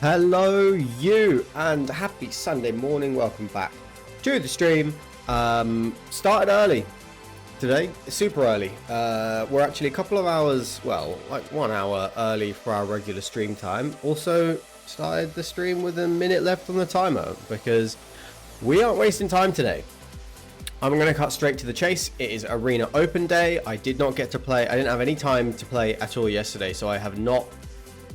Hello you, and happy Sunday morning. Welcome back to the stream. Started early today, super early. We're actually a couple of hours, well, like 1 hour early for our regular stream time. Also started the stream with a minute left on the timer because we aren't wasting time today. I'm going to cut straight to the chase. It is Arena Open Day. I did not get to play. I didn't have any time to play at all yesterday, so I have not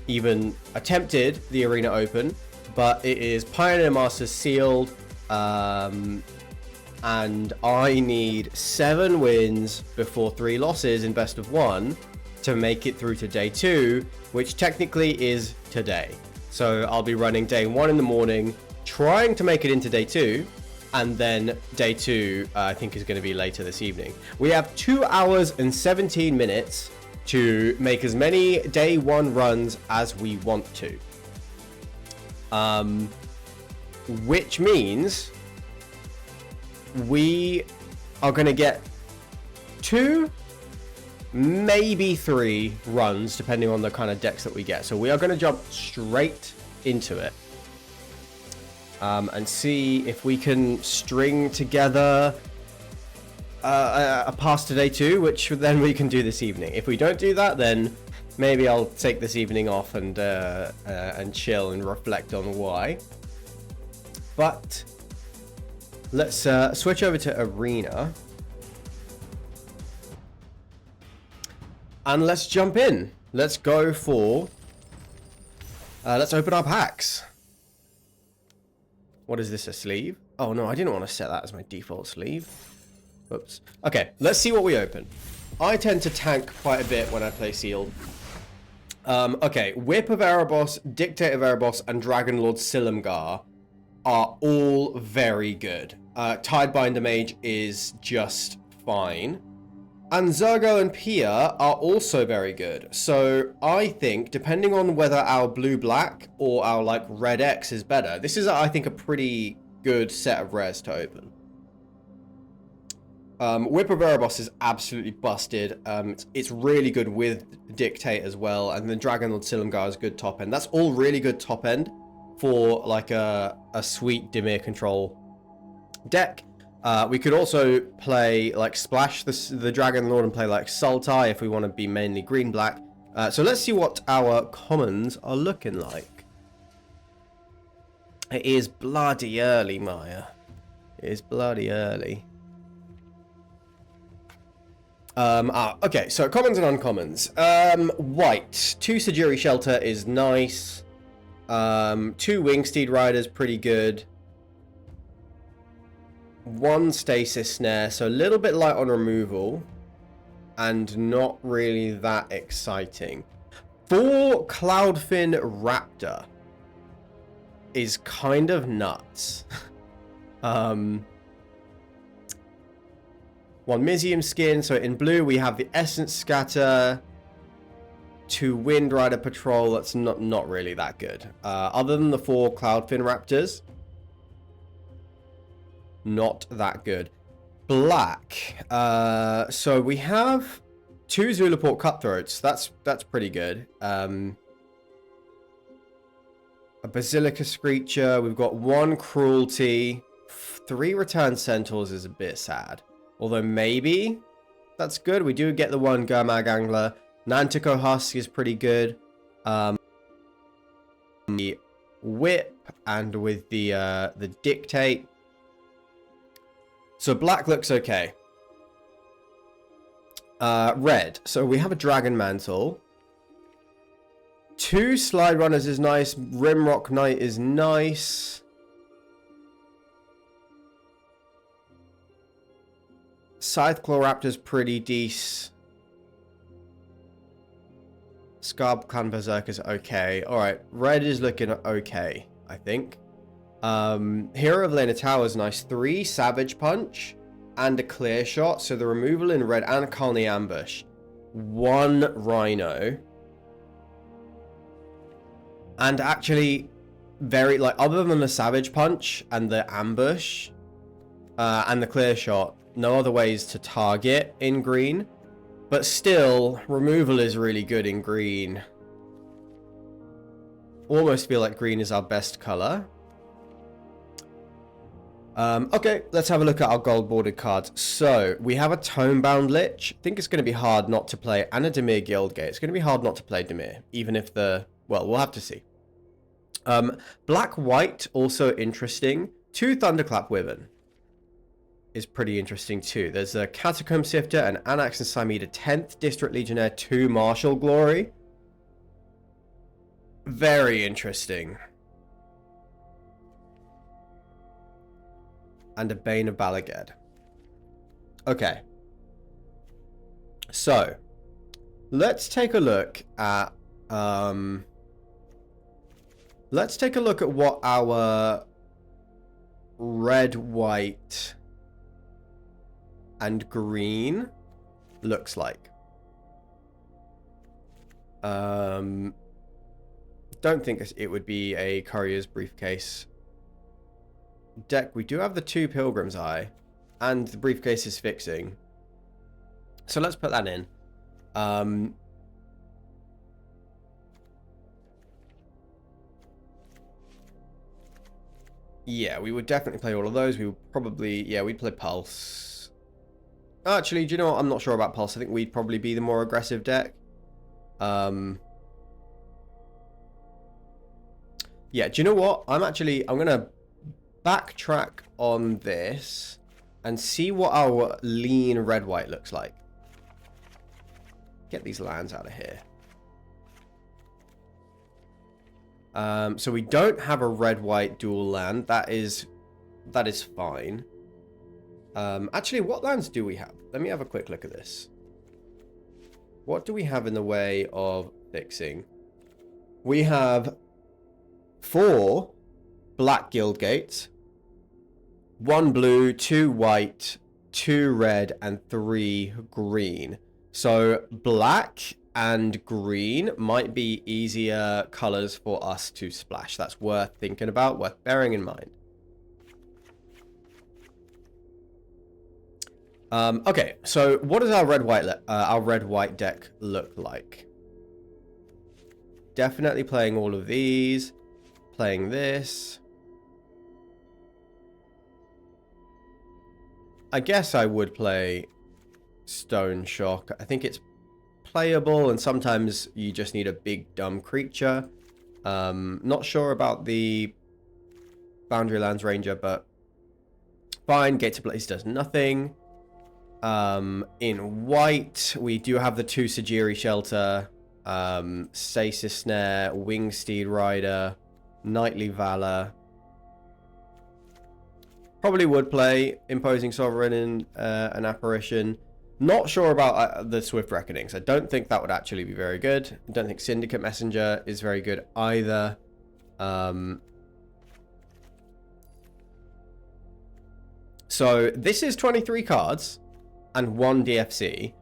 even attempted the Arena Open, but it is Pioneer Masters sealed, and I need 7 wins before 3 losses in best of 1 to make it through to day 2, which technically is today. So I'll be running day 1 in the morning, trying to make it into day 2, and then day 2 I think is going to be later this evening. We have 2 hours and 17 minutes to make as many day 1 runs as we want to, which means we are going to get 2, maybe 3 runs depending on the kind of decks that we get. So we are going to jump straight into it and see if we can string together a pass to day 2, which then we can do this evening. If we don't do that, then maybe I'll take this evening off and chill and reflect on why. But let's switch over to Arena and let's jump in. Let's go for let's open our packs. What is this, a sleeve? Oh no, I didn't want to set that as my default sleeve. Oops. Okay, let's see what we open. I tend to tank quite a bit when I play sealed. Okay, Whip of Erebos, Dictate of Erebos, and Dragon Lord Silumgar are all very good. Tidebinder Mage is just fine. And Zergo and Pia are also very good. So I think, depending on whether our blue-black or our like red-X is better, this is, I think, a pretty good set of rares to open. Whip of Erebos is absolutely busted. It's really good with Dictate as well, and then Dragon Lord Silumgar is good top end. That's all really good top end for like a sweet Dimir control deck. We could also play like Splash the Dragon Lord and play like Sultai if we want to be mainly green-black. So let's see what our commons are looking like. It is bloody early, Maya. It is bloody early. Okay, so commons and uncommons. White. 2 Sajiri Shelter is nice. 2 Wingsteed Riders, pretty good. 1 Stasis Snare, so a little bit light on removal. And not really that exciting. 4 Cloudfin Raptor is kind of nuts. 1 Mizium Skin, so in blue we have the Essence Scatter, 2 Wind Rider Patrol, that's not really that good. Other than the 4 Cloudfin Raptors, not that good. Black, so we have 2 Zulaport Cutthroats, that's pretty good. A Basilica Screecher, we've got 1 Cruelty, 3 Return Centaurs is a bit sad. Although maybe that's good. We do get the 1 Gurmag Angler. Nantico Husk is pretty good. The Whip and with the Dictate. So black looks okay. Red. So we have a Dragon Mantle. 2 Slide Runners is nice. Rimrock Knight is nice. Scytheclaw Raptor's pretty decent. Scarbclan Berserker's okay. Alright, red is looking okay, I think. Hero of Lena Tower's nice. 3 Savage Punch and a Clear Shot. So the removal in red and Colony Ambush. 1 Rhino. And actually, very, like, other than the Savage Punch and the Ambush and the Clear Shot, no other ways to target in green, but still removal is really good in green. almost feel like green is our best color. Okay, let's have a look at our gold bordered cards. So we have a Tone-Bound Lich. I think it's going to be hard not to play, and a Dimir Guildgate. It's going to be hard not to play Dimir, even if the... Well, we'll have to see. Black-White, also interesting. 2 Thunderclap Wyvern is pretty interesting too. There's a Catacomb Sifter, an Anax and Simeda 10th District Legionnaire, 2 Martial Glory. Very interesting. And a Bane of Balaged. Okay. So, let's take a look at what our red, white, and green looks like. Don't think it would be a Courier's Briefcase deck. We do have the 2 Pilgrim's Eye, and the briefcase is fixing. So let's put that in. Yeah, we would definitely play all of those. We would probably, yeah, we'd play Pulse. Actually, do you know what? I'm not sure about Pulse. I think we'd probably be the more aggressive deck. Yeah, do you know what? I'm gonna backtrack on this and see what our lean red-white looks like. Get these lands out of here. So we don't have a red-white dual land. That is fine. Actually, what lands do we have? Let me have a quick look at this. What do we have in the way of fixing? We have 4 black Guildgates, 1 blue, 2 white, 2 red, and 3 green. So black and green might be easier colors for us to splash. That's worth thinking about, worth bearing in mind. Okay, so what does our red-white deck look like? Definitely playing all of these, playing this. I guess I would play Stone Shock. I think it's playable, and sometimes you just need a big dumb creature. Not sure about the Boundary Lands Ranger, but fine. Gate to Blaze does nothing. In white, we do have the 2 Sajiri Shelter, Stasis Snare, Wingsteed Rider, Knightly Valor. Probably would play Imposing Sovereign in an Apparition. Not sure about the Swift Reckonings. I don't think that would actually be very good. I don't think Syndicate Messenger is very good either. So this is 23 cards and 1 DFC.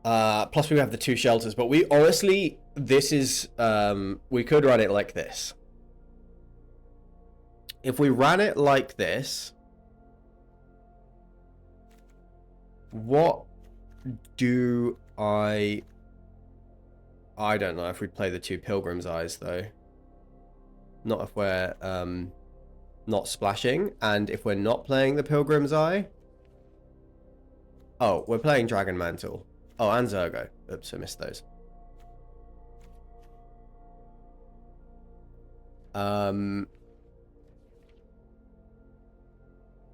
Plus we have the 2 shelters. But we honestly, this is... we could run it like this. If we ran it like this, what do I don't know if we'd play the 2 Pilgrim's Eyes, though. Not if we're not splashing. And if we're not playing the Pilgrim's Eye... Oh, we're playing Dragon Mantle. Oh, and Zergo. Oops, I missed those.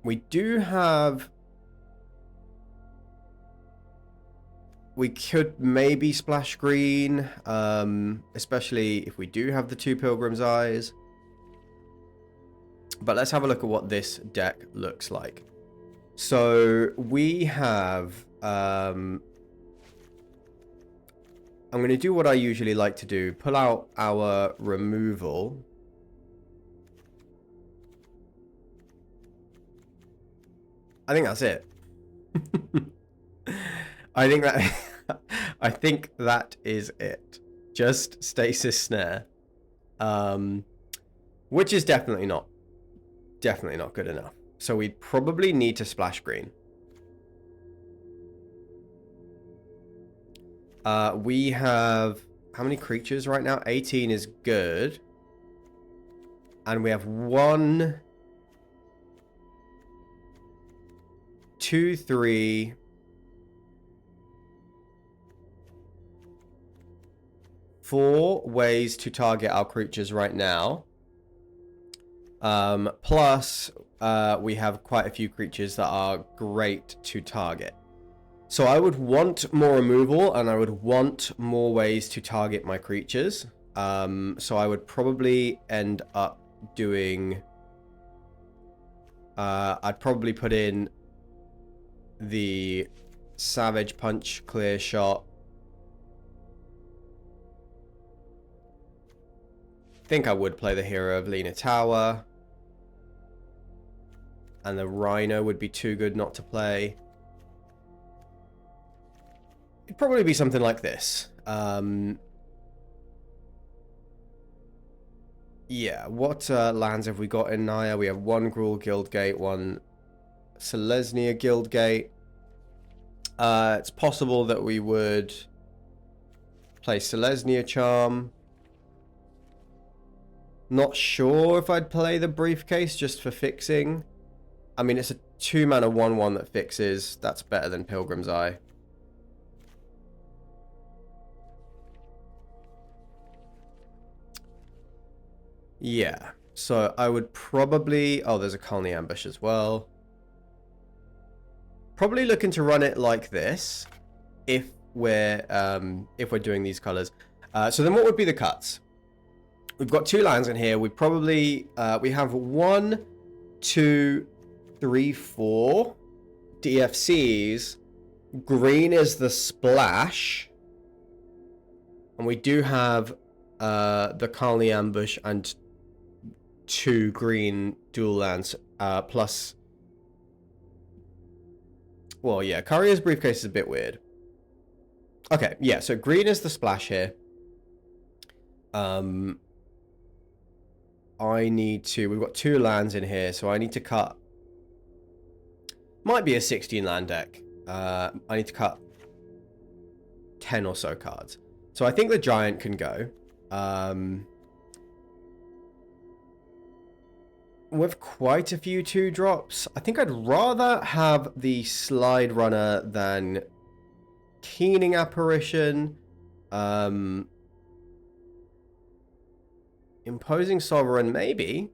We do have... We could maybe splash green, especially if we do have the 2 Pilgrim's Eyes. But let's have a look at what this deck looks like. So we have... I'm going to do what I usually like to do. Pull out our removal. I think that's it. I think that is it. Just Stasis Snare. Which is definitely not good enough. So we probably need to splash green. We have how many creatures right now? 18 is good. And we have 1, 2, 3, 4 ways to target our creatures right now. Plus, we have quite a few creatures that are great to target. So I would want more removal, and I would want more ways to target my creatures. So I would probably end up doing... I'd probably put in the Savage Punch Clear Shot. I think I would play the Hero of Lena Tower. And the Rhino would be too good not to play. It'd probably be something like this. Yeah, what lands have we got in Naya? We have 1 Gruul Guildgate, 1 Selesnya Guildgate. It's possible that we would play Selesnya Charm. Not sure if I'd play the Briefcase just for fixing. I mean, it's a 2-mana 1/1 that fixes. That's better than Pilgrim's Eye. Yeah, so I would probably... Oh, there's a Colony Ambush as well. Probably looking to run it like this if we're doing these colors. So then what would be the cuts? We've got 2 lands in here. We probably we have 1, 2, 3, 4 DFCs. Green is the splash, and we do have the Colony Ambush and 2 green dual lands plus. Well, yeah, Courier's Briefcase is a bit weird. Okay, yeah, so green is the splash here. I need to... We've got 2 lands in here, so I need to cut... Might be a 16 land deck. I need to cut 10 or so cards. So I think the Giant can go. With quite a few 2-drops. I think I'd rather have the Slide Runner than Keening Apparition. Imposing Sovereign, maybe.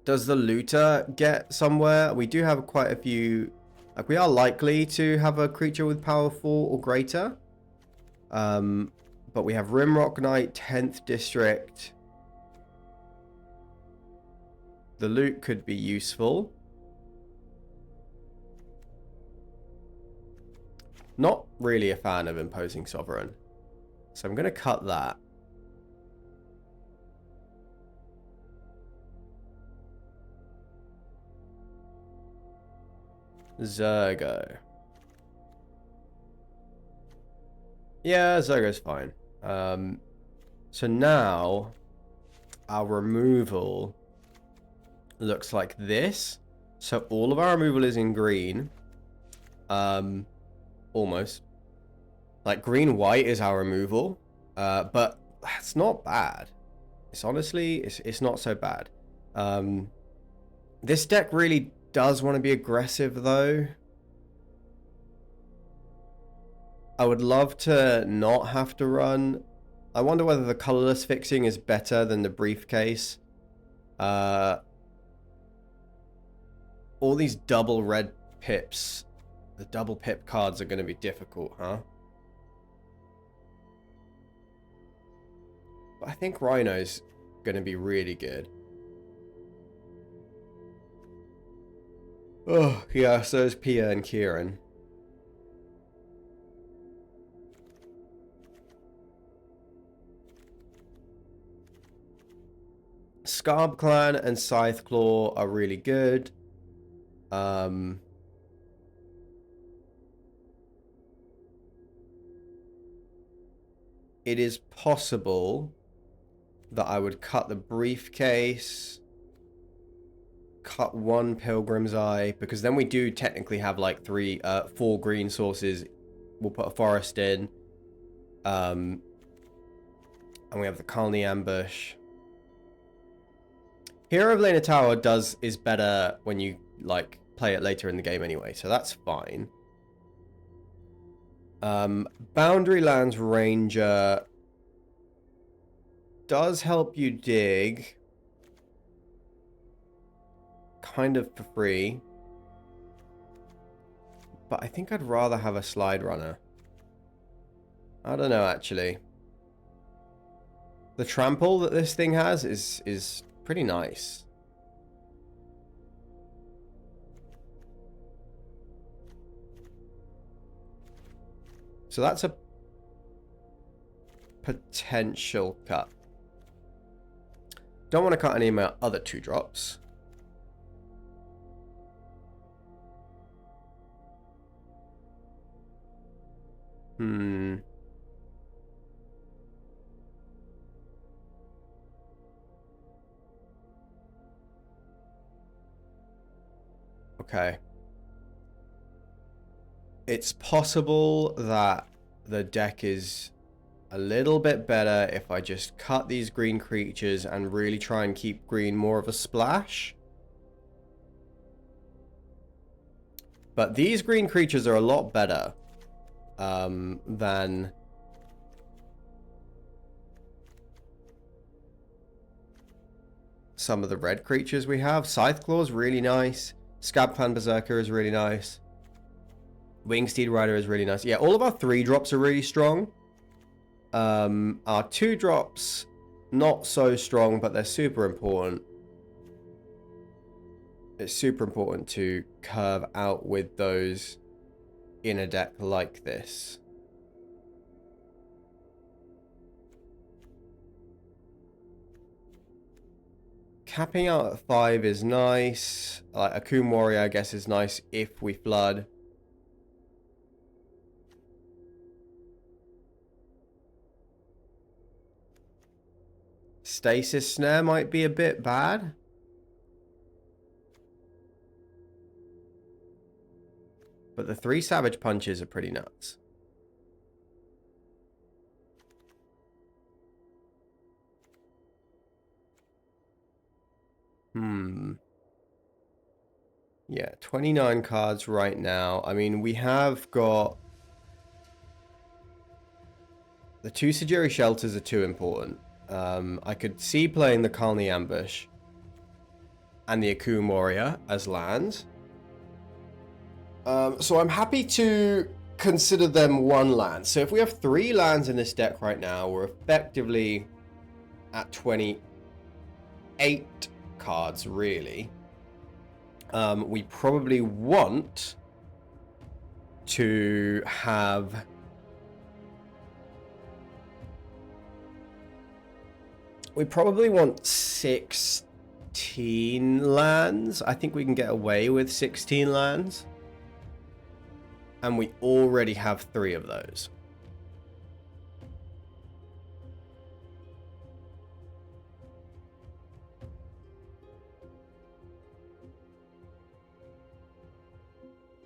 Does the Looter get somewhere? We do have quite a few... Like, we are likely to have a creature with power 4 or greater. But we have Rimrock Knight, 10th District. The loot could be useful. Not really a fan of Imposing Sovereign. So I'm going to cut that. Zergo. Yeah, Zergo's fine. So now our removal looks like this. So all of our removal is in green. Almost. Like green-white is our removal. But it's not bad. It's honestly, it's not so bad. This deck really does want to be aggressive though. I would love to not have to run. I wonder whether the colorless fixing is better than the Briefcase. All these double red pips. The double pip cards are going to be difficult, huh? But I think Rhino's going to be really good. Oh, yeah, so is Pia and Kieran. Scarb Clan and Scythe Claw are really good. It is possible that I would cut the Briefcase, cut 1 Pilgrim's Eye, because then we do technically have like 4 green sources. We'll put a Forest in. And we have the Colony Ambush. Hero of Lena Tower is better when you like play it later in the game anyway, so that's fine. Boundary Lands Ranger does help you dig kind of for free, but I think I'd rather have a Slide Runner. I don't know, actually. The trample that this thing has is pretty nice. So that's a potential cut. Don't want to cut any of my other 2-drops. Okay. It's possible that the deck is a little bit better if I just cut these green creatures and really try and keep green more of a splash. But these green creatures are a lot better than some of the red creatures we have. Scytheclaw is really nice. Scabclan Berserker is really nice. Wingsteed Rider is really nice. Yeah, all of our 3-drops are really strong. Our 2-drops, not so strong, but they're super important. It's super important to curve out with those in a deck like this. Capping out at 5 is nice. Like Akun Warrior, I guess, is nice if we flood. Stasis Snare might be a bit bad. But the 3 Savage Punches are pretty nuts. Yeah, 29 cards right now. I mean, we have got... The 2 Sajiri Shelters are too important. I could see playing the Kalni Ambush and the Akun Warrior as lands. So I'm happy to consider them 1 land. So if we have 3 lands in this deck right now, we're effectively at 28 cards, really. We probably want to have... We probably want 16 lands. I think we can get away with 16 lands. And we already have 3 of those.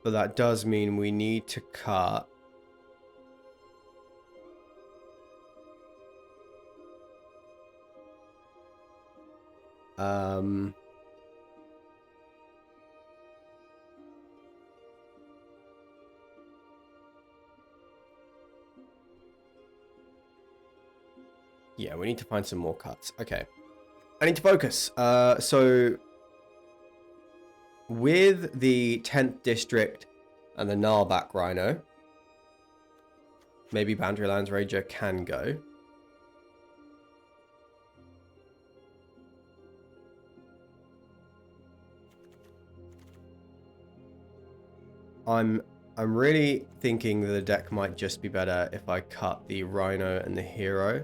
But that does mean we need to cut... Yeah, we need to find some more cuts. Okay. I need to focus. So with the 10th District and the Gnarlback Rhino, maybe Boundary Lands Ranger can go. I'm really thinking the deck might just be better if I cut the Rhino and the Hero.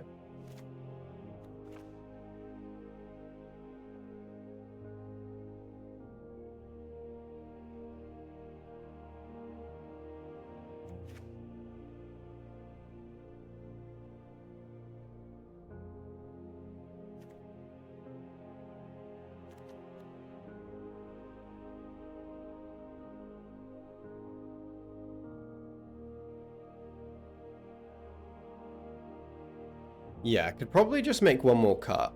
Yeah, I could probably just make 1 more cut.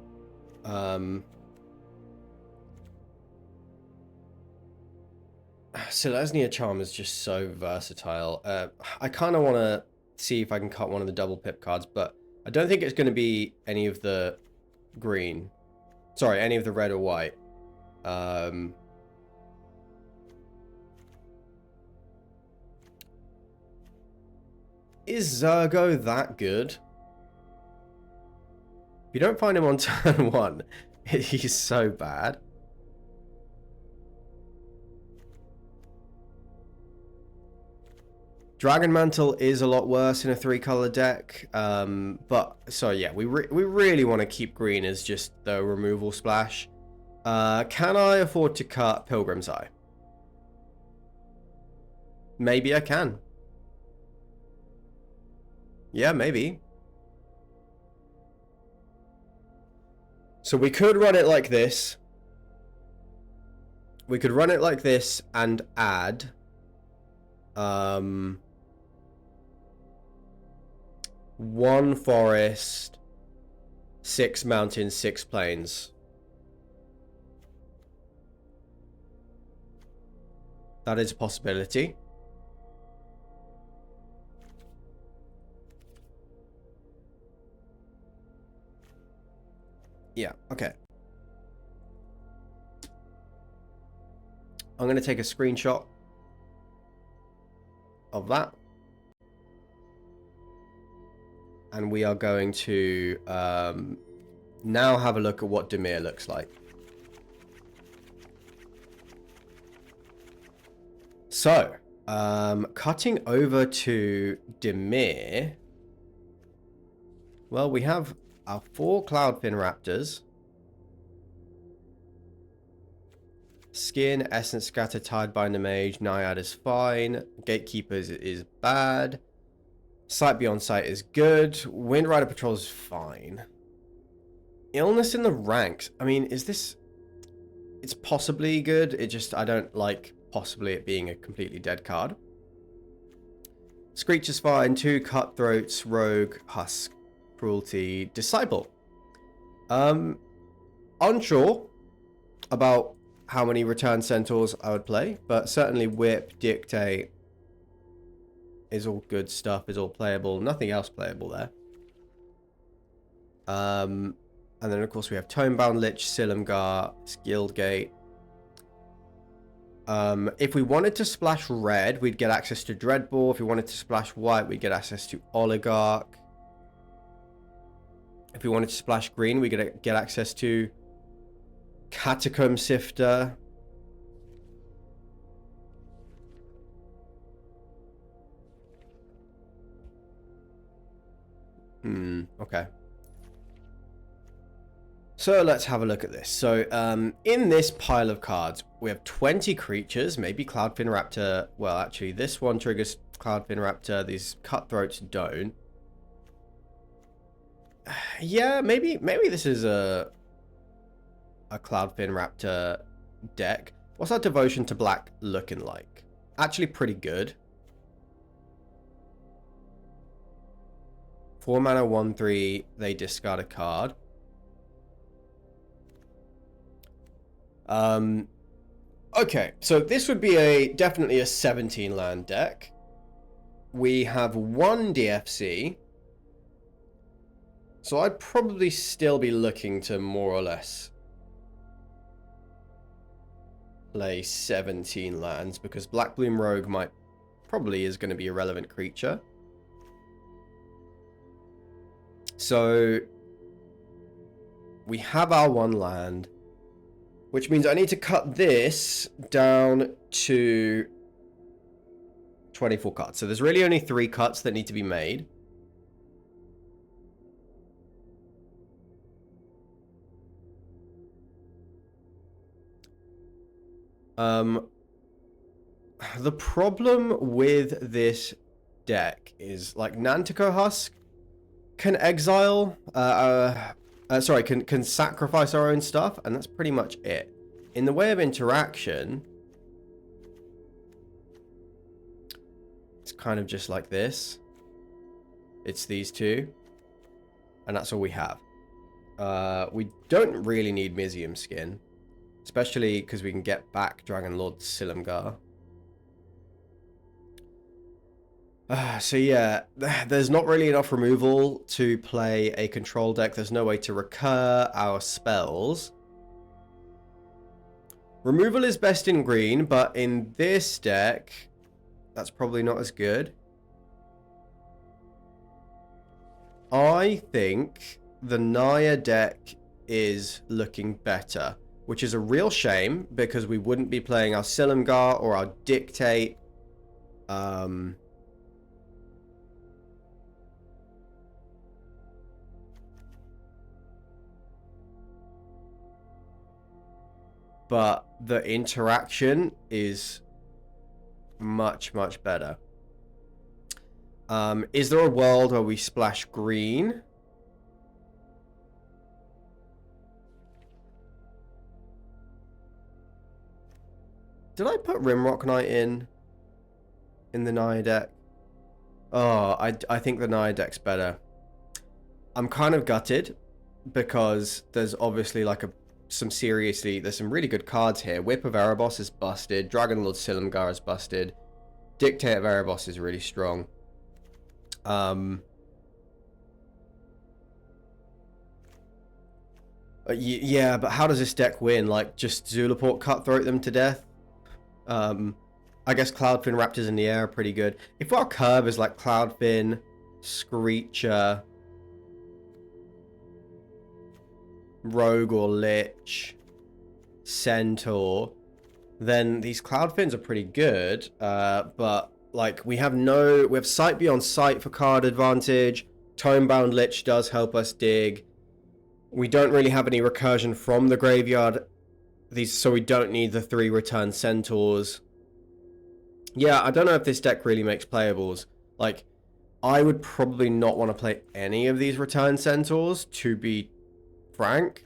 Selesnya Charm is just so versatile. I kind of want to see if I can cut one of the double pip cards, but I don't think it's going to be any of the green. Sorry, any of the red or white. Is Zergo that good? If you don't find him on turn 1, he's so bad. Dragon Mantle is a lot worse in a 3-color deck, but so yeah, we really want to keep green as just the removal splash. Can I afford to cut Pilgrim's Eye? Maybe I can. Yeah, maybe. So we could run it like this. We could run it like this and add 1 forest, 6 mountains, 6 plains. That is a possibility. Yeah, okay. I'm going to take a screenshot of that. And we are going to now have a look at what Dimir looks like. So, cutting over to Dimir. Well, we have our 4 Cloudfin Raptors. Skin, Essence Scatter, Tidebinder Mage, Naiad is fine. Gatekeepers is bad. Sight Beyond Sight is good. Wind Rider Patrol is fine. Illness in the Ranks. I mean, is this... It's possibly good. It just... I don't like possibly it being a completely dead card. Screech is fine. 2 Cutthroats, Rogue, Husk, Cruelty, Disciple. Unsure about how many Return Centaurs I would play, but certainly Whip, Dictate is all good stuff, is all playable. Nothing else playable there. And then of course we have Tonebound Lich, Silumgar, Guildgate. If we wanted to splash red, we'd get access to Dreadball. If we wanted to splash white, we'd get access to Oligarch. If we wanted to splash green, we get access to Catacomb Sifter. Okay. So let's have a look at this. So in this pile of cards, we have 20 creatures, maybe Cloudfin Raptor. Well, actually, this one triggers Cloudfin Raptor. These Cutthroats don't. Yeah, maybe this is a Cloudfin Raptor deck. What's our Devotion to Black looking like? Actually pretty good. 4 mana, 1/3, they discard a card. Okay, so this would be definitely a 17 land deck. We have 1 DFC. So I'd probably still be looking to more or less play 17 lands, because Blackbloom Rogue probably is going to be a relevant creature. So we have our 1 land, which means I need to cut this down to 24 cards. So there's really only 3 cuts that need to be made. The problem with this deck is, like, Nantico Husk can exile, can sacrifice our own stuff, and that's pretty much it. In the way of interaction, it's kind of just like this. It's these 2, and that's all we have. We don't really need Mizium Skin, especially because we can get back Dragon Lord Silumgar. So yeah, there's not really enough removal to play a control deck. There's no way to recur our spells. Removal is best in green, but in this deck, that's probably not as good. I think the Naya deck is looking better, which is a real shame because we wouldn't be playing our Silumgar or our Dictate. But the interaction is much, much better. Is there a world where we splash green? Did I put Rimrock Knight in the Naya deck? Oh, I think the Naya deck's better. I'm kind of gutted because there's obviously like there's some really good cards here. Whip of Erebos is busted. Dragon Lord Silumgar is busted. Dictate of Erebos is really strong. Yeah, but how does this deck win? Like, just Zulaport cutthroat them to death? I guess Cloudfin Raptors in the air are pretty good. If our curve is like Cloudfin, Screecher, Rogue or Lich, Centaur, then these Cloudfins are pretty good. But like we have Sight Beyond Sight for card advantage. Tomebound Lich does help us dig. We don't really have any recursion from the graveyard. So we don't need the 3 return Centaurs. Yeah, I don't know if this deck really makes playables. Like, I would probably not want to play any of these return Centaurs, to be frank.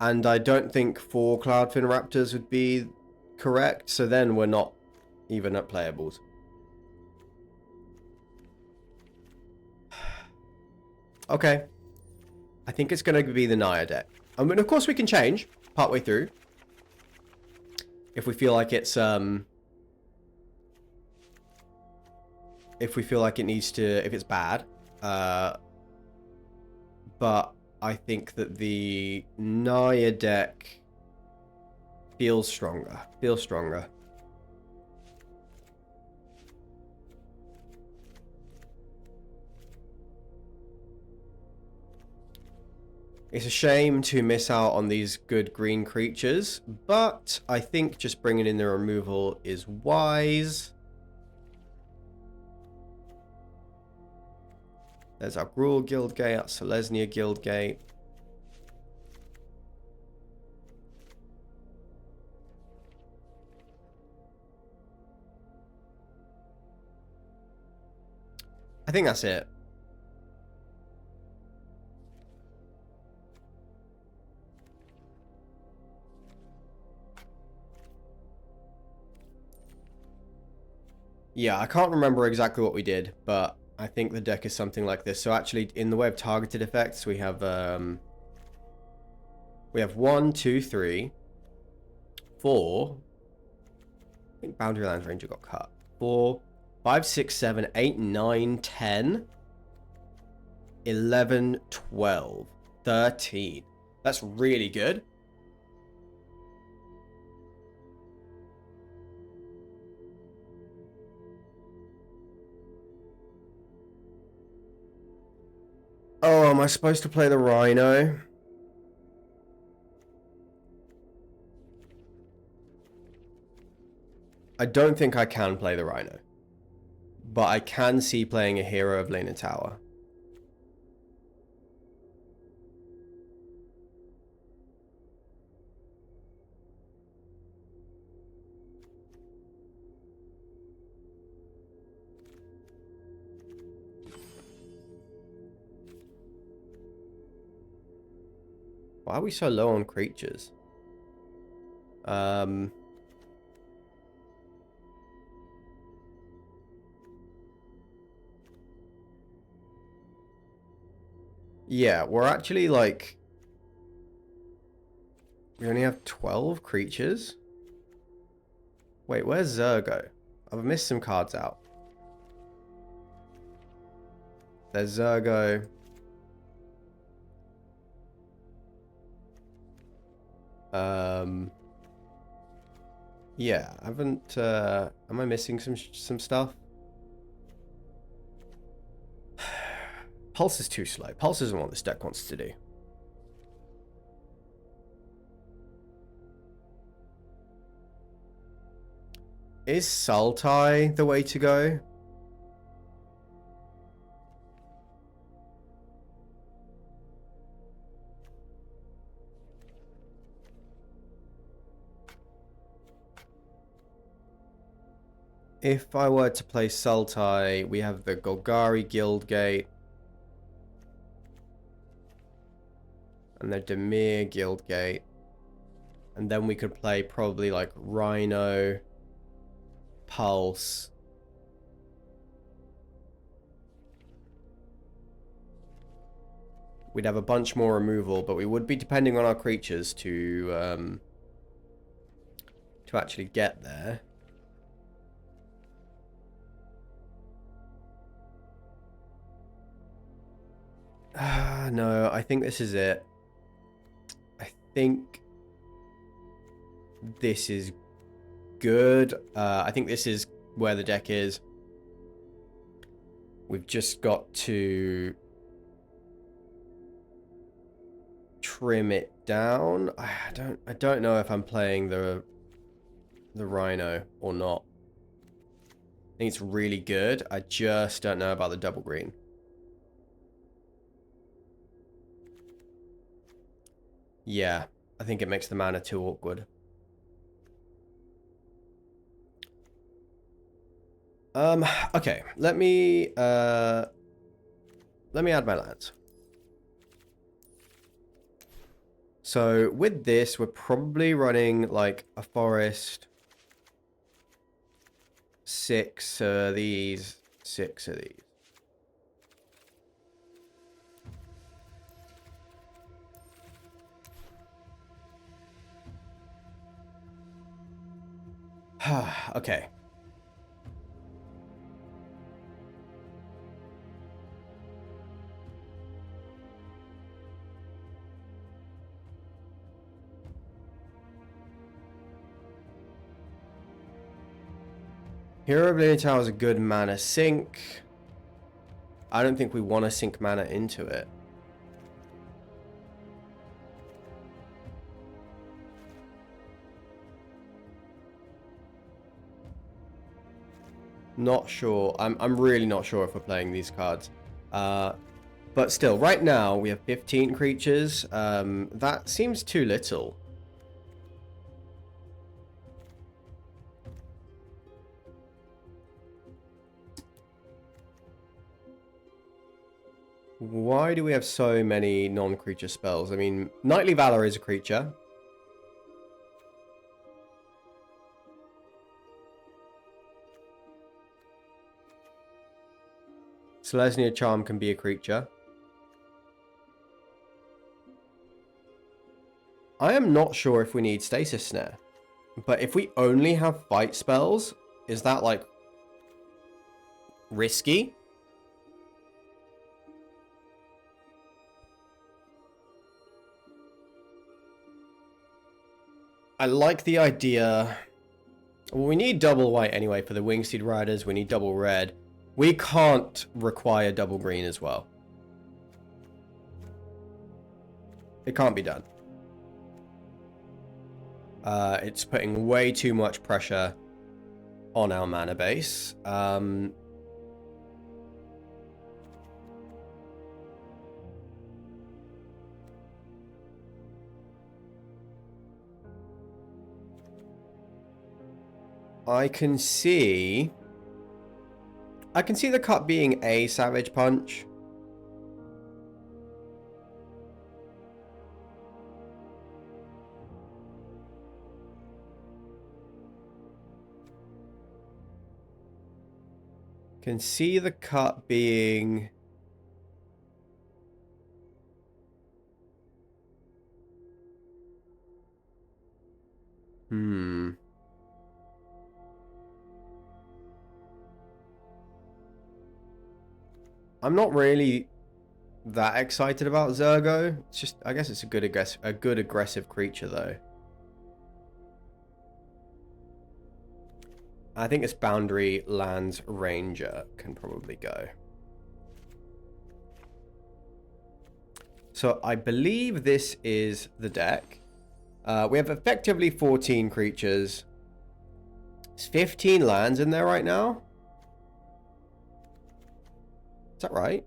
And I don't think 4 Cloudfin Raptors would be correct, so then we're not even at playables. Okay. I think it's going to be the Naya deck. I mean, of course we can change partway through. If we feel like it's, if we feel like it needs to, if it's bad. But I think that the Naya deck feels stronger. It's a shame to miss out on these good green creatures, but I think just bringing in the removal is wise. There's our Gruul Guildgate, our Selesnya Guildgate. I think that's it. Yeah, I can't remember exactly what we did, but I think the deck is something like this. So actually, in the way of targeted effects, we have 1, 2, 3, 4. I think Boundary Lands Ranger got cut. 4, 5, 6, 7, 8, 9, 10, 11, 12, 13. That's really good. Oh, am I supposed to play the Rhino? I don't think I can play the Rhino. But I can see playing a Hero of Lena Tower. Why are we so low on creatures? Yeah, we're actually like... We only have 12 creatures? Wait, where's Zergo? I've missed some cards out. There's Zergo. Yeah, I haven't, am I missing some stuff? Pulse is too slow. Pulse isn't what this deck wants to do. Is Sultai the way to go? If I were to play Sultai, we have the Golgari Guildgate. And the Dimir Guildgate. And then we could play probably like Rhino, Pulse. We'd have a bunch more removal, but we would be depending on our creatures to actually get there. No, I think this is it. I think this is good. I think this is where the deck is. We've just got to trim it down. I don't know if I'm playing the Rhino or not. I think it's really good. I just don't know about the double green. Yeah, I think it makes the mana too awkward. Okay, let me add my lands. So with this, we're probably running like a forest, 6 of these, 6 of these. Okay. Hero of Linear Tower is a good mana sink. I don't think we want to sink mana into it. Not sure. I'm really not sure if we're playing these cards. But still, right now we have 15 creatures. That seems too little. Why do we have so many non-creature spells? I mean, Knightly Valor is a creature. Selesnya Charm can be a creature. I am not sure if we need Stasis Snare. But if we only have fight spells, is that, like, risky? I like the idea. Well, we need double white anyway for the Wingsteed Riders. We need double red. We can't require double green as well. It can't be done. It's putting way too much pressure on our mana base. I can see the cut being a Savage Punch. Can see the cut being Hmm. I'm not really that excited about Zergo. It's just, I guess it's a good aggressive creature though. I think this Boundary Lands Ranger can probably go. So I believe this is the deck. We have effectively 14 creatures. There's 15 lands in there right now. Is that right?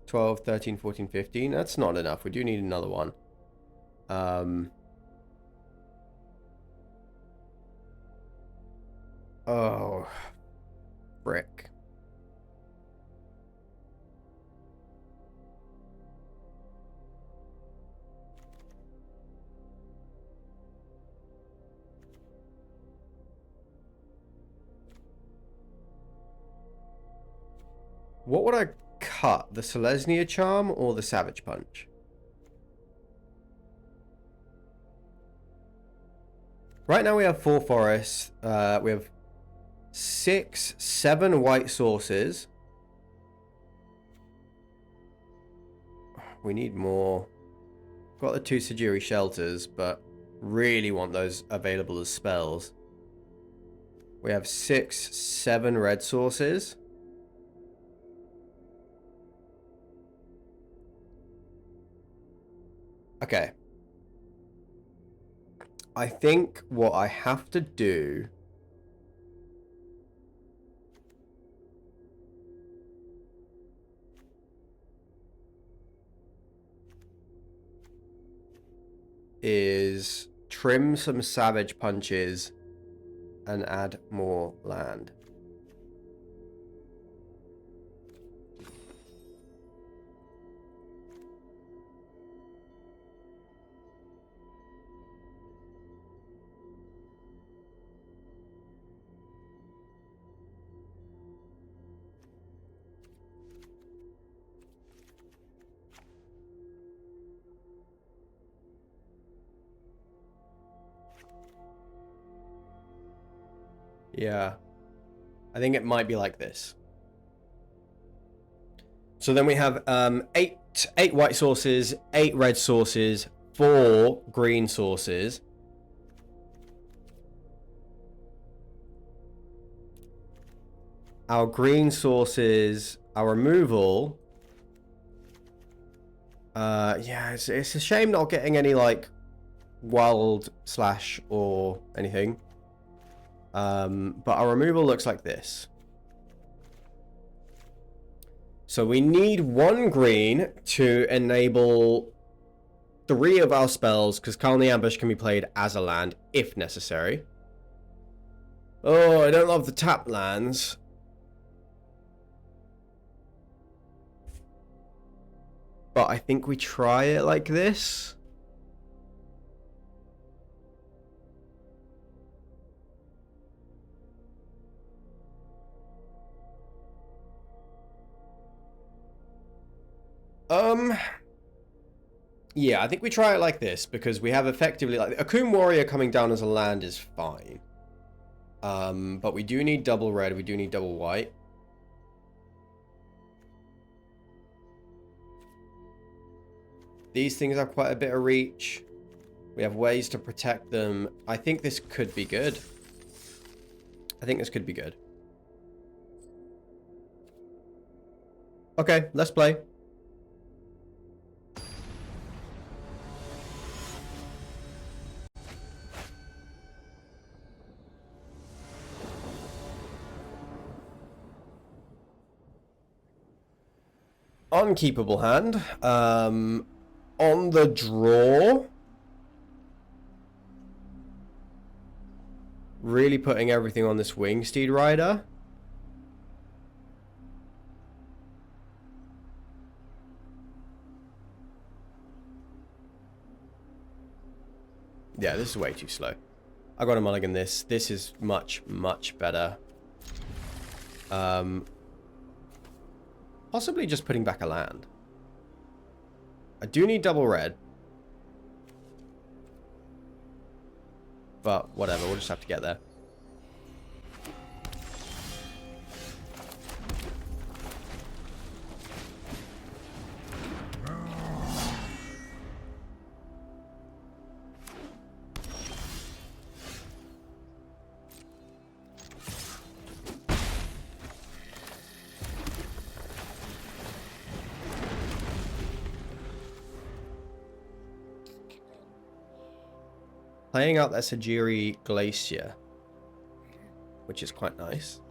12, 13, 14, 15. That's not enough. We do need another one. Oh, frick. What would I cut? The Selesnya Charm or the Savage Punch? Right now we have 4 forests. We have 7 white sources. We need more. Got the 2 Sajiri shelters, but really want those available as spells. We have 7 red sources. Okay. I think what I have to do is trim some Savage Punches and add more land. Yeah. I think it might be like this. So then we have 8 white sources, 8 red sources, 4 green sources. Our green sources, our removal. Yeah, it's a shame not getting any like wild slash or anything. But our removal looks like this. So we need 1 green to enable 3 of our spells, because Colony Ambush can be played as a land if necessary. Oh, I don't love the tap lands. But I think we try it like this. Yeah, I think we try it like this, because we have effectively, like, Akun Warrior coming down as a land is fine. But we do need double red, we do need double white. These things have quite a bit of reach. We have ways to protect them. I think this could be good. I think this could be good. Okay, let's play. Unkeepable hand. On the draw. Really putting everything on this Wingsteed Rider. Yeah, this is way too slow. I got to mulligan this. This is much, much better. Possibly just putting back a land. I do need double red. but whatever, we'll just have to get there. Playing out that Sajiri Glacier, which is quite nice.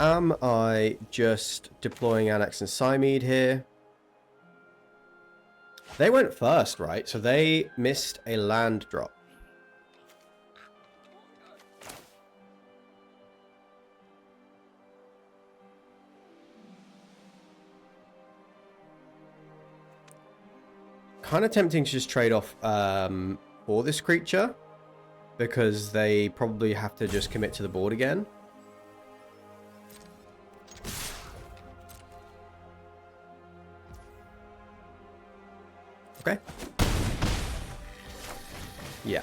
Am I just deploying Annex and Cymede here? They went first, right? So they missed a land drop. Kind of tempting to just trade off for this creature, because they probably have to just commit to the board again. Okay. Yeah.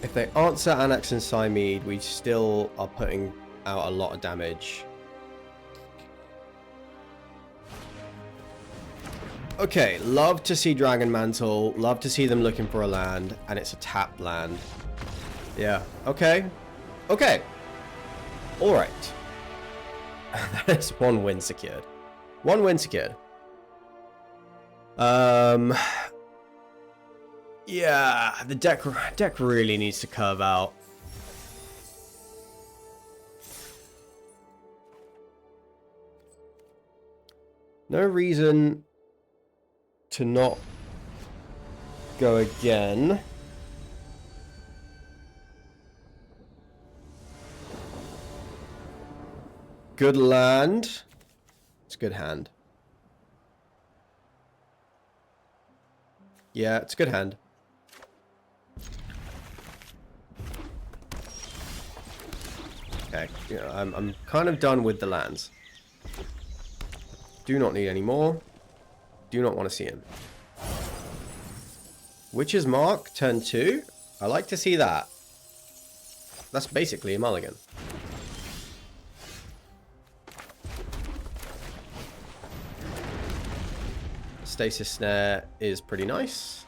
If they answer Annex and Cymede, we still are putting out a lot of damage. Okay, love to see Dragon Mantle, love to see them looking for a land, and it's a tapped land. Yeah, okay. Okay. Alright. That is one win secured. One win secured. Yeah, the deck really needs to curve out. No reason to not go again. Good land. It's a good hand. Yeah, it's a good hand. Okay, yeah, I'm kind of done with the lands. Do not need any more. Do not want to see him. Witch's Mark, turn 2. I like to see that. That's basically a mulligan. Stasis Snare is pretty nice.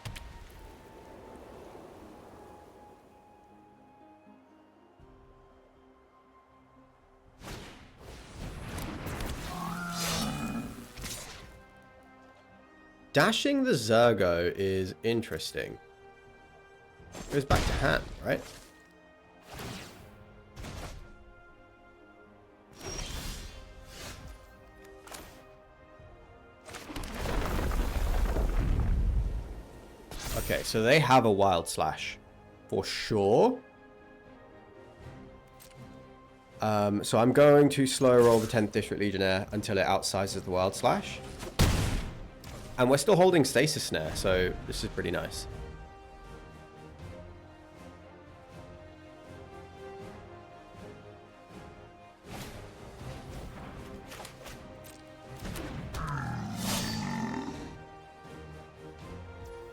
Dashing the Zergo is interesting. Goes back to hand, right? Okay, so they have a Wild Slash for sure. So I'm going to slow roll the 10th District Legionnaire until it outsizes the Wild Slash. And we're still holding Stasis Snare, so this is pretty nice.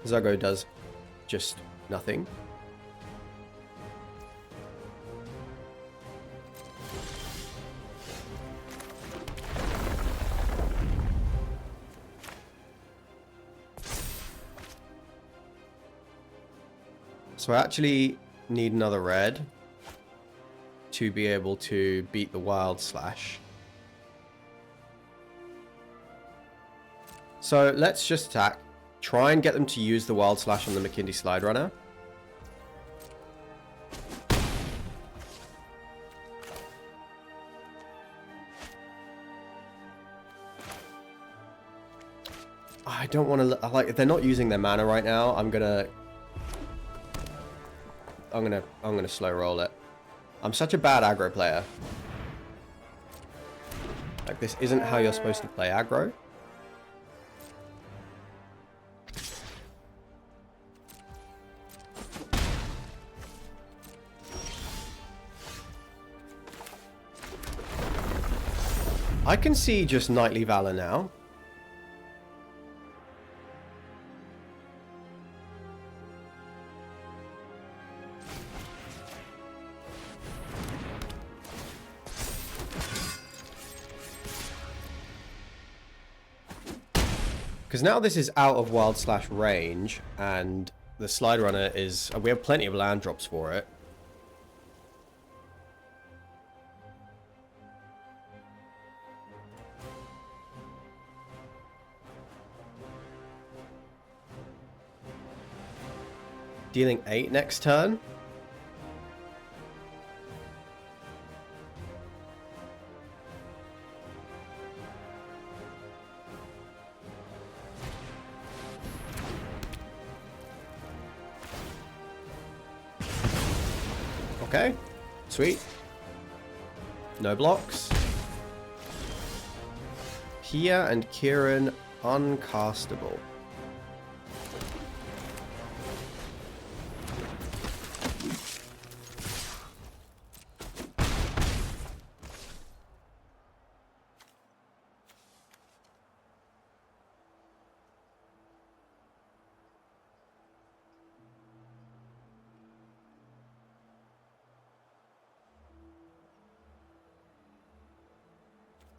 Zergo does just nothing. So I actually need another red to be able to beat the Wild Slash. So let's just attack. Try and get them to use the Wild Slash on the McKinley Slide Runner. I don't want to, like, if they're not using their mana right now, I'm gonna slow roll it. I'm such a bad aggro player. Like, this isn't how you're supposed to play aggro. I can see just Knightly Valor now. Because now this is out of wild / range, and the Slide Runner is... we have plenty of land drops for it. Dealing 8 next turn. Okay, sweet. No blocks. Pia and Kieran uncastable.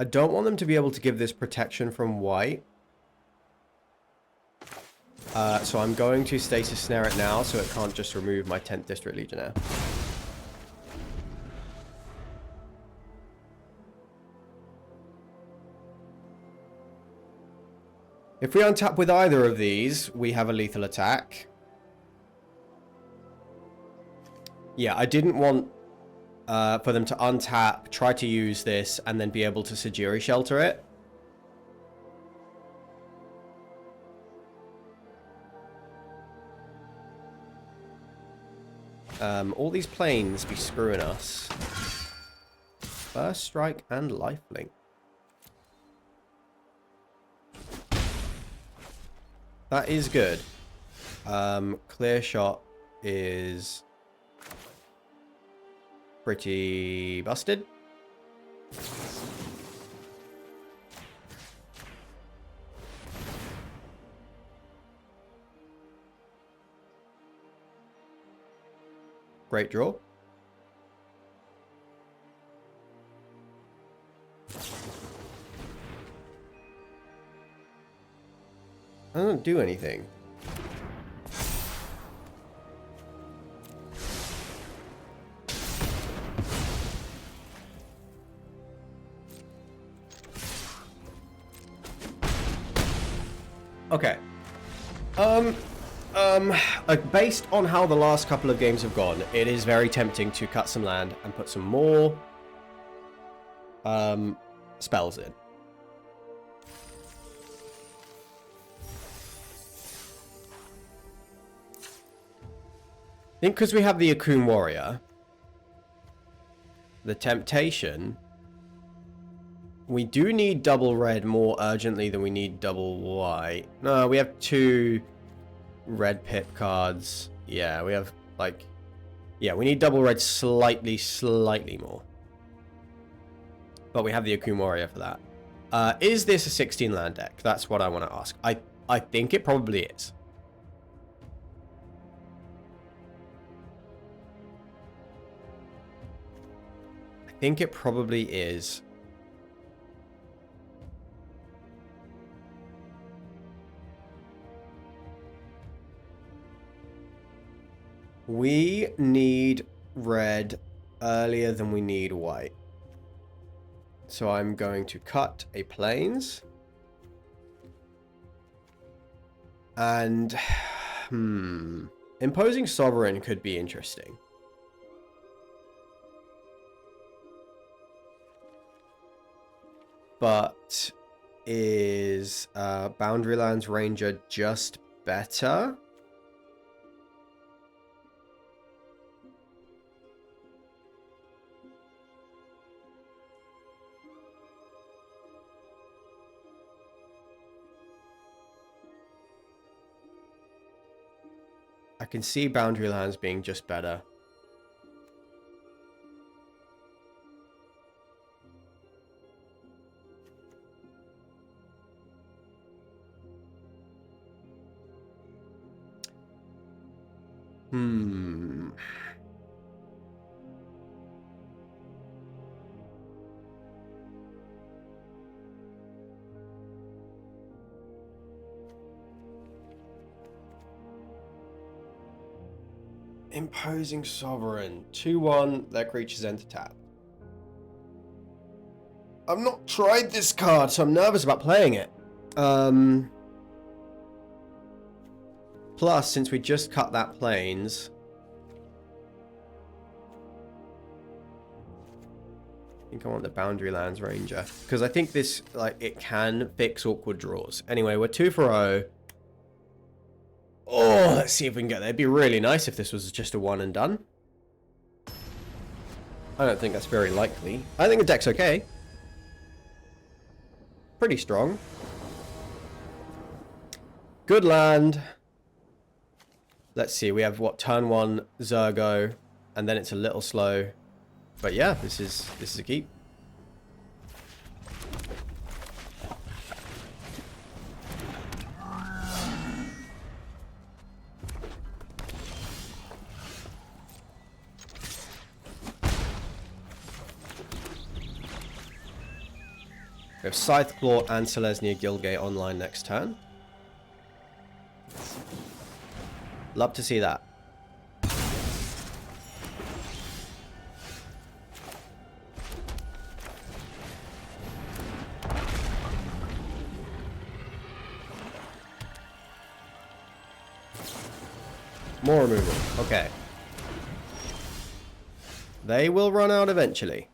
I don't want them to be able to give this protection from white. So I'm going to Stasis Snare it now so it can't just remove my 10th District Legionnaire. If we untap with either of these, we have a lethal attack. Yeah, I didn't want for them to untap, try to use this, and then be able to Sajiri shelter it. All these planes be screwing us. First Strike and Lifelink. That is good. Clear Shot is pretty busted. Great draw. I don't do anything. Okay. Based on how the last couple of games have gone, it is very tempting to cut some land and put some more spells in. I think because we have the Akun Warrior, the temptation, we do need double red more urgently than we need double white. No, we have 2 red pip cards. Yeah, we have, like... yeah, we need double red slightly more. But we have the Akun Warrior for that. Is this a 16 land deck? That's what I want to ask. I think it probably is. I think it probably is. We need red earlier than we need white. So I'm going to cut a plains. And, imposing Sovereign could be interesting. But is Boundary Lands Ranger just better? can see boundary lands being just better. Imposing Sovereign. 2-1, their creatures enter tap. I've not tried this card, so I'm nervous about playing it. Plus, since we just cut that plains, I think I want the Boundary Lands Ranger. Because I think this, like, it can fix awkward draws. Anyway, we're 2 for 0. Oh, let's see if we can get there. It'd be really nice if this was just a one and done. I don't think that's very likely. I think the deck's okay. Pretty strong. Good land. Let's see, we have what, turn 1 Zergo, and then it's a little slow. But yeah, this is a keep. We have Scytheclaw and Selesnya Guildgate online next turn. Love to see that. More removal. Okay. They will run out eventually.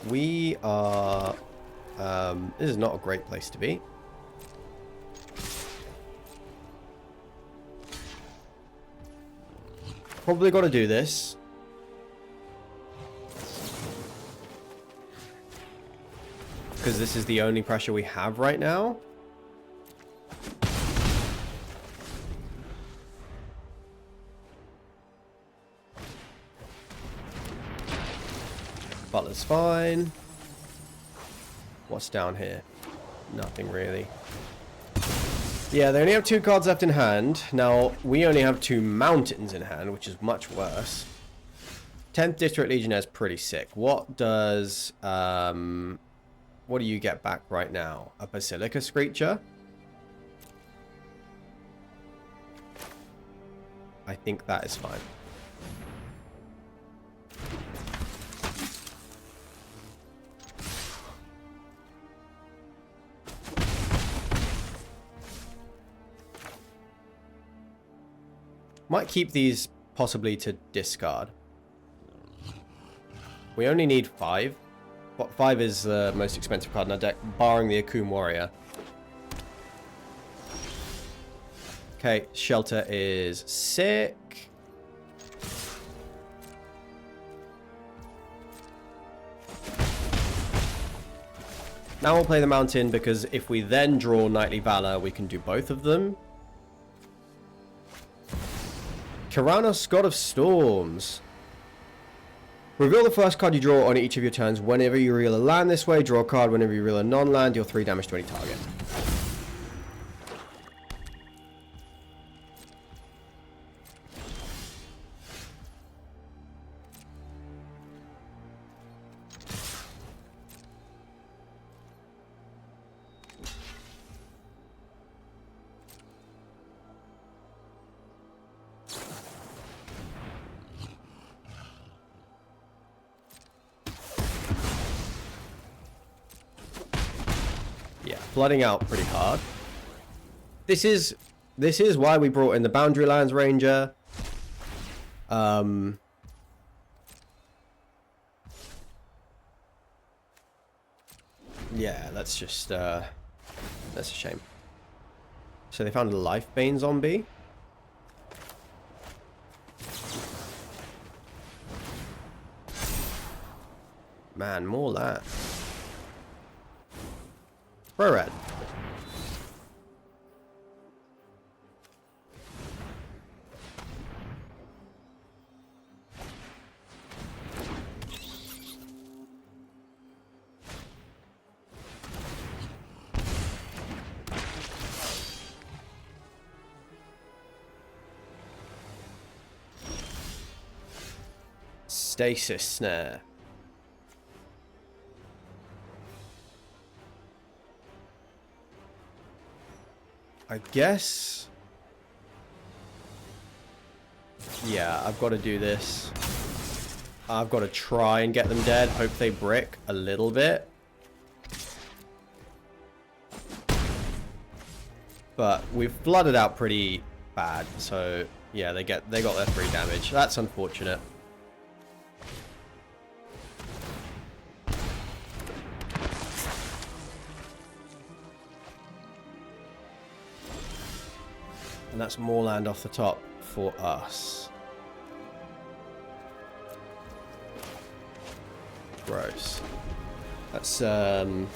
We are... this is not a great place to be. Probably got to do this. Because this is the only pressure we have right now. Butler's fine. What's down here? Nothing really. Yeah, they only have 2 cards left in hand. Now, we only have 2 mountains in hand, which is much worse. 10th District Legionnaire is pretty sick. What does... what do you get back right now? A Basilica Screecher? I think that is fine. Might keep these possibly to discard. We only need 5. What, 5 is the most expensive card in our deck, barring the Akoum Warrior. Okay, Shelter is sick. Now we'll play the Mountain, because if we then draw Knightly Valor, we can do both of them. Keranos, God of Storms. Reveal the first card you draw on each of your turns. Whenever you reveal a land this way, draw a card. Whenever you reveal a non-land, deal 3 damage to any target. Flooding out pretty hard. This is why we brought in the Boundary Lands Ranger. Yeah, that's just, that's a shame. So they found a life bane zombie. Man, more that. Pro red. Stasis snare. I guess. Yeah, I've got to do this. I've got to try and get them dead. Hope they brick a little bit. But we've flooded out pretty bad. So yeah, they got their 3 damage. That's unfortunate. And that's more land off the top for us. Gross. That's 6,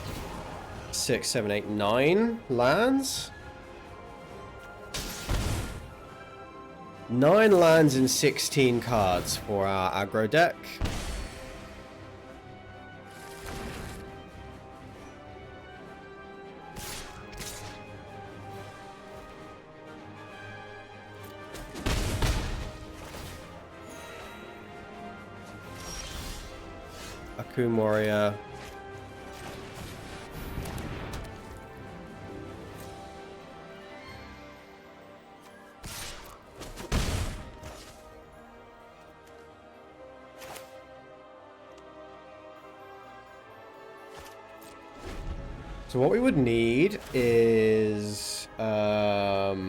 7, 8, 9 lands. 9 lands and 16 cards for our aggro deck. Akun Warrior. So what we would need is yeah,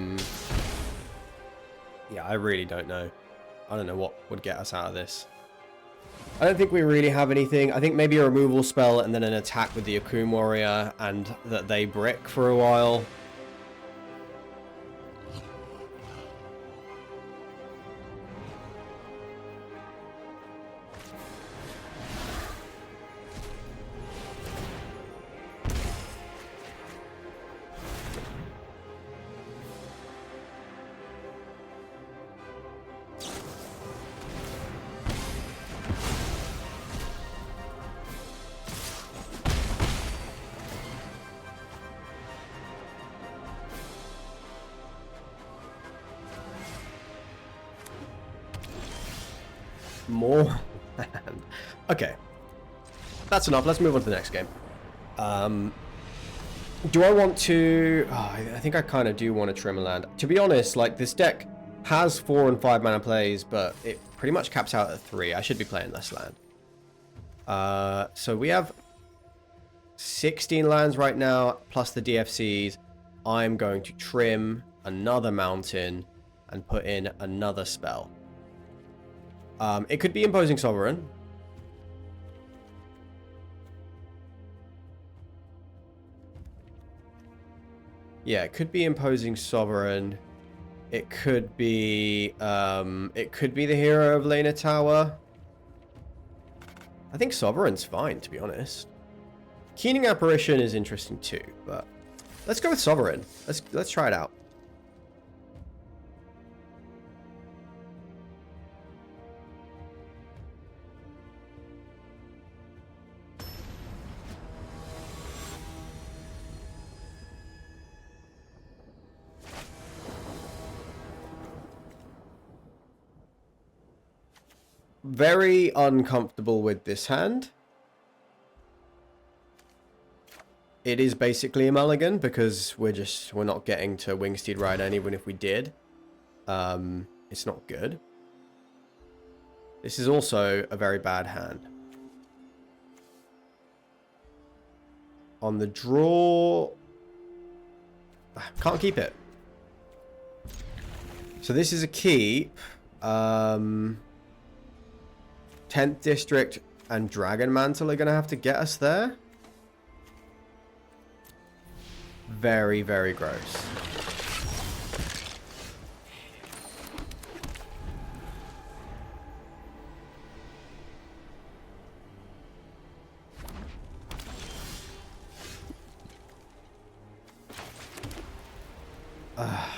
I really don't know. I don't know what would get us out of this. I don't think we really have anything. I think maybe a removal spell and then an attack with the Akun Warrior and that they brick for a while. More land. Okay. That's enough. Let's move on to the next game. Do I want to... Oh, I think I kind of do want to trim a land. To be honest, like, this deck has 4 and 5 mana plays, but it pretty much caps out at 3. I should be playing less land. So we have 16 lands right now, plus the DFCs. I'm going to trim another mountain and put in another spell. It could be Imposing Sovereign. Yeah, it could be Imposing Sovereign. It could be the Hero of Lena Tower. I think Sovereign's fine, to be honest. Keening Apparition is interesting too, but let's go with Sovereign. Let's try it out. Very uncomfortable with this hand. It is basically a mulligan because we're not getting to Wingsteed Rider, and even if we did, it's not good. This is also a very bad hand. On the draw, can't keep it. So this is a keep. 10th District and Dragon Mantle are going to have to get us there. Very, very gross.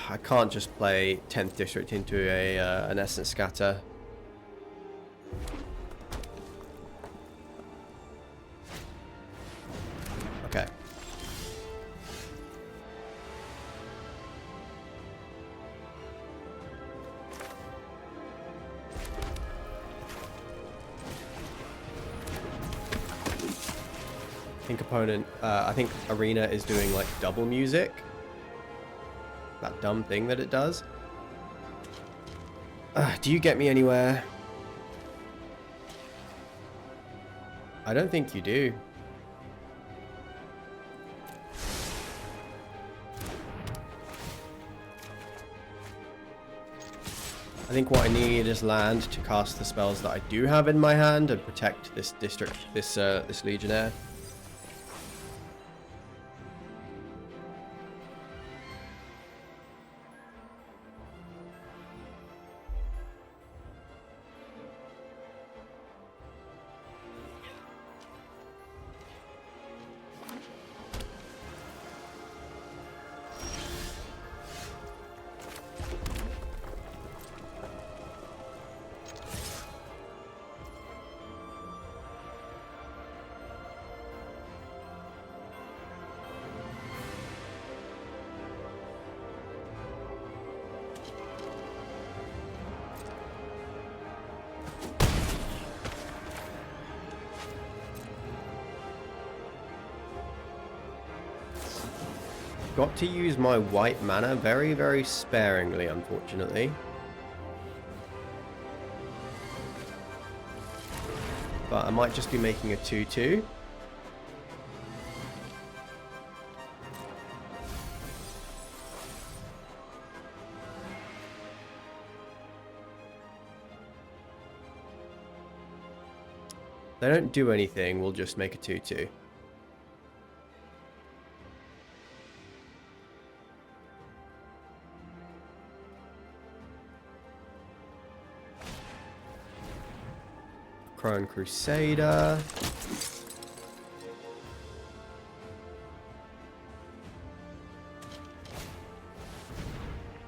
I can't just play 10th District into an Essence Scatter. Okay. I think opponent, I think Arena is doing like double music. That dumb thing that it does. Do you get me anywhere? I don't think you do. I think what I need is land to cast the spells that I do have in my hand and protect this district, this Legionnaire. Got to use my white mana very, very sparingly, unfortunately. But I might just be making a 2/2. They don't do anything, we'll just make a 2/2. Crone Crusader.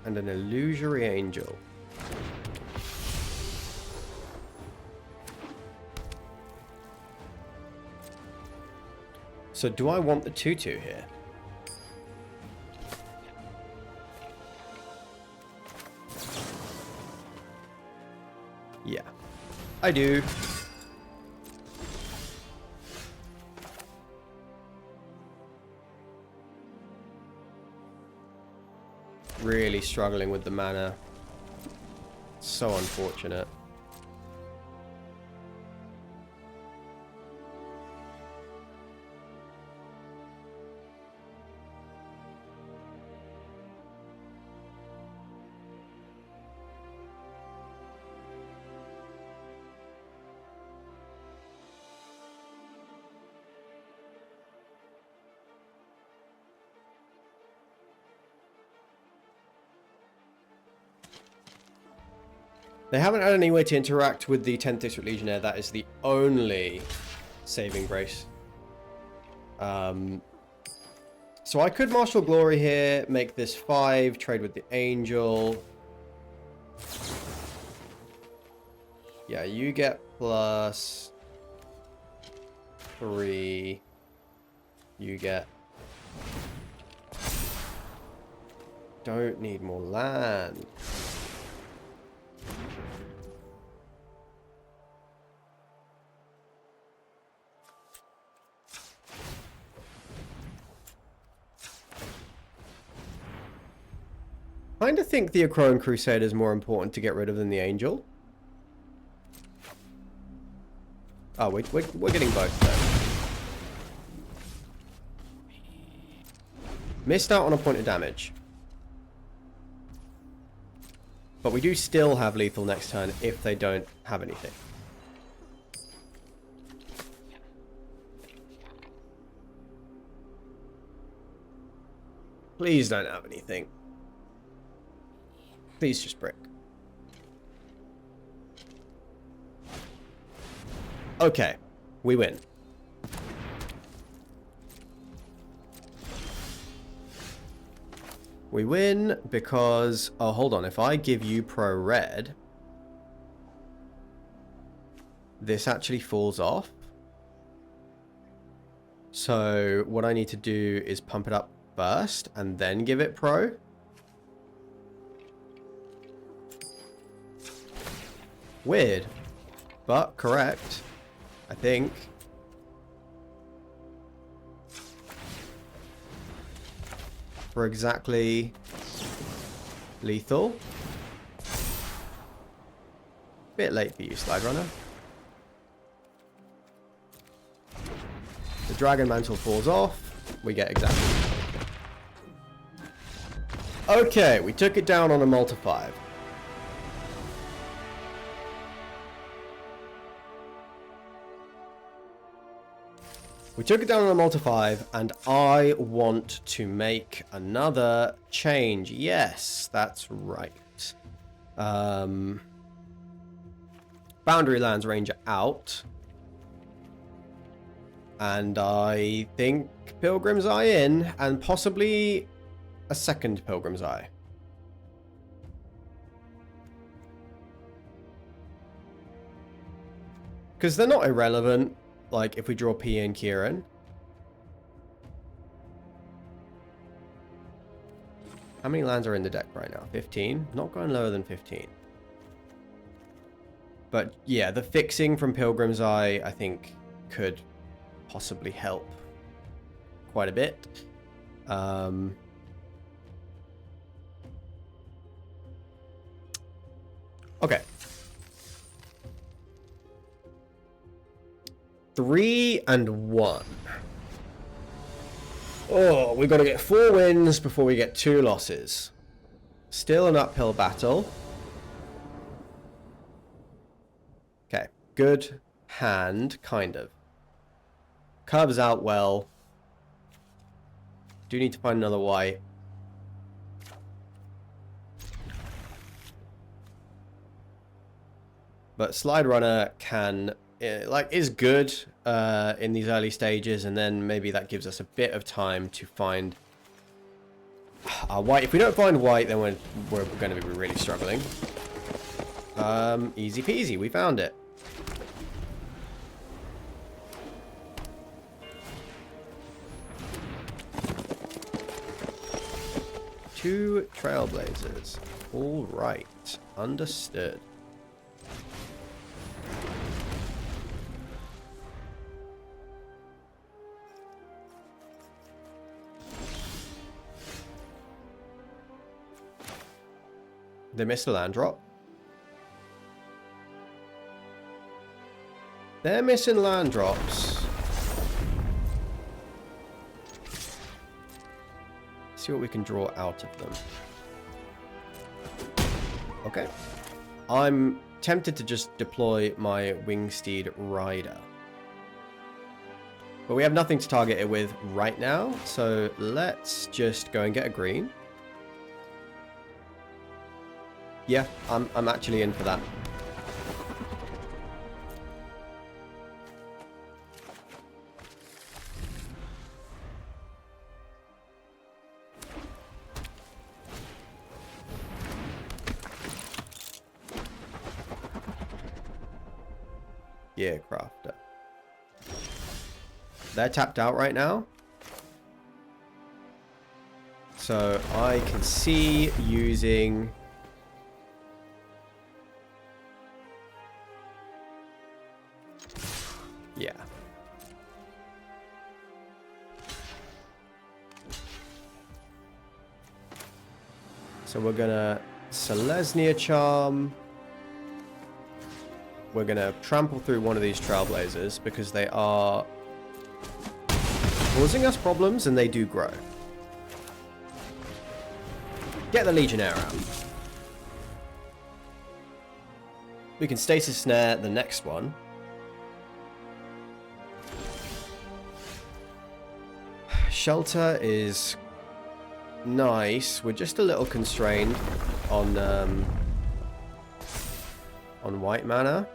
And an Illusory Angel. So do I want the 2/2 here? Yeah, I do. Really struggling with the mana. So unfortunate. They haven't had any way to interact with the 10th District Legionnaire. That is the only saving grace. So I could Martial Glory here, make this 5, trade with the Angel. Yeah, you get plus 3. You get... Don't need more land. I kind of think the Crone Crusader is more important to get rid of than the Angel. Oh, we're getting both though. Missed out on a point of damage. But we do still have lethal next turn if they don't have anything. Please don't have anything. Please just brick. Okay, we win. We win because... Oh, hold on. If I give you pro red, this actually falls off. So what I need to do is pump it up first and then give it pro. Weird, but correct, I think. For exactly lethal. Bit late for you, Slide Runner. The Dragon Mantle falls off. We get exactly. Okay, we took it down on a multi-5. We took it down on a multi-5, and I want to make another change. Yes, that's right. Boundary Lands Ranger out. And I think Pilgrim's Eye in, and possibly a second Pilgrim's Eye. Because they're not irrelevant. Like, if we draw P and Kieran. How many lands are in the deck right now? 15? Not going lower than 15. But, yeah, the fixing from Pilgrim's Eye, I think, could possibly help quite a bit. Okay. 3 and 1. Oh, we've got to get 4 wins before we get 2 losses. Still an uphill battle. Okay, good hand, kind of. Curves out well. Do need to find another white. But Slide Runner can... is good in these early stages, and then maybe that gives us a bit of time to find our white. If we don't find white, then we're going to be really struggling. Easy peasy, we found it. Two Trailblazers. All right, understood. They missed a land drop. They're missing land drops. See what we can draw out of them. Okay. I'm tempted to just deploy my Wingsteed Rider. But we have nothing to target it with right now, so let's just go and get a green. Yeah, I'm actually in for that. Yeah, Crafter. They're tapped out right now. So I can see using... Yeah. So we're gonna Selesnya Charm. We're gonna trample through one of these Trailblazers because they are causing us problems and they do grow. Get the Legionnaire out. We can Stasis Snare the next one. Shelter is nice. We're just a little constrained on white mana.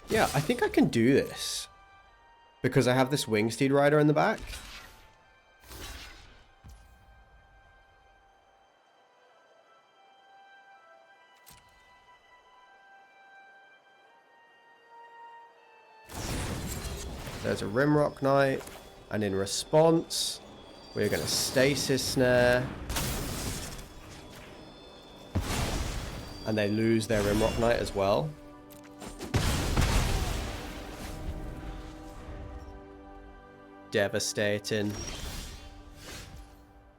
Yeah, I think I can do this. Because I have this Wingsteed Rider in the back. There's a Rimrock Knight. And in response, we're going to Stasis Snare. And they lose their Rimrock Knight as well. Devastating.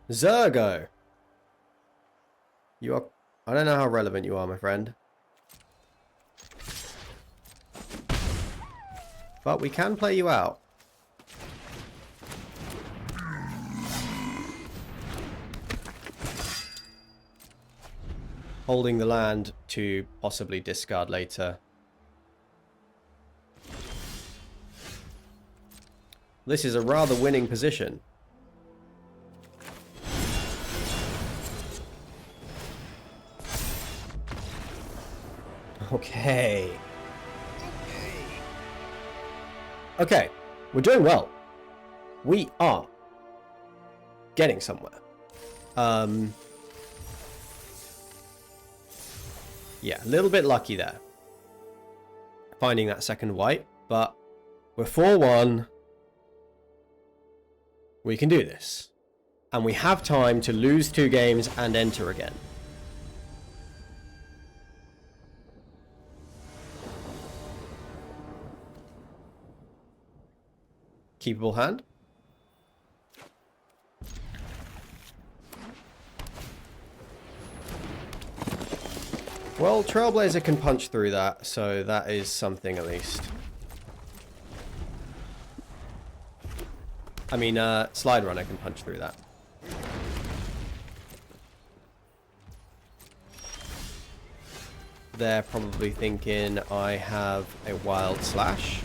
Zergo! You are... I don't know how relevant you are, my friend. But we can play you out. Holding the land to possibly discard later. This is a rather winning position. Okay. Okay, we're doing well. We are getting somewhere. Yeah, a little bit lucky there. Finding that second white, but we're 4-1. We can do this. And we have time to lose 2 games and enter again. Keepable hand. Well, Trailblazer can punch through that, so that is something at least. I mean, Slide Runner can punch through that. They're probably thinking I have a Wild Slash.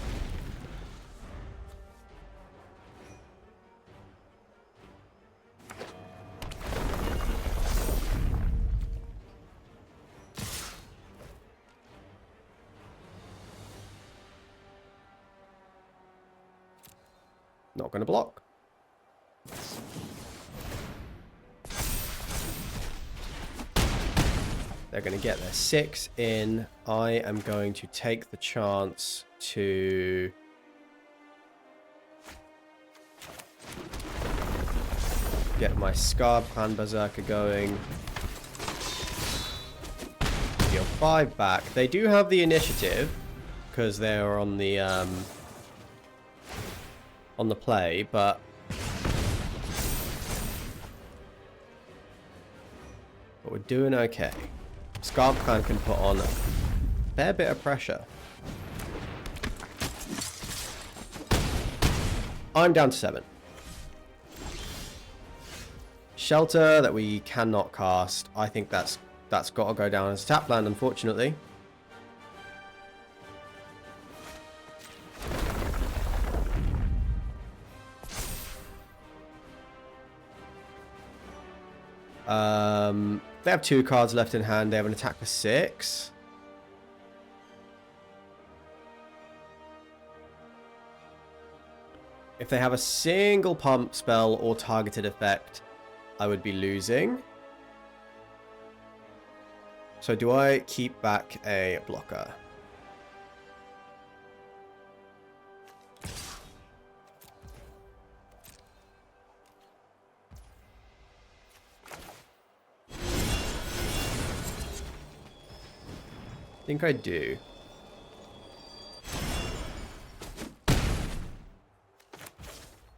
Not going to block. They're going to get their 6 in. I am going to take the chance to... get my Scarpan Berserker going. Deal 5 back. They do have the initiative, because they're on the play, but we're doing okay. Scarpan can put on a fair bit of pressure. I'm down to 7. Shelter that we cannot cast. I think that's got to go down as tap land, unfortunately. They have 2 cards left in hand. They have an attack for 6. If they have a single pump spell or targeted effect, I would be losing. So do I keep back a blocker? I think I do.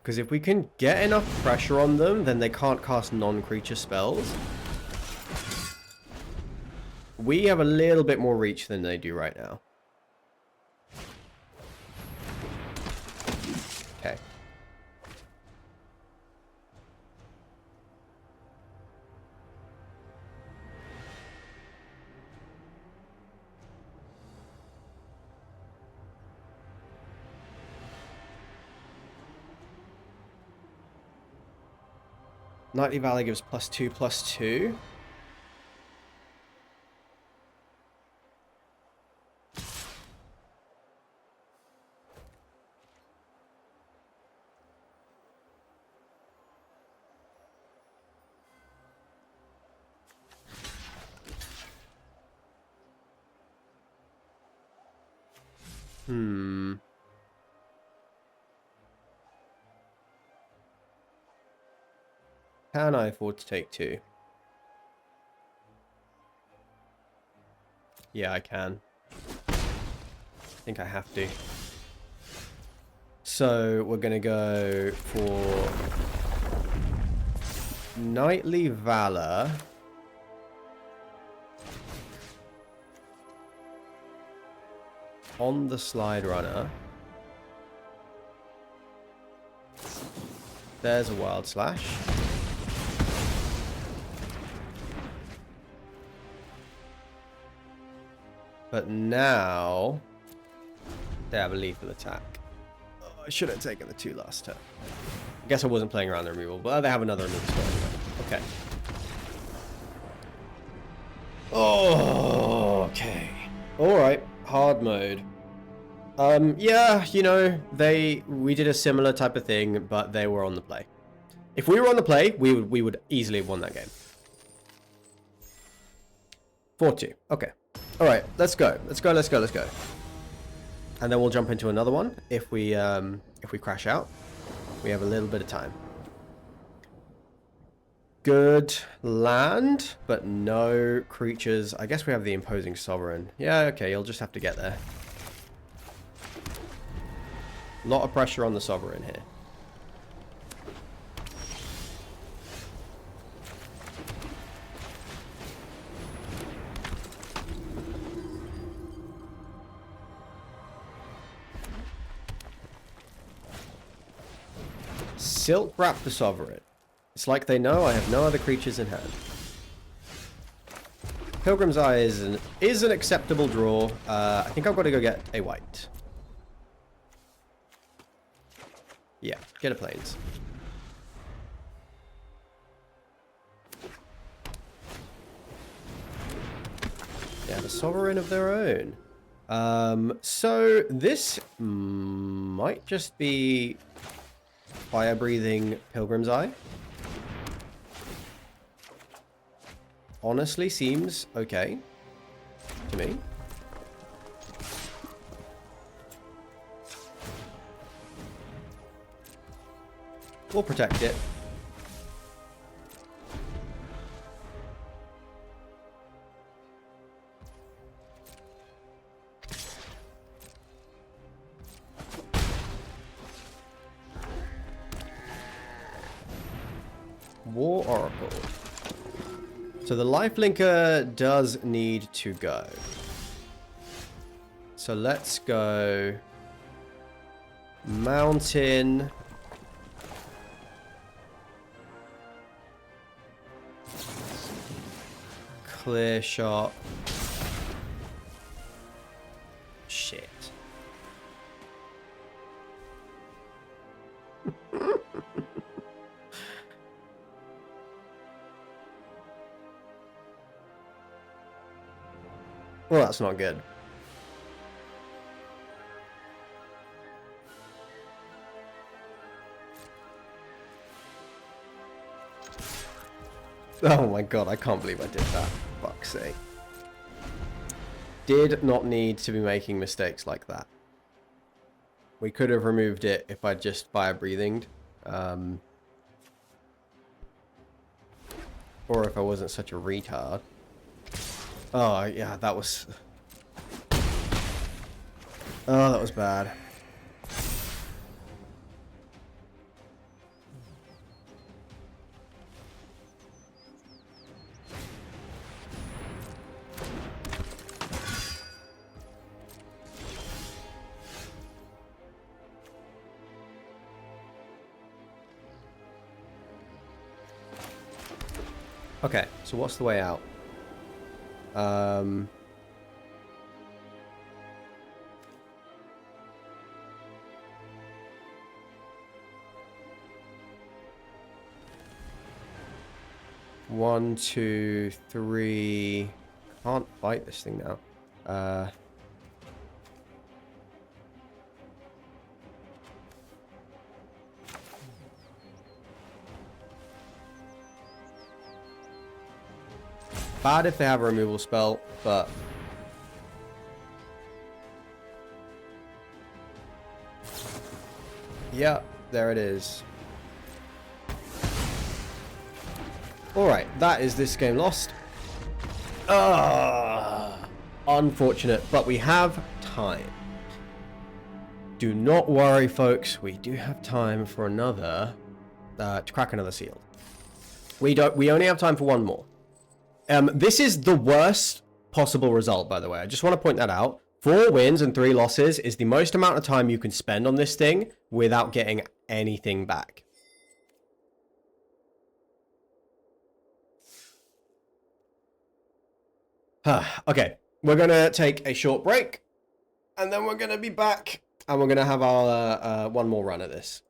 Because if we can get enough pressure on them, then they can't cast non-creature spells. We have a little bit more reach than they do right now. Okay. Nightly Valley gives +2/+2. Can I afford to take 2? Yeah, I can. I think I have to. So we're going to go for Knightly Valor. On the Slide Runner. There's a Wild Slash. But now they have a lethal attack. Oh, I should have taken the 2 last turn. I guess I wasn't playing around the removal, but they have another removal spell anyway. Okay. Oh, okay. Alright, hard mode. Yeah, you know, we did a similar type of thing, but they were on the play. If we were on the play, we would easily have won that game. 4-2. Okay. Alright, let's go. Let's go. And then we'll jump into another one if we crash out. We have a little bit of time. Good land, but no creatures. I guess we have the Imposing Sovereign. Yeah, okay, you'll just have to get there. A lot of pressure on the Sovereign here. Silk Wrap the Sovereign. It's like they know I have no other creatures in hand. Pilgrim's Eye is an acceptable draw. I think I've got to go get a white. Yeah, get a plains. They have a Sovereign of their own. So this might just be fire-breathing Pilgrim's Eye. Honestly, seems okay to me. We'll protect it. War Oracle. So the lifelinker does need to go. So let's go Mountain. Clear shot. Shit. Well, that's not good. Oh my god, I can't believe I did that. Fuck's sake. Did not need to be making mistakes like that. We could have removed it if I'd just fire-breathinged. Or if I wasn't such a retard. Oh, yeah, that was... Oh, that was bad. Okay, so what's the way out? 1, 2, 3. Can't fight this thing now. Bad if they have a removal spell, but yeah, there it is. Alright, that is this game lost. Unfortunate, but we have time. Do not worry, folks. We do have time for another, to crack another seal. We only have time for one more. This is the worst possible result, by the way. I just want to point that out. 4 wins and 3 losses is the most amount of time you can spend on this thing without getting anything back. Okay, we're going to take a short break, and then we're going to be back, and we're going to have our one more run at this.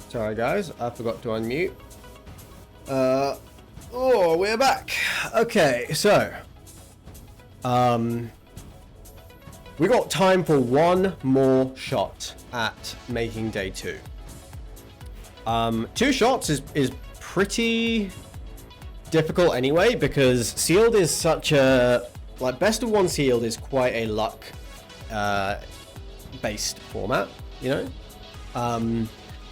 Sorry guys, I forgot to unmute. Oh, we're back. Okay, so we got time for one more shot at making day 2. 2 shots is pretty difficult anyway, because sealed is such a, like, best of 1 sealed is quite a luck based format, you know.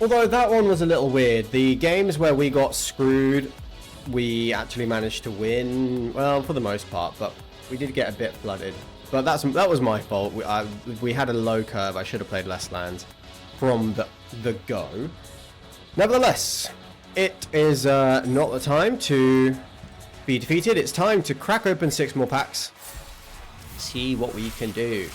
Although that one was a little weird. The games where we got screwed, we actually managed to win, well, for the most part, but we did get a bit flooded. But that was my fault. We had a low curve. I should have played less lands from the go. Nevertheless, it is not the time to be defeated. It's time to crack open 6 more packs. See what we can do.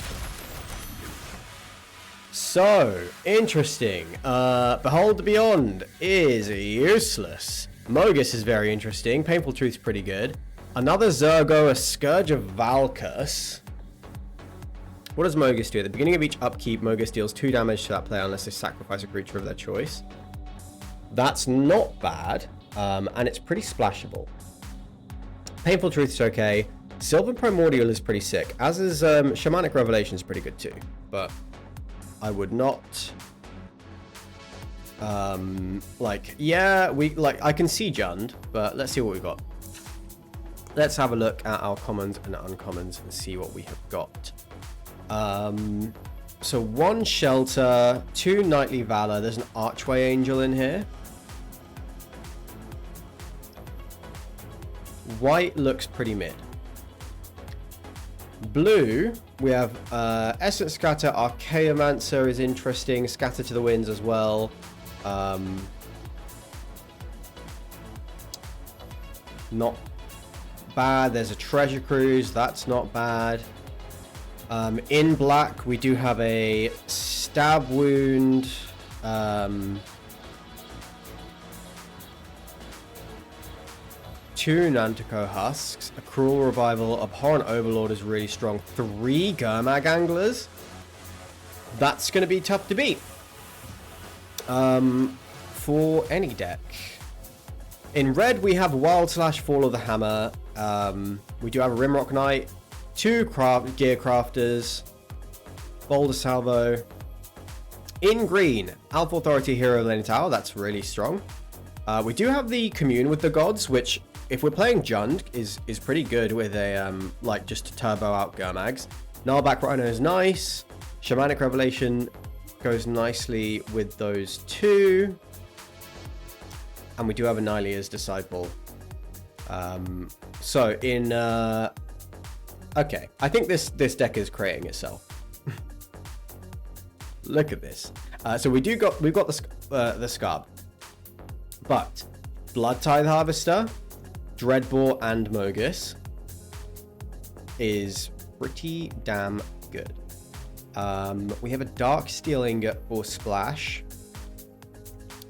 So, interesting. Behold the Beyond is useless. Mogus is very interesting. Painful Truth's pretty good. Another Zergo, a Scourge of Valkus. What does Mogus do? At the beginning of each upkeep, Mogus deals 2 damage to that player unless they sacrifice a creature of their choice. That's not bad, and it's pretty splashable. Painful Truth's okay. Sylvan Primordial is pretty sick, as is Shamanic Revelation is pretty good too, but I would not I can see Jund, but let's see what we got. Let's have a look at our commons and uncommons and see what we have got. So 1 Shelter, 2 Knightly Valor. There's an Archway Angel in here. White looks pretty mid. Blue, we have Essence Scatter, Archaeomancer is interesting, Scatter to the Winds as well. Not bad. There's a Treasure Cruise, that's not bad. In black, we do have a Stab Wound, 2 Nantico Husks, a Cruel Revival, Abhorrent Overlord is really strong, 3 Gurmag Anglers. That's going to be tough to beat for any deck. In red, we have Wild Slash, Fall of the Hammer. We do have a Rimrock Knight, 2 Gear Crafters, Boulder Salvo. In green, Alpha Authority, Hero of Leaning Tower. That's really strong. We do have the Commune with the Gods, which, if we're playing Jund, is pretty good with a like just to turbo out Gurmags. Gnarlback Rhino is nice. Shamanic Revelation goes nicely with those 2. And we do have a Nylea's Disciple. So in okay, I think this deck is creating itself. Look at this. So we've got the Scarb, but Blood Tithe Harvester, Dreadbore, and Mogus is pretty damn good. We have a Dark Steel Ingot for Splash,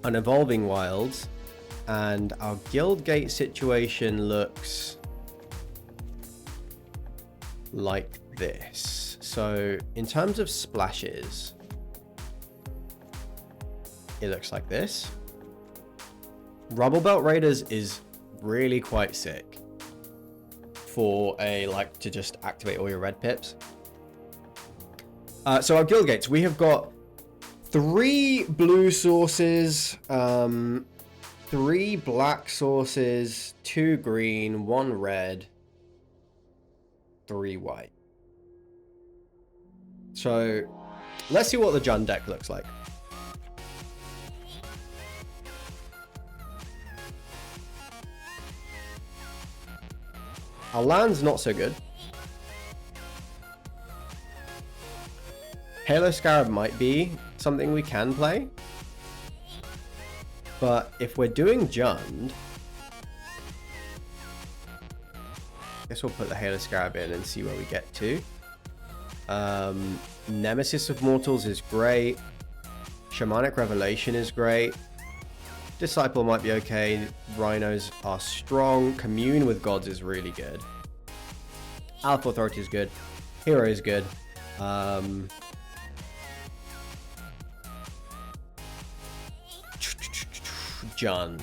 an Evolving Wilds, and our Guildgate situation looks like this. So in terms of splashes, it looks like this. Rubble Belt Raiders is really quite sick for a, like, to just activate all your red pips. So our guild gates, we have got 3 blue sources, 3 black sources, 2 green, 1 red, 3 white. So let's see what the Jund deck looks like. Our land's not so good. Halo Scarab might be something we can play. But if we're doing Jund, I guess we'll put the Halo Scarab in and see where we get to. Nemesis of Mortals is great. Shamanic Revelation is great. Disciple might be okay. Rhinos are strong. Commune with Gods is really good. Alpha Authority is good. Hero is good. Jund.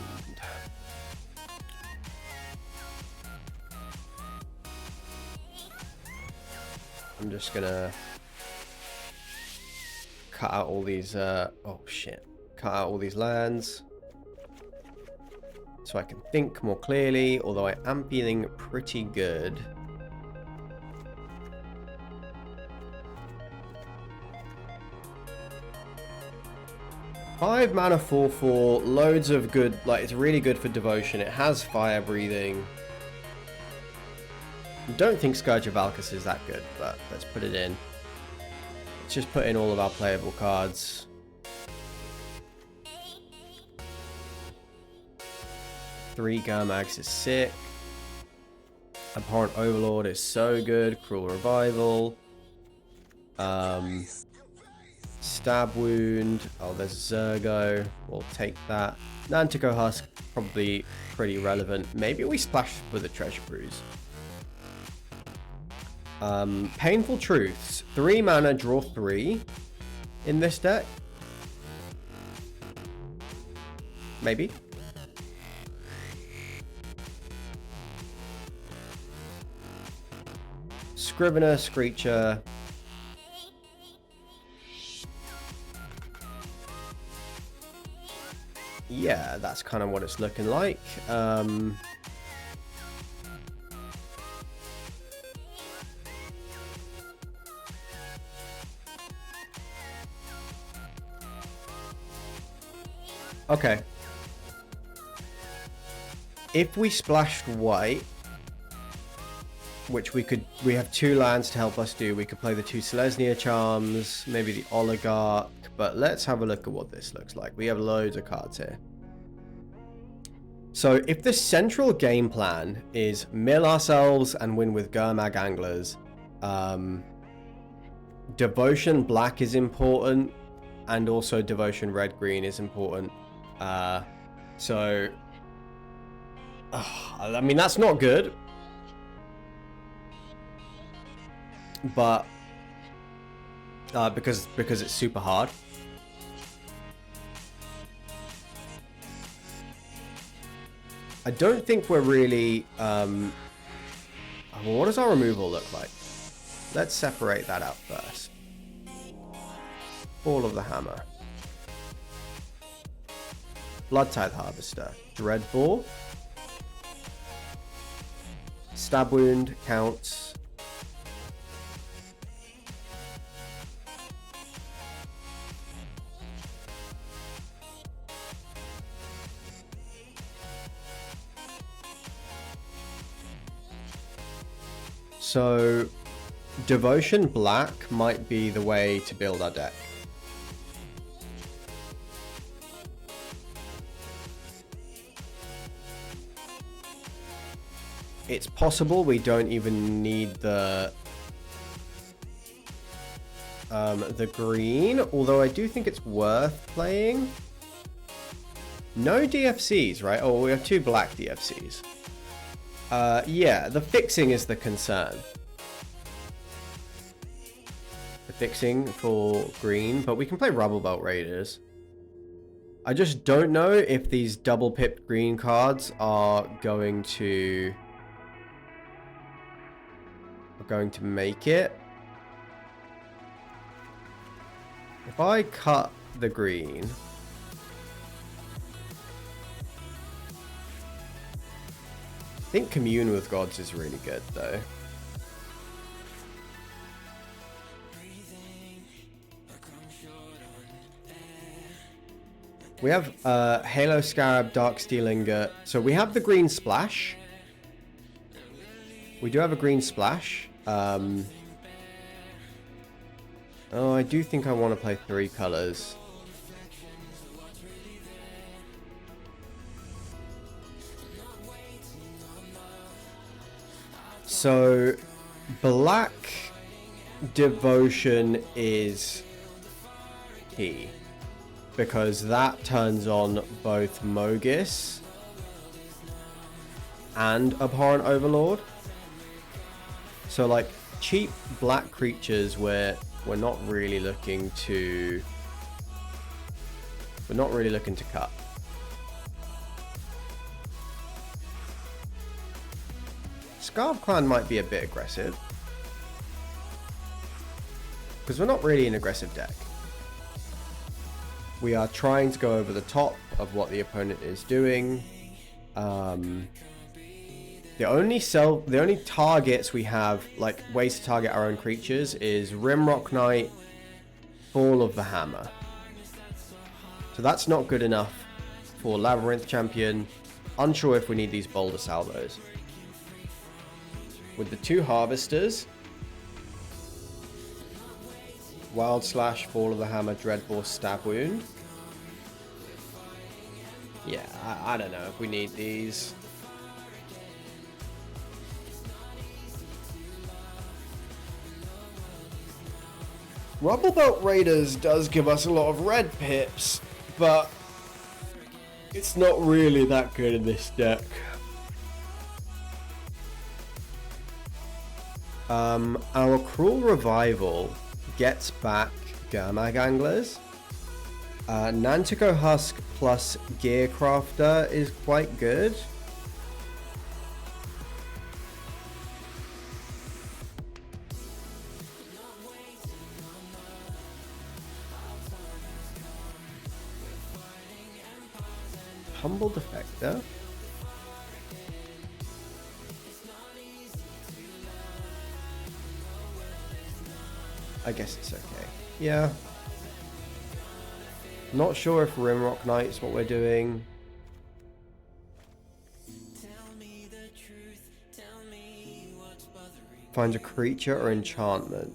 I'm just gonna cut out all these, oh shit. Cut out all these lands. So I can think more clearly, although I am feeling pretty good. Five mana 4/4, loads of good, like it's really good for devotion. It has fire breathing. I don't think Scourge of Valkus is that good, but let's put it in. Let's just put in all of our playable cards. Three Gurmags is sick. Abhorrent Overlord is so good. Cruel Revival. Stab Wound. Oh, there's Zergo. We'll take that. Nantico Husk, probably pretty relevant. Maybe we splash with a Treasure Cruise. Painful Truths. 3 mana, draw 3 in this deck. Maybe. Scrivener, Screecher. Yeah, that's kind of what it's looking like. Okay. If we splashed white, which we have 2 lands to help us do. We could play the 2 Selesnya Charms, maybe the Oligarch, but let's have a look at what this looks like. We have loads of cards here. So if the central game plan is mill ourselves and win with Gurmag Anglers, Devotion Black is important, and also Devotion Red-Green is important. I mean, that's not good. But because it's super hard. I don't think we're really well, what does our removal look like? Let's separate that out first. Fall of the Hammer, Bloodtithe Harvester, Dreadball, Stab Wound counts. So, Devotion Black might be the way to build our deck. It's possible we don't even need the green, although I do think it's worth playing. No DFCs, right? Oh, we have 2 black DFCs. Yeah, the fixing is the concern. The fixing for green, but we can play Rubble Belt Raiders. I just don't know if these double pipped green cards are going to make it. If I cut the green, I think Commune with Gods is really good, though. We have Halo Scarab, Darksteel Ingot. So we have the green splash. We do have a green splash. Oh, I do think I want to play 3 colors. So, black Devotion is key, because that turns on both Mogis and Abhorrent Overlord. So, like, cheap black creatures where we're not really looking to cut. Scarf Clan might be a bit aggressive. Because we're not really an aggressive deck. We are trying to go over the top of what the opponent is doing. The only targets we have, like ways to target our own creatures, is Rimrock Knight, Fall of the Hammer. So that's not good enough for Labyrinth Champion. Unsure if we need these Boulder Salvos. With the 2 Harvesters, Wild Slash, Fall of the Hammer, Dreadbore, Stab Wound. Yeah, I don't know if we need these. Rubble Belt Raiders does give us a lot of red pips, but it's not really that good in this deck. Our Cruel Revival gets back Gurmag Anglers. Nantico Husk plus Gearcrafter is quite good. Humble Defector. I guess it's okay. Yeah. Not sure if Rimrock Knight is what we're doing. Finds a creature or enchantment.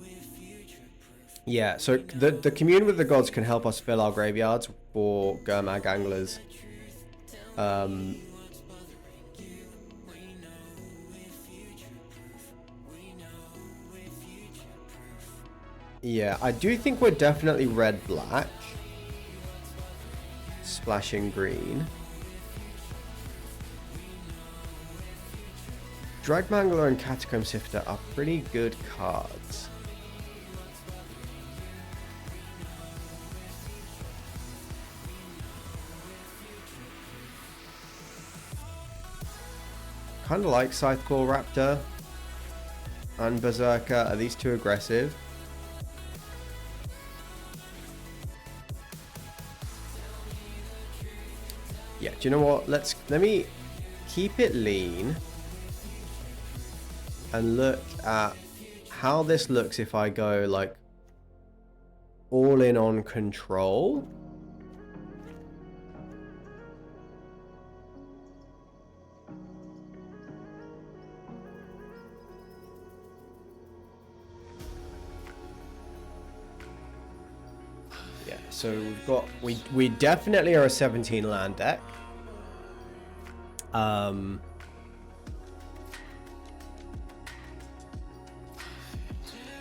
Yeah, so the Commune with the Gods can help us fill our graveyards for Gurmag Anglers. Yeah, I do think we're definitely red-black. Splashing green. Dragmangler and Catacomb Sifter are pretty good cards. Kind of like Scytheclaw Raptor and Berserker. Are these too aggressive? Yeah, do you know what? Let me keep it lean and look at how this looks if I go like all in on control. Yeah, so we've got we definitely are a 17 land deck.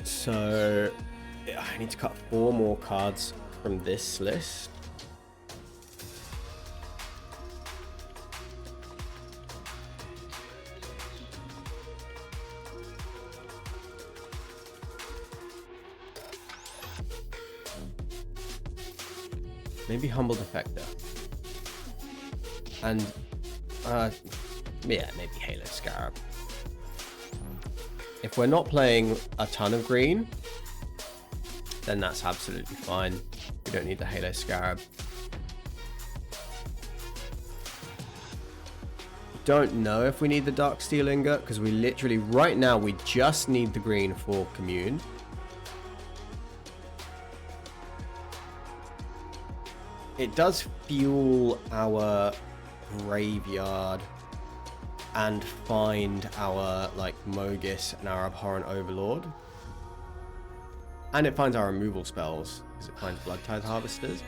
So I need to cut 4 more cards from this list. Maybe Humble Defector. And yeah, maybe Halo Scarab. If we're not playing a ton of green, then that's absolutely fine. We don't need the Halo Scarab. Don't know if we need the Dark Steel Ingot, because we literally, right now, we just need the green for Commune. It does fuel our graveyard and find our like Mogis and our Abhorrent Overlord, and it finds our removal spells because it finds Blood Tithe Harvesters.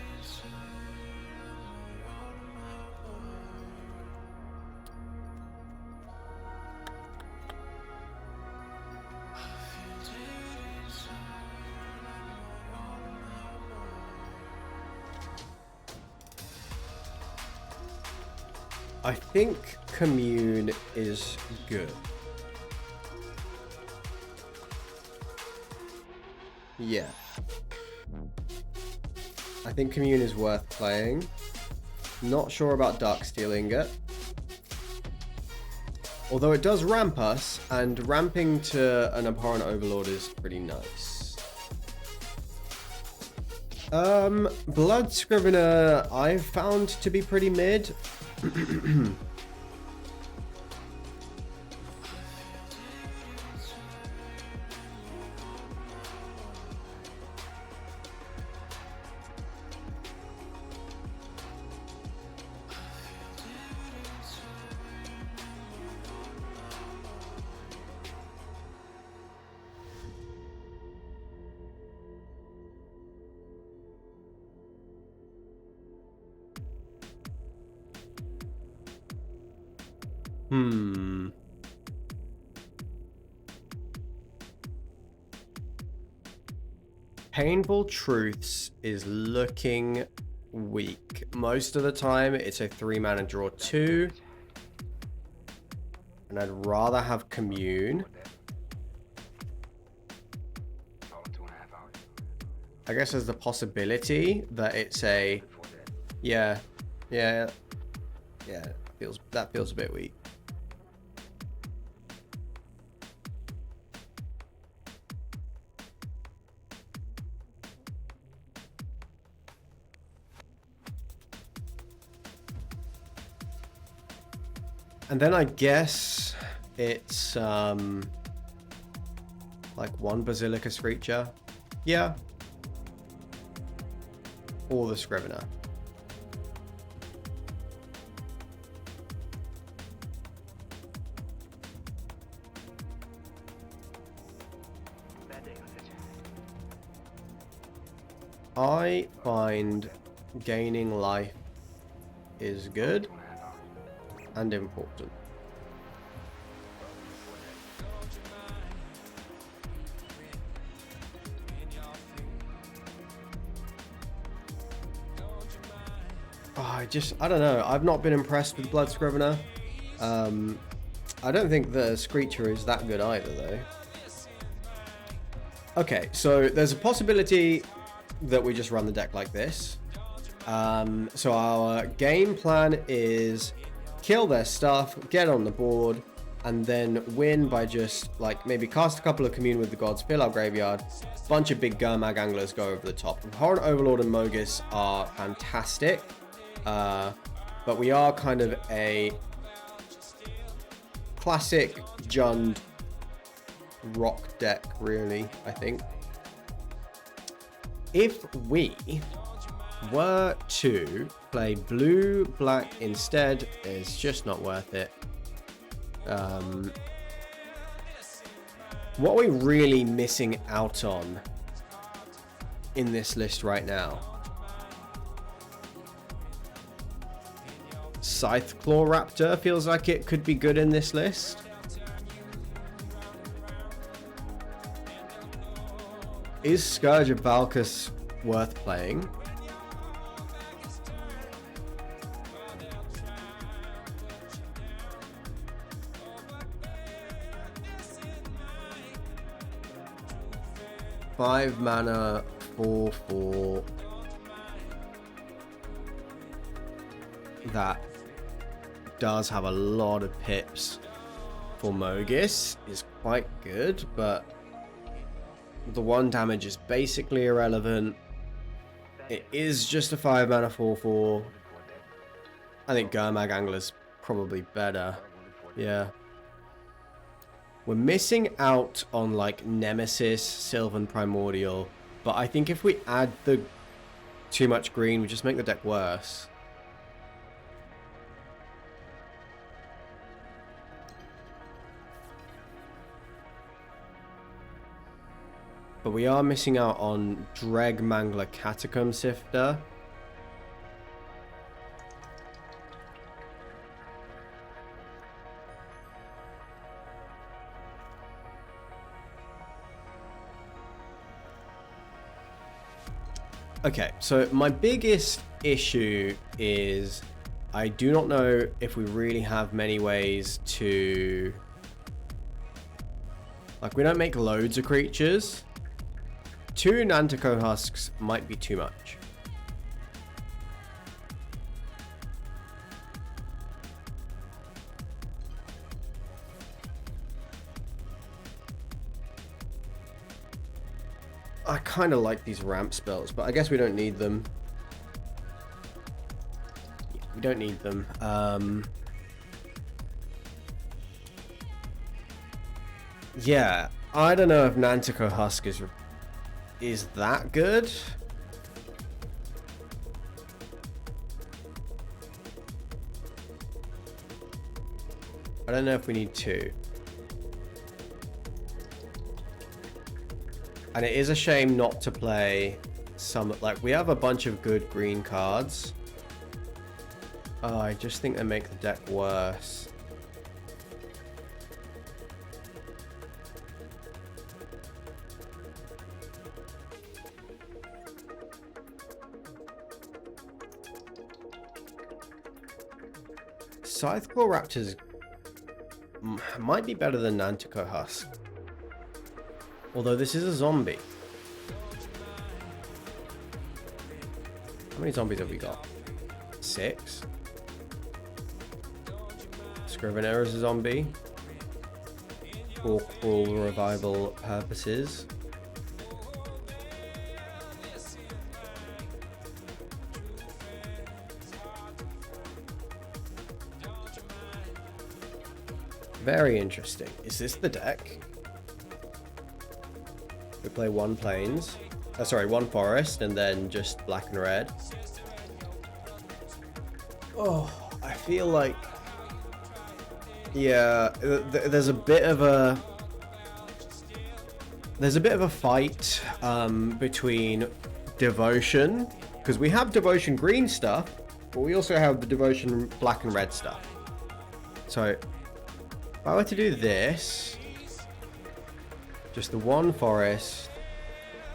I think Commune is good. Yeah. I think Commune is worth playing. Not sure about Dark Steel Ingot. Although it does ramp us, and ramping to an abhorrent overlord is pretty nice. Blood Scrivener I've found to be pretty mid. Painful Truths is looking weak. Most of the time, it's a 3-mana draw 2. And I'd rather have Commune. I guess there's the possibility that it's a... Yeah. That feels a bit weak. And then I guess it's like one Basilica Screecher. Yeah. Or the Scrivener. I find gaining life is good and important. Oh, I don't know. I've not been impressed with Blood Scrivener. I don't think the Screecher is that good either, though. Okay, so there's a possibility that we just run the deck like this. So our game plan is kill their stuff, get on the board, and then win by just like maybe cast a couple of Commune with the Gods, fill our graveyard, bunch of big Gurmag Anglers go over the top. Horror Overlord and Mogis are fantastic, but we are kind of a classic Jund rock deck, really, I think. If we were to play blue black instead, it's just not worth it. What are we really missing out on in this list right now? Scythe Claw Raptor feels like it could be good in this list. Is Scourge of Valkus worth playing? Five mana, 4/4. That does have a lot of pips for Mogis. Is quite good, but the 1 damage is basically irrelevant. It is just a 5 mana 4/4. I think Gurmag Angler's probably better. Yeah. We're missing out on like Nemesis, Sylvan Primordial, but I think if we add the too much green, we just make the deck worse. But we are missing out on Dreg Mangler Catacomb Sifter. Okay, so my biggest issue is I do not know if we really have many ways to... Like, we don't make loads of creatures. 2 Nantico Husks might be too much. I kind of like these ramp spells, but I guess we don't need them. Yeah, we don't need them. Yeah, I don't know if Nantico Husk is that good. I don't know if we need two. And it is a shame not to play some, like, we have a bunch of good green cards. Oh, I just think they make the deck worse. Scytheclaw Raptors might be better than Nantico Husk. Although this is a zombie. How many zombies have we got? 6. Scrivener is a zombie. For cruel revival purposes. Very interesting. Is this the deck? We play one plains. One forest and then just black and red. Oh, I feel like... Yeah, there's a bit of a... There's a bit of a fight between Devotion, because we have Devotion green stuff, but we also have the Devotion black and red stuff. So, if I were to do this, just the one forest,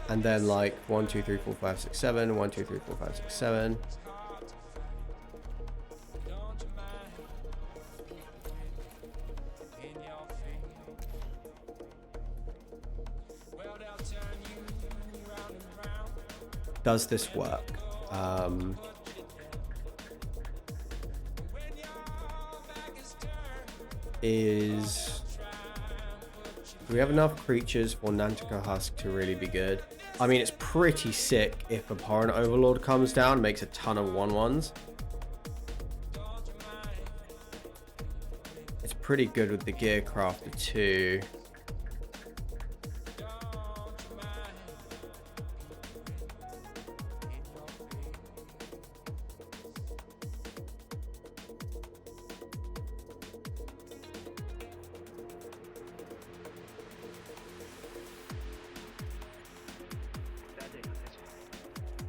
and then like 1, 2, 3, 4, 5, 6, 7, 1, 2, 3, 4, 5, 6, 7. Does this work? Do we have enough creatures for Nantico Husk to really be good? I mean, it's pretty sick if Abhorrent Overlord comes down, makes a ton of 1/1s. It's pretty good with the Gearcrafter too.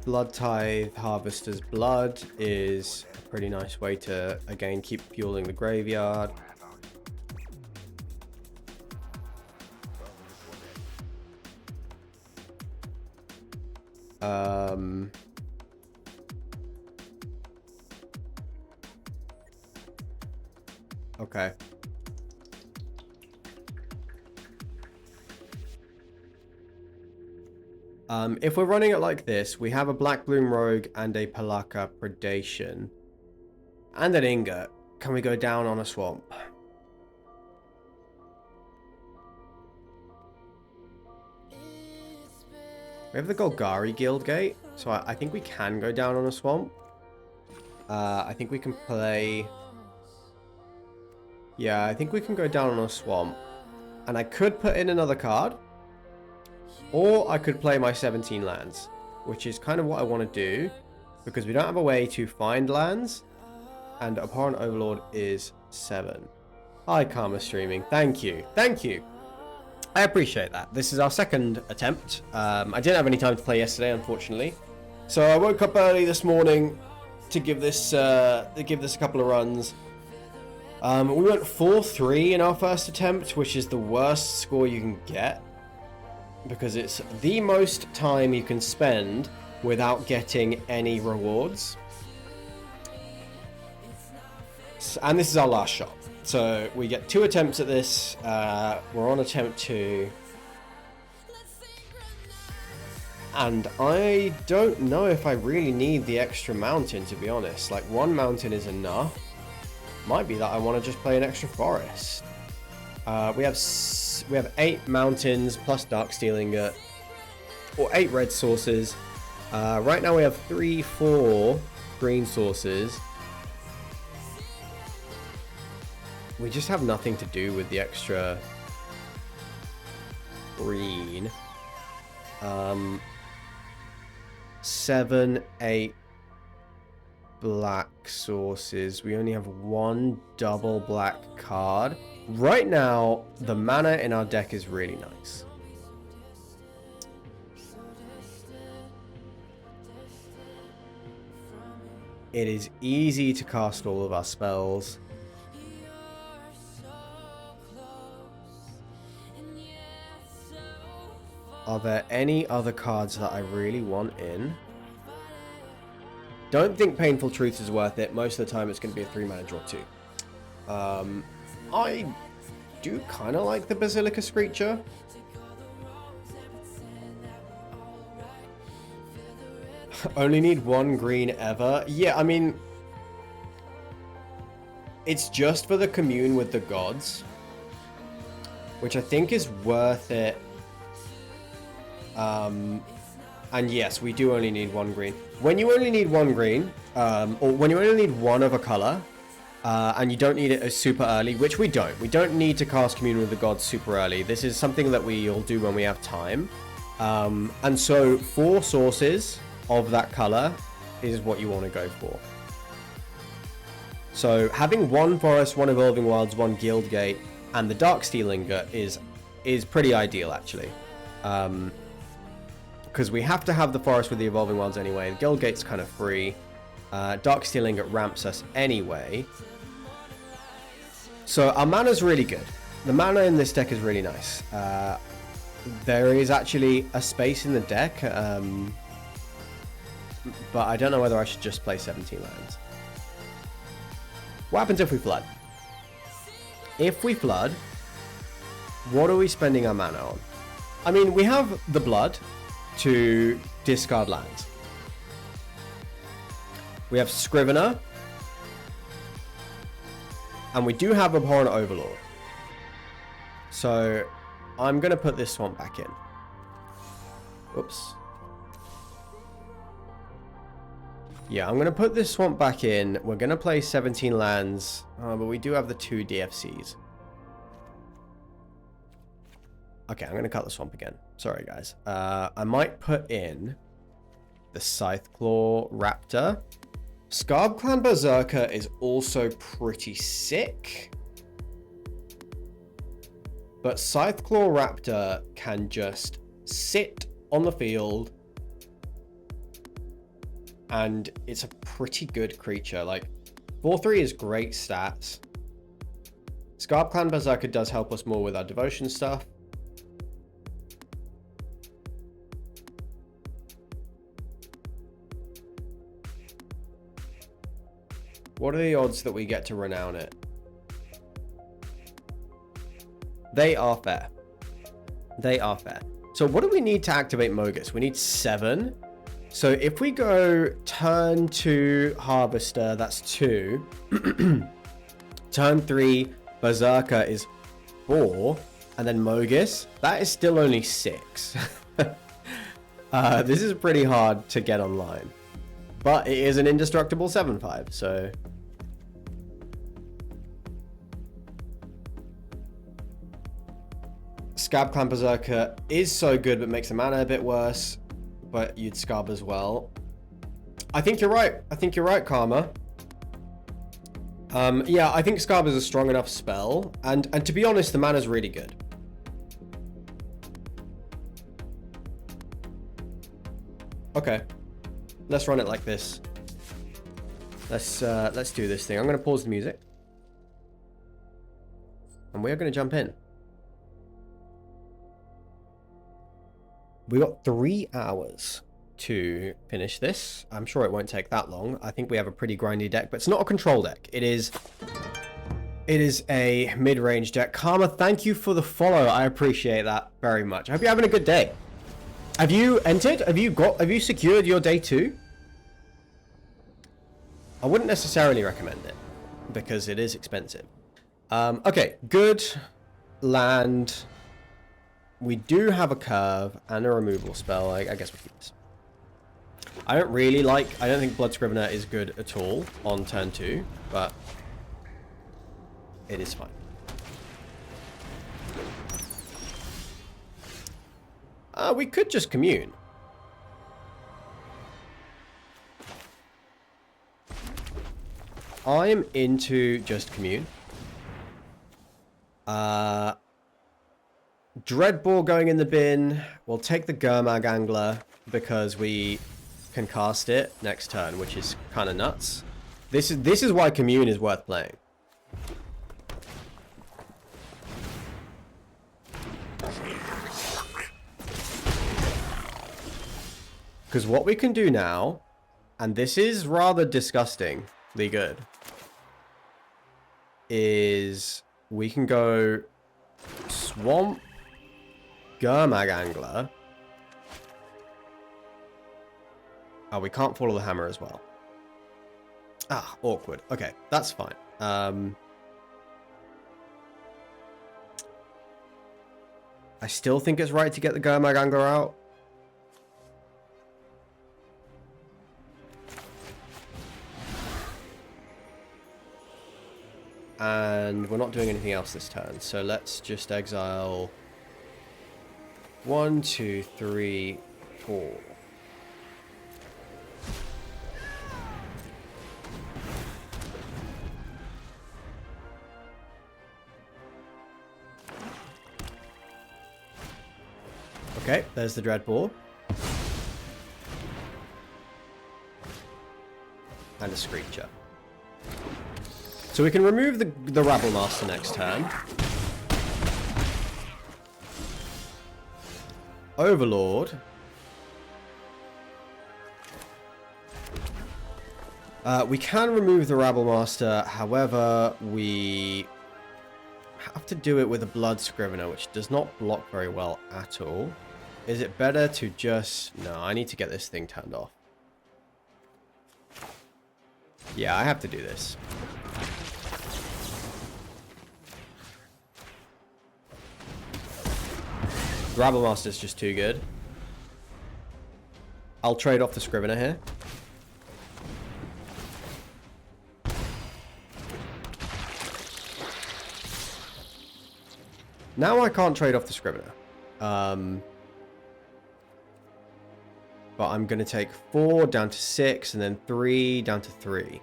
Blood Tithe Harvester's Blood is a pretty nice way to, again, keep fueling the graveyard. Okay. If we're running it like this, we have a Black Bloom Rogue and a Palaka Predation. And an Ingot. Can we go down on a swamp? We have the Golgari Guildgate, so I think we can go down on a swamp. I think we can play... Yeah, I think we can go down on a swamp. And I could put in another card. Or I could play my 17 lands, which is kind of what I want to do, because we don't have a way to find lands, and Abhorrent Overlord is 7. Hi, Karma Streaming. Thank you. Thank you. I appreciate that. This is our second attempt. I didn't have any time to play yesterday, unfortunately. So I woke up early this morning to give this a couple of runs. We went 4-3 in our first attempt, which is the worst score you can get, because it's the most time you can spend without getting any rewards. And this is our last shot. So we get 2 attempts at this. We're on attempt 2. And I don't know if I really need the extra mountain, to be honest. Like, 1 mountain is enough. Might be that I want to just play an extra forest. We have 8 mountains plus Darksteel Ingot. or 8 red sources. Right now we have 3, 4 green sources. We just have nothing to do with the extra green. 7, 8 black sources. We only have 1 double black card. Right now, the mana in our deck is really nice. It is easy to cast all of our spells. Are there any other cards that I really want in? Don't think Painful Truth is worth it. Most of the time it's going to be a 3-mana draw 2. I do kind of like the Basilica Screecher. Only need 1 green ever. Yeah, I mean, it's just for the commune with the gods, which I think is worth it. And yes, we do only need 1 green. When you only need 1 green, or when you only need 1 of a color, and you don't need it super early, which we don't. We don't need to cast Commune with the Gods super early. This is something that we'll do when we have time. And so 4 sources of that color is what you want to go for. So having 1 Forest, 1 Evolving Wilds, 1 Guildgate, and the Darksteel Ingot is pretty ideal, actually. Because we have to have the Forest with the Evolving Wilds anyway. The Guildgate's kind of free. Darksteel Ingot ramps us anyway. So our mana's really good. The mana in this deck is really nice. There is actually a space in the deck, but I don't know whether I should just play 17 lands. What happens if we flood? If we flood, what are we spending our mana on? I mean, we have the blood to discard lands. We have Scrivener. And we do have Abhorrent Overlord. So I'm going to put this swamp back in. Oops. Yeah, I'm going to put this swamp back in. We're going to play 17 lands. But we do have the 2 DFCs. Okay, I'm going to cut the swamp again. Sorry, guys. I might put in the Scytheclaw Raptor. Scarb Clan Berserker is also pretty sick. But Scytheclaw Raptor can just sit on the field. And it's a pretty good creature. Like, 4/3 is great stats. Scarb Clan Berserker does help us more with our devotion stuff. What are the odds that we get to renown it? They are fair. They are fair. So what do we need to activate Mogus? We need 7. So if we go turn 2 Harvester, that's 2. Turn 3 Berserker is 4. And then Mogus, that is still only 6. This is pretty hard to get online. But it is an indestructible 7/5, so... Scab Clan Berserker is so good, but makes the mana a bit worse. But you'd Scab as well. I think you're right. I think you're right, Karma. Yeah, I think Scab is a strong enough spell. And to be honest, the mana's really good. Okay. Let's run it like this. Let's do this thing. I'm going to pause the music. And we are going to jump in. We got 3 hours to finish this. I'm sure it won't take that long. I think we have a pretty grindy deck, but it's not a control deck. It is a mid-range deck. Karma, thank you for the follow. I appreciate that very much. I hope you're having a good day. Have you entered? Have you secured your day 2? I wouldn't necessarily recommend it because it is expensive. Okay, good land. We do have a curve and a removal spell. I guess we'll keep this. I don't think Blood Scrivener is good at all on turn 2, but it is fine. We could just commune. I'm into just commune. Dreadbore going in the bin. We'll take the Gurmag Angler because we can cast it next turn, which is kind of nuts. This is why commune is worth playing. Because what we can do now, and this is rather disgustingly good, is we can go Swamp Gurmag Angler. Oh, we can't follow the hammer as well. Ah, awkward. Okay, that's fine. I still think it's right to get the Gurmag Angler out. And we're not doing anything else this turn, so let's just exile 1, 2, 3, 4. Okay, there's the Dreadbore. And a Screecher. So we can remove the Rabble Master next turn. Overlord. We can remove the Rabble Master, however, we have to do it with a Blood Scrivener, which does not block very well at all. Is it better to just... No, I need to get this thing turned off. Yeah, I have to do this. Rabble Master is just too good. I'll trade off the Scrivener here. Now I can't trade off the Scrivener. But I'm going to take 4 down to 6 and then 3 down to 3.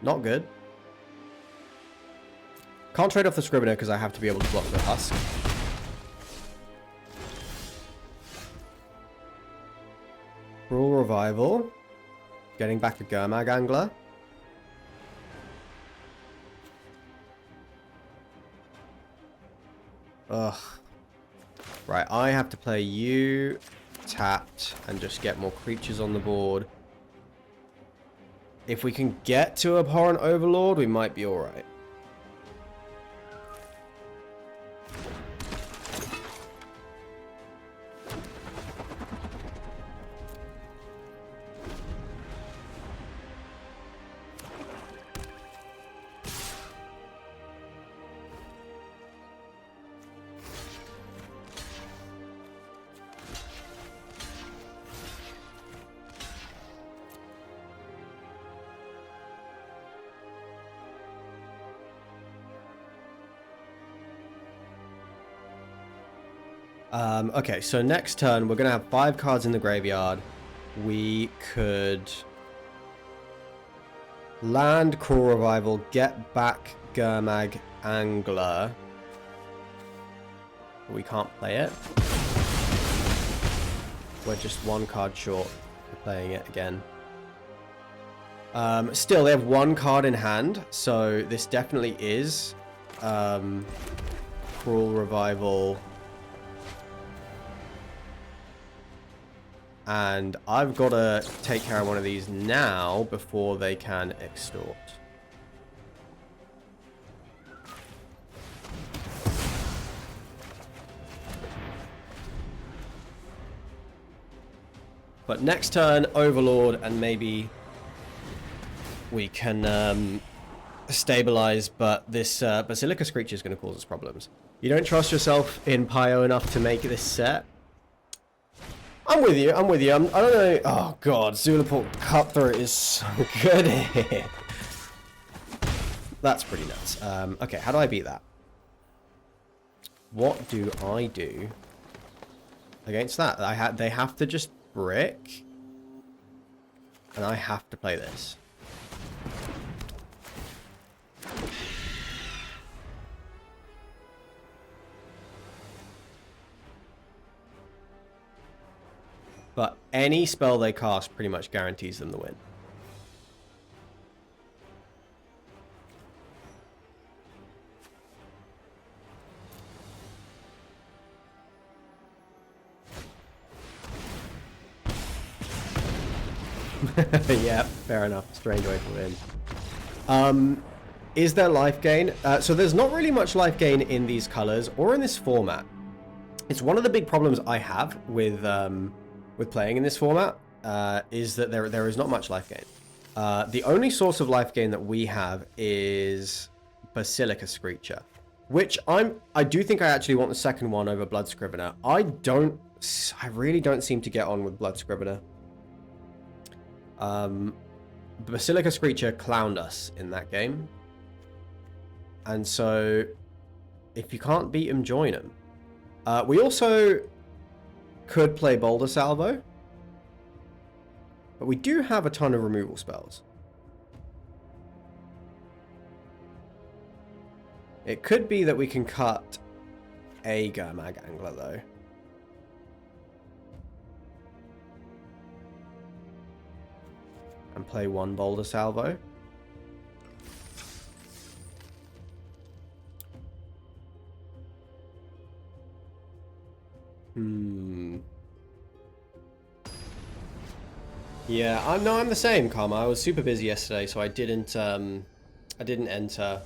Not good. Can't trade off the Scrivener because I have to be able to block the Husk. Cruel Revival. Getting back a Gurmag Angler. Ugh. Right, I have to play you tapped and just get more creatures on the board. If we can get to Abhorrent Overlord, we might be alright. Okay, so next turn we're going to have 5 cards in the graveyard. We could land Cruel Revival, get back Gurmag Angler. But we can't play it. We're just 1 card short of playing it again. Still, they have 1 card in hand, so this definitely is Cruel Revival. And I've got to take care of one of these now before they can extort. But next turn, Overlord, and maybe we can stabilize, but this Basilica Screecher is going to cause us problems. You don't trust yourself in PIO enough to make this set? I'm with you. I'm with you. I don't know. Oh god, Zulaport Cutthroat is so good here. That's pretty nuts. Okay, how do I beat that? What do I do against that? They have to just brick, and I have to play this. But any spell they cast pretty much guarantees them the win. Yeah, fair enough. Strange way to win. Is there life gain? So there's not really much life gain in these colors or in this format. It's one of the big problems I have with playing in this format, is that there is not much life gain. The only source of life gain that we have is Basilica Screecher, which I do think I actually want the second one over Blood Scrivener. I really don't seem to get on with Blood Scrivener. Basilica Screecher clowned us in that game, and so if you can't beat him, join him. We also could play Boulder Salvo, but we do have a ton of removal spells. It could be that we can cut a Gurmag Angler though. And play one Boulder Salvo. Yeah, I'm the same, Karma. I was super busy yesterday, so I didn't enter.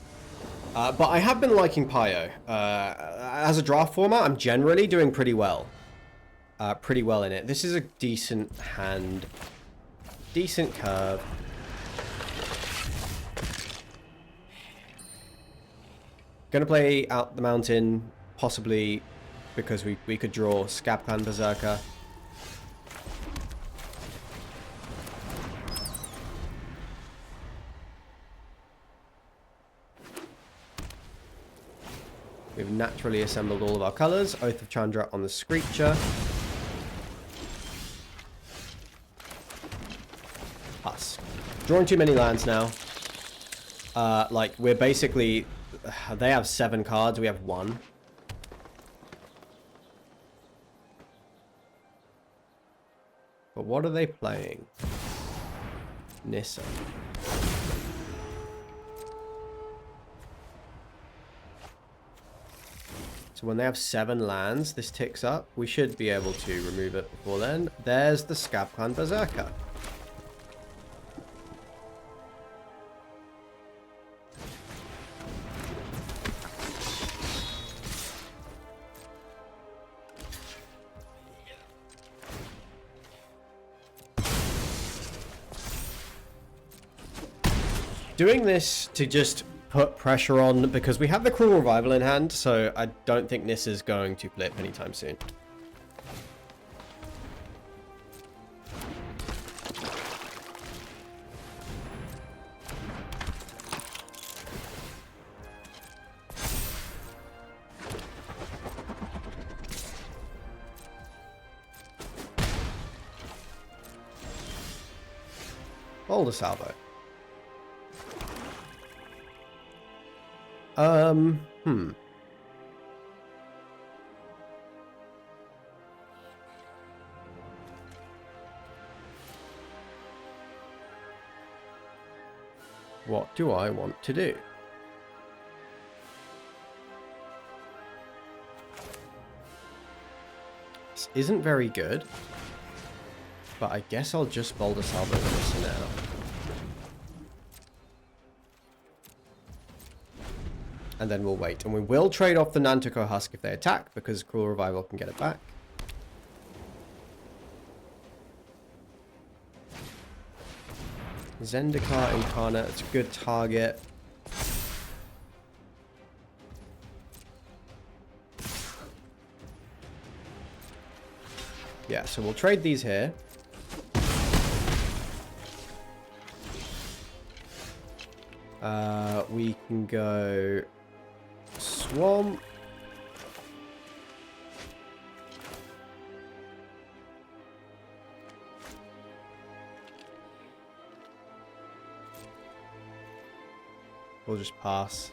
But I have been liking PIO. As a draft format, I'm generally doing pretty well. Pretty well in it. This is a decent hand. Decent curve. Gonna play out the mountain, possibly because we could draw Scabclan Berserker. We've naturally assembled all of our colors. Oath of Chandra on the Screecher. Us. Drawing too many lands now. Like, we're basically... They have 7 cards, we have 1. But what are they playing? Nissa. So when they have 7 lands, this ticks up. We should be able to remove it before then. There's the Scabclan Berserker. Doing this to just put pressure on, because we have the Cruel Revival in hand, so I don't think this is going to flip anytime soon. Boulder Salvo. What do I want to do? This isn't very good, but I guess I'll just Boulder Salvo this now. And then we'll wait. And we will trade off the Nantico Husk if they attack, because Cruel Revival can get it back. Zendikar Incarnate, it's a good target. Yeah, so we'll trade these here. We can go swamp. We'll just pass.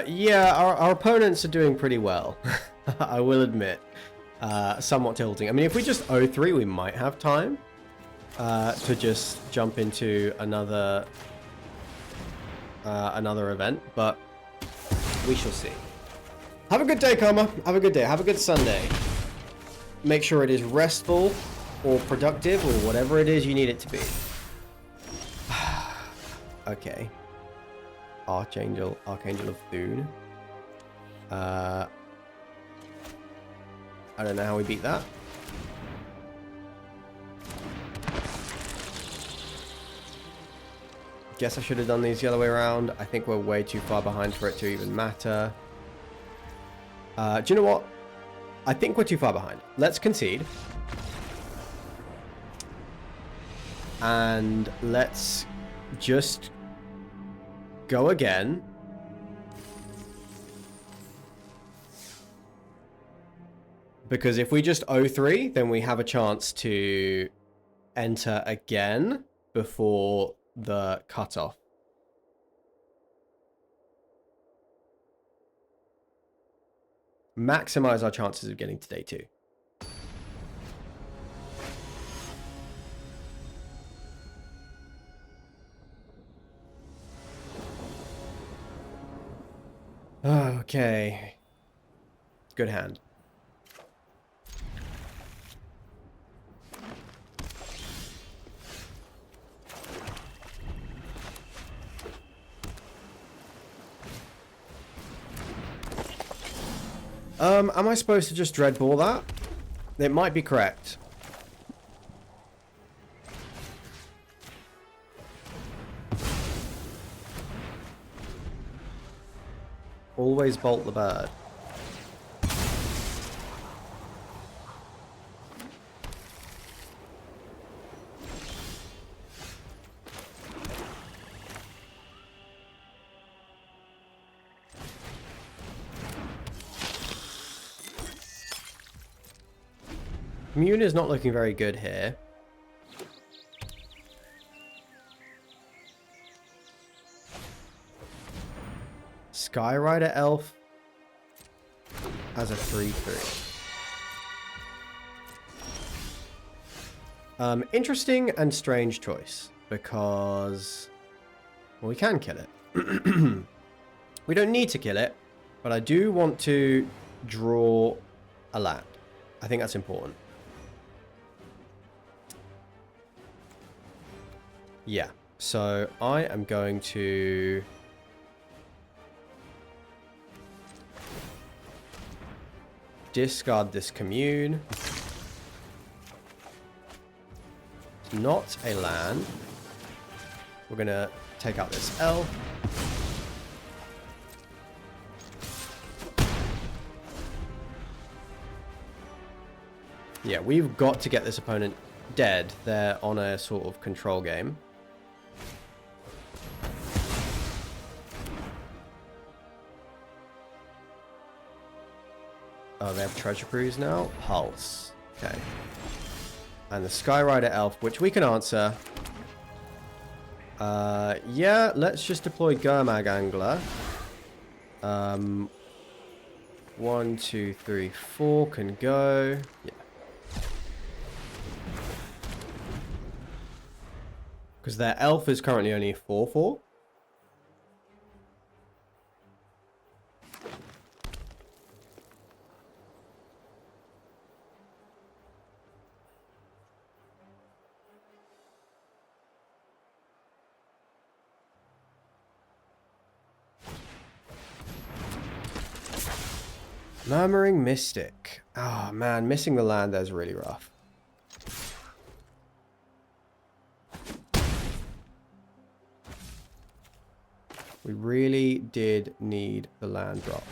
Yeah, our opponents are doing pretty well. I will admit. Somewhat tilting. I mean, if we just 0-3, we might have time to just jump into another event, but we shall see. Have a good day, Karma. Have a good day. Have a good Sunday. Make sure it is restful or productive or whatever it is you need it to be. Okay. Archangel of Thune. I don't know how we beat that. Guess I should have done these the other way around. I think we're way too far behind for it to even matter. Do you know what? I think we're too far behind. Let's concede. And let's just go again. Because if we just 0-3, then we have a chance to enter again before the cutoff. Maximize our chances of getting to day 2. Okay. Good hand. Am I supposed to just dreadball that? It might be correct. Always bolt the bird. Commune is not looking very good here. Skyrider Elf as a 3/3. Interesting and strange choice, because well, we can kill it. We don't need to kill it, but I do want to draw a land. I think that's important. Yeah, so I am going to discard this commune. It's not a land. We're going to take out this elf. Yeah, we've got to get this opponent dead. They're on a sort of control game. Oh, they have Treasure Cruise now? Pulse. Okay. And the Skyrider Elf, which we can answer. Yeah, let's just deploy Gurmag Angler. 1, 2, 3, 4 can go. Yeah. Because their elf is currently only 4/4. Murmuring Mystic. Oh man, missing the land there is really rough. We really did need the land drop.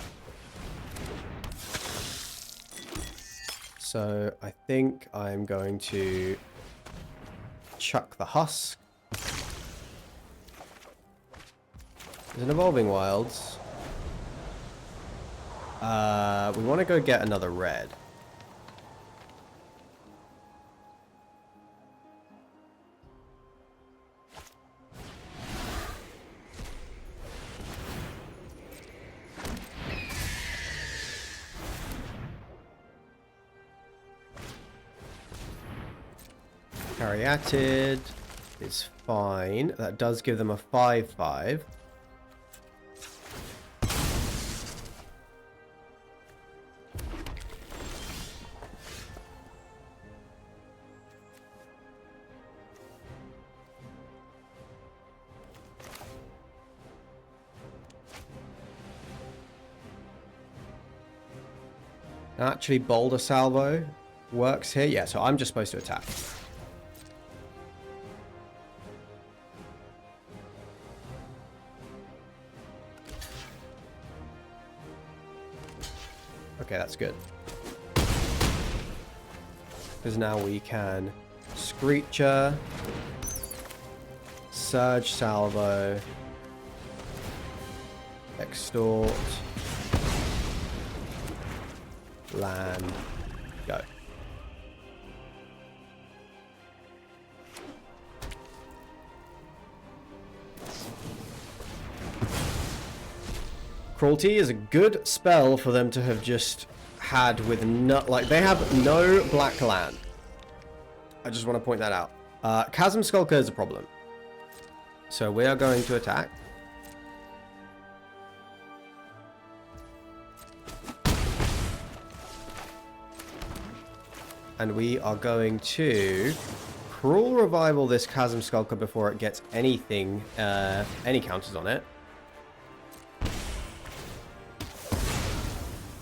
So I think I'm going to chuck the husk. There's an Evolving Wilds. We want to go get another red. Caryatid is fine. That does give them a 5/5. Actually, Boulder Salvo works here. Yeah, so I'm just supposed to attack. Okay, that's good. Because now we can Screecher, Surge Salvo, Extort, land, go. Cruelty is a good spell for them to have just had with no, like they have no black land. I just want to point that out. Chasm Skulker is a problem. So we are going to attack. And we are going to Cruel Revival this Chasm Skulker before it gets anything, any counters on it.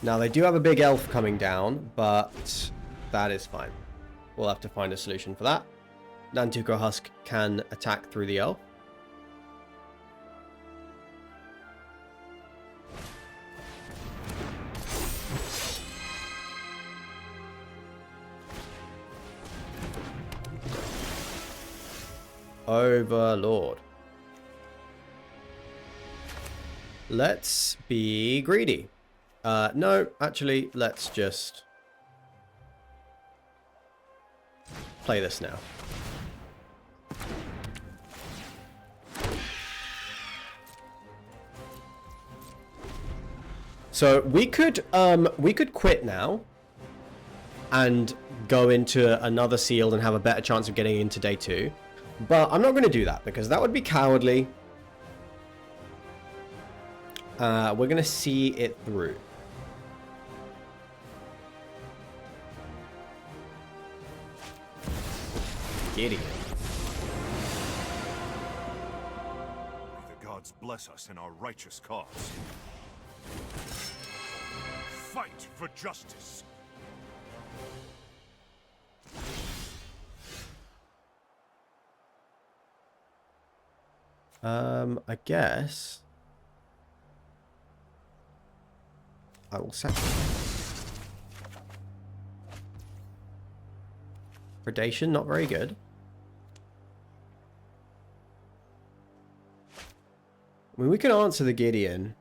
Now, they do have a big elf coming down, but that is fine. We'll have to find a solution for that. Nantuko Husk can attack through the elf. Overlord. Let's be greedy. No, actually, let's just play this now. So we could quit now and go into another sealed and have a better chance of getting into day 2. But I'm not going to do that because that would be cowardly. We're going to see it through. Gideon. May the gods bless us in our righteous cause. Fight for justice. I guess I will sacrifice. Predation, not very good. I mean, we can answer the Gideon.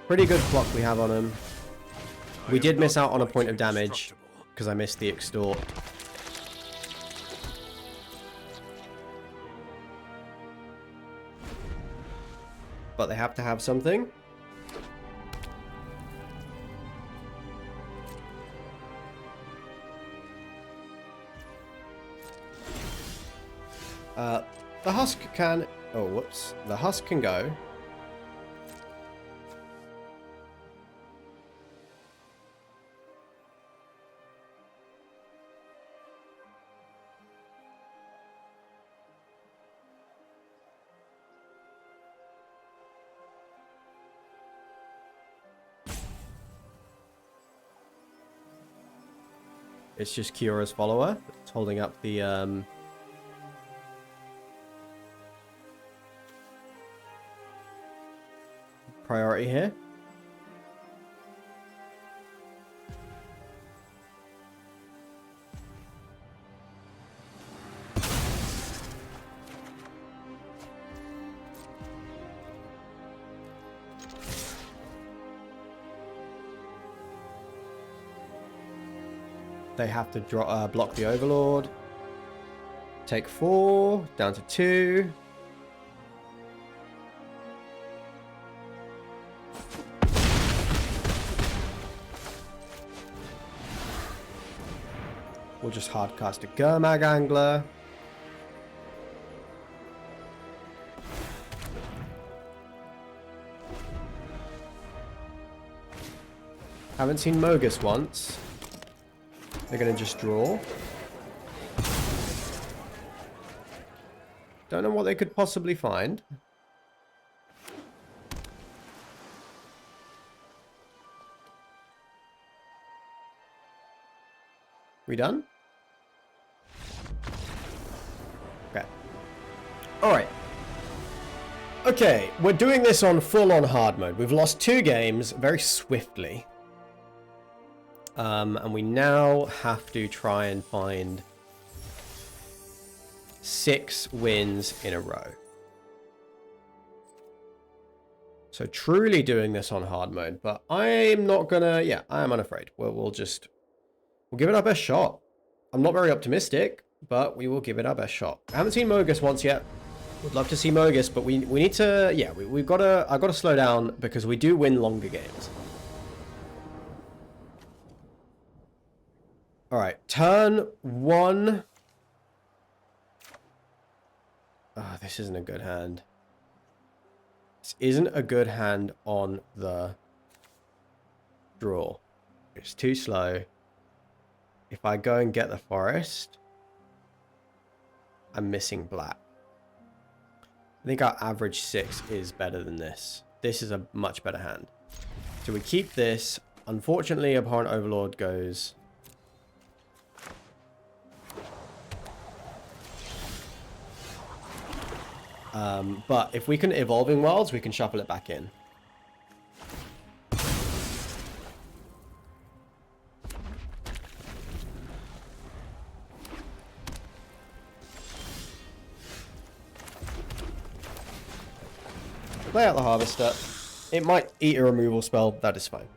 Pretty good block we have on him. We did miss out on a point of damage because I missed the extort. but they have to have something. The husk can... Oh, whoops. The husk can go. It's just Kyora's follower. It's holding up the... priority here. They have to block the Overlord. Take 4, down to 2. We'll just hardcast a Gurmag Angler. Haven't seen Mogus once. They're going to just draw. Don't know what they could possibly find. We done? Okay. Alright. Okay, we're doing this on full-on hard mode. We've lost 2 games very swiftly. And we now have to try and find 6 wins in a row. So truly doing this on hard mode, but I'm not gonna, yeah, I am unafraid. We'll give it our best shot. I'm not very optimistic, but we will give it our best shot. I haven't seen Mogus once yet. Would love to see Mogus, but we need to, yeah, I've got to slow down because we do win longer games. All right, turn 1. Oh, this isn't a good hand. This isn't a good hand on the draw. It's too slow. If I go and get the forest, I'm missing black. I think our average 6 is better than this. This is a much better hand. So we keep this. Unfortunately, Abhorrent Overlord goes... but if we can Evolving Wilds, we can shuffle it back in. Play out the Harvester. It might eat a removal spell. That is fine.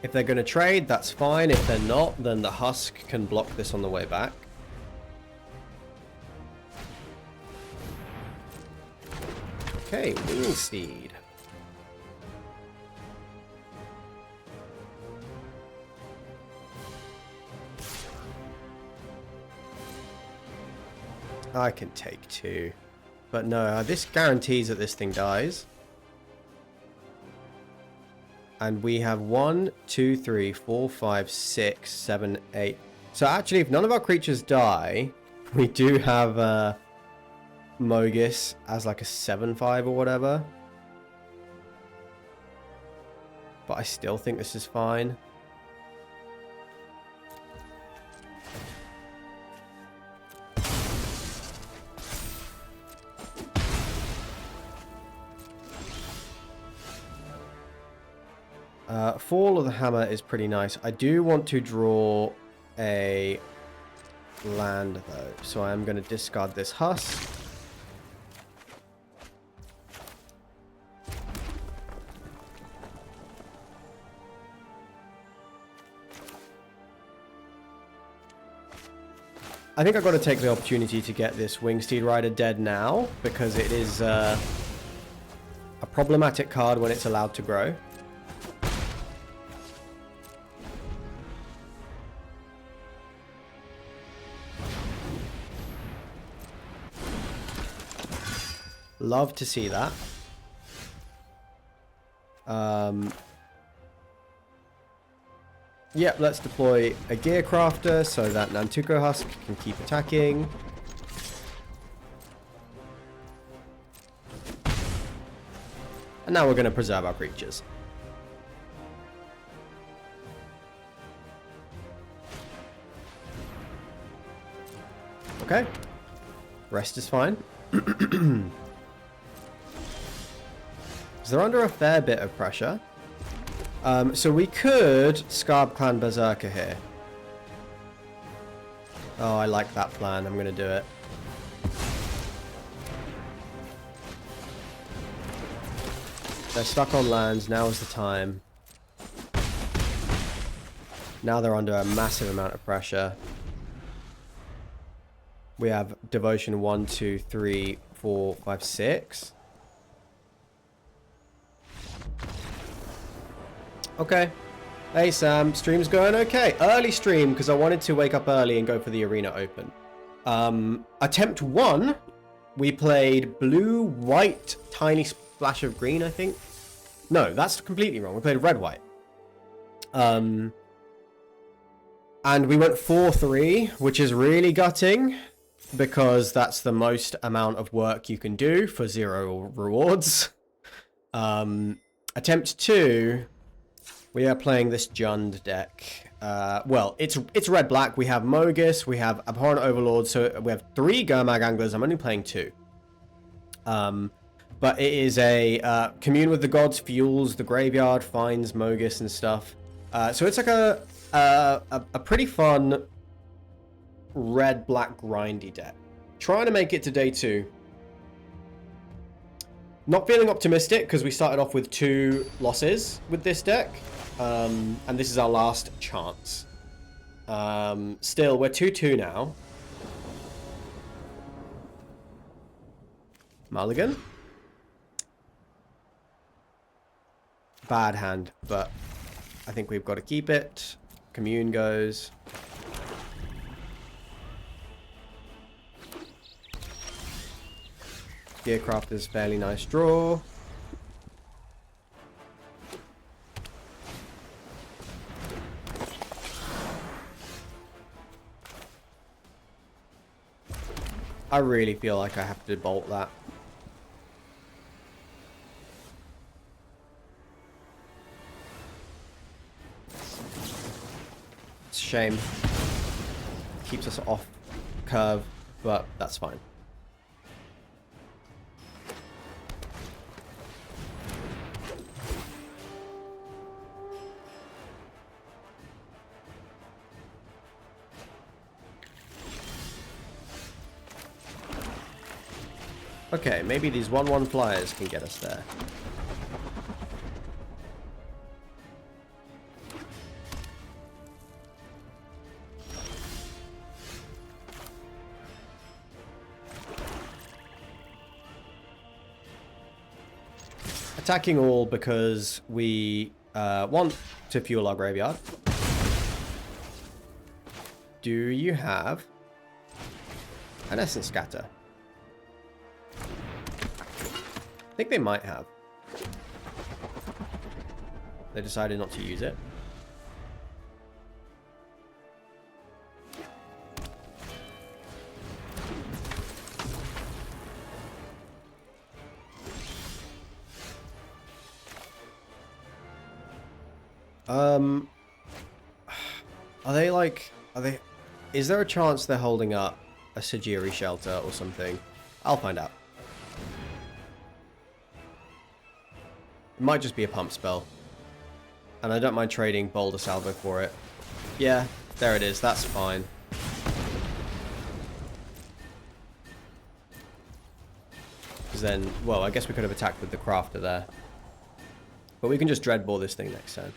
If they're going to trade, that's fine. If they're not, then the Husk can block this on the way back. Okay, Wingsteed. I can take 2. But no, this guarantees that this thing dies. And we have 1, 2, 3, 4, 5, 6, 7, 8. So actually, if none of our creatures die, we do have Mogus as like a 7/5 or whatever. But I still think this is fine. Fall of the Hammer is pretty nice. I do want to draw a land, though. So I am going to discard this husk. I think I've got to take the opportunity to get this Wingsteed Rider dead now, because it is a problematic card when it's allowed to grow. Love to see that. Yep, let's deploy a Gear Crafter so that Nantuko Husk can keep attacking. And now we're going to preserve our creatures. Okay. Rest is fine. So they're under a fair bit of pressure. So we could Scarb Clan Berserker here. Oh, I like that plan. I'm going to do it. They're stuck on lands. Now is the time. Now they're under a massive amount of pressure. We have Devotion 1, 2, 3, 4, 5, 6. Okay. Hey Sam, stream's going okay. Early stream because I wanted to wake up early and go for the arena open. Attempt 1, we played blue, white, tiny splash of green, I think. No, that's completely wrong. We played red, white. And we went 4-3, which is really gutting because that's the most amount of work you can do for 0 rewards. Attempt 2... we are playing this Jund deck. Well, it's red-black. We have Mogus, we have Abhorrent Overlord, so we have 3 Gurmag Anglers. I'm only playing 2. But it is a Commune with the Gods, fuels the graveyard, finds Mogus and stuff. So it's like a pretty fun red-black grindy deck. Trying to make it to day 2. Not feeling optimistic because we started off with 2 losses with this deck. And this is our last chance. Still, we're 2-2 now. Mulligan. Bad hand, but I think we've got to keep it. Commune goes. Gearcraft is fairly nice draw. I really feel like I have to bolt that. It's a shame. Keeps us off curve, but that's fine. Okay, maybe these 1/1 flyers can get us there. Attacking all because we want to fuel our graveyard. Do you have an Essence Scatter? I think they might have. They decided not to use it. Are they like... Are they... Is there a chance they're holding up a Sajiri shelter or something? I'll find out. It might just be a pump spell. And I don't mind trading Boulder Salvo for it. Yeah, there it is. That's fine. Because then, well, I guess we could have attacked with the Crafter there. But we can just Dreadball this thing next turn.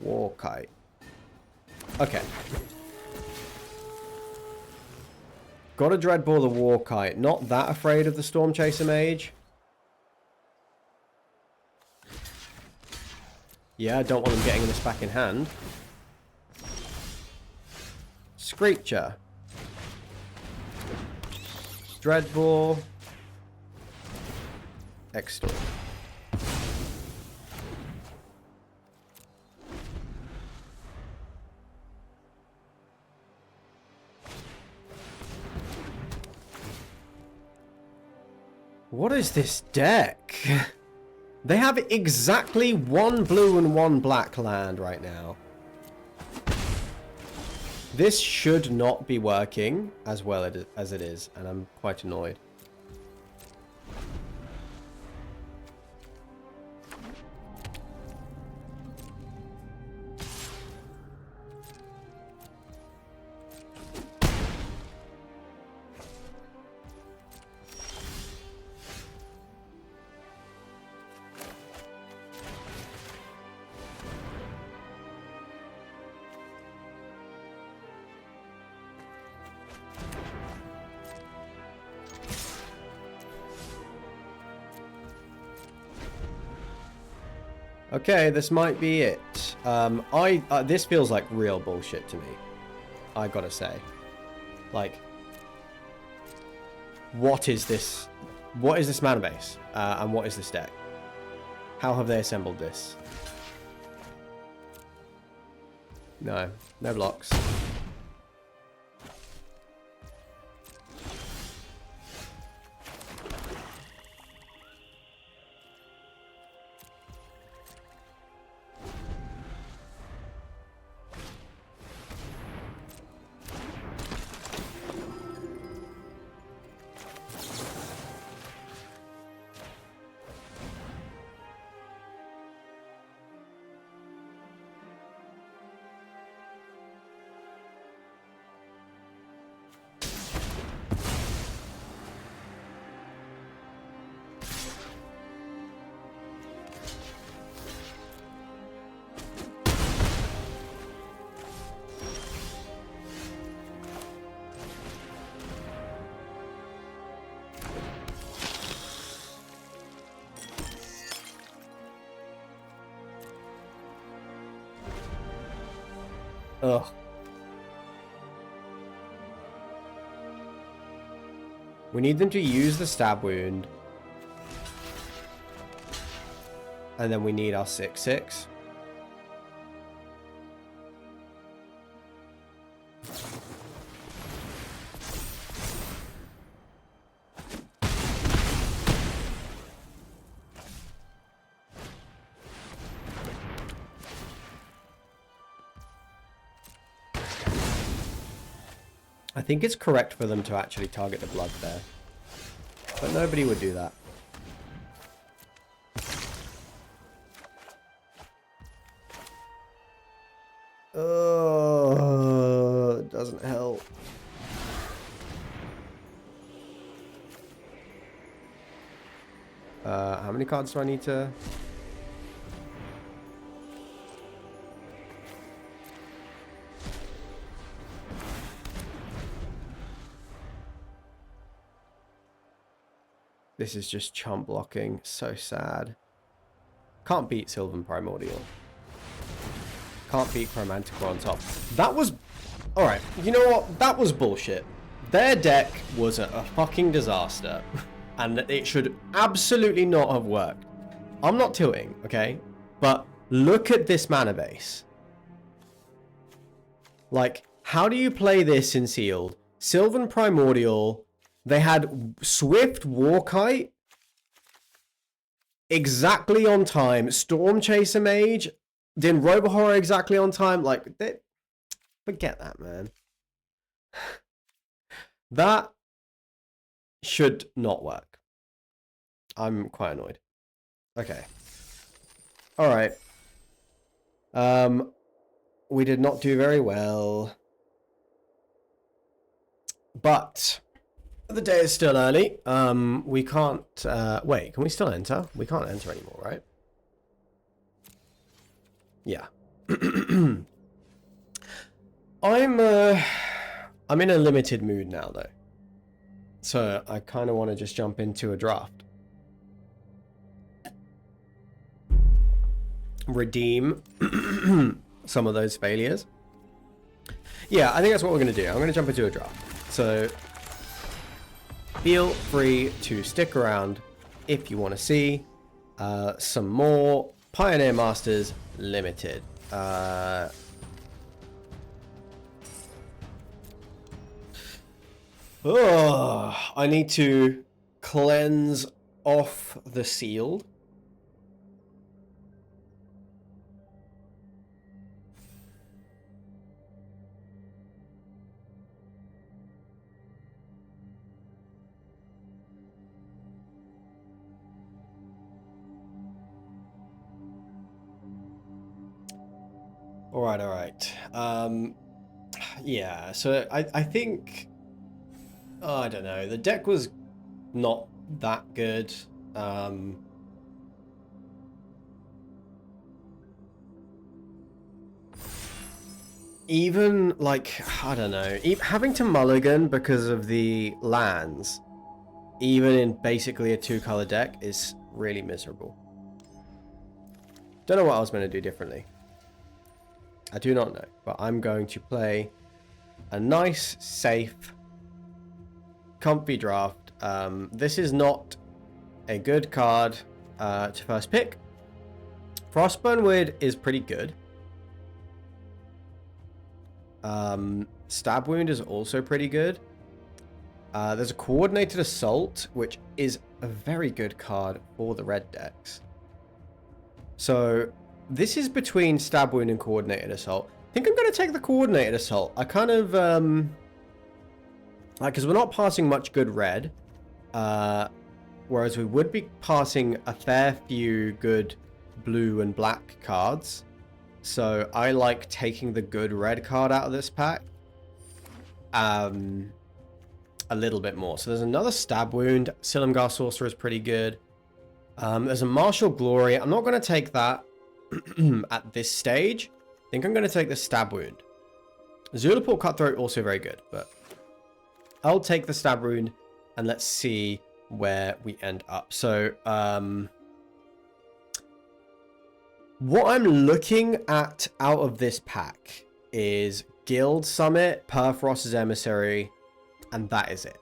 Warkite. Okay. Gotta Dreadball the Warkite. Not that afraid of the Storm Chaser Mage. Yeah, I don't want them getting this back in hand. Screecher. Dreadball. Extort. What is this deck? They have exactly one blue and one black land right now. This should not be working as well as it is, and I'm quite annoyed. Okay, this might be it. This feels like real bullshit to me. I gotta say. Like, what is this? What is this mana base? And what is this deck? How have they assembled this? No, no blocks. Ugh. We need them to use the stab wound. And then we need our 6/6. I think it's correct for them to actually target the blood there. But nobody would do that. Oh, it doesn't help. How many cards do I need to... This is just chump blocking. So sad. Can't beat Sylvan Primordial. Can't beat Chromanticore on top. That was... Alright, you know what? That was bullshit. Their deck was a fucking disaster. And it should absolutely not have worked. I'm not tilting, okay? But look at this mana base. Like, how do you play this in Sealed? Sylvan Primordial... They had Swift Warkite exactly on time. Storm Chaser Mage. Then Robo Horror exactly on time. Like, forget that, man. That should not work. I'm quite annoyed. Okay. All right. We did not do very well. But the day is still early. We can't wait, can we still enter? We can't enter anymore, right? Yeah. I'm in a limited mood now though. So I kind of want to just jump into a draft. Redeem some of those failures. Yeah, I think that's what we're going to do. I'm going to jump into a draft. So feel free to stick around if you want to see some more Pioneer Masters Limited. I need to cleanse off the sealed. All right. Yeah, so I think, oh, I don't know. The deck was not that good. Even like, I don't know, having to mulligan because of the lands, even in basically a 2-color deck, is really miserable. Don't know what I was going to do differently. I do not know, but I'm going to play a nice, safe, comfy draft. This is not a good card to first pick. Frostburn Weird is pretty good. Stab Wound is also pretty good. There's a Coordinated Assault, which is a very good card for the red decks. So this is between Stab Wound and Coordinated Assault. I think I'm going to take the Coordinated Assault. I kind of, like, because we're not passing much good red, whereas we would be passing a fair few good blue and black cards. So I like taking the good red card out of this pack a little bit more. So there's another Stab Wound. Silumgar Sorcerer is pretty good. There's a Martial Glory. I'm not going to take that at this stage. I think I'm going to take the Stab Wound. Zulaport Cutthroat also very good, but I'll take the Stab Wound and let's see where we end up. So what I'm looking at out of this pack is Guild Summit, Perforost's Emissary, and that is it.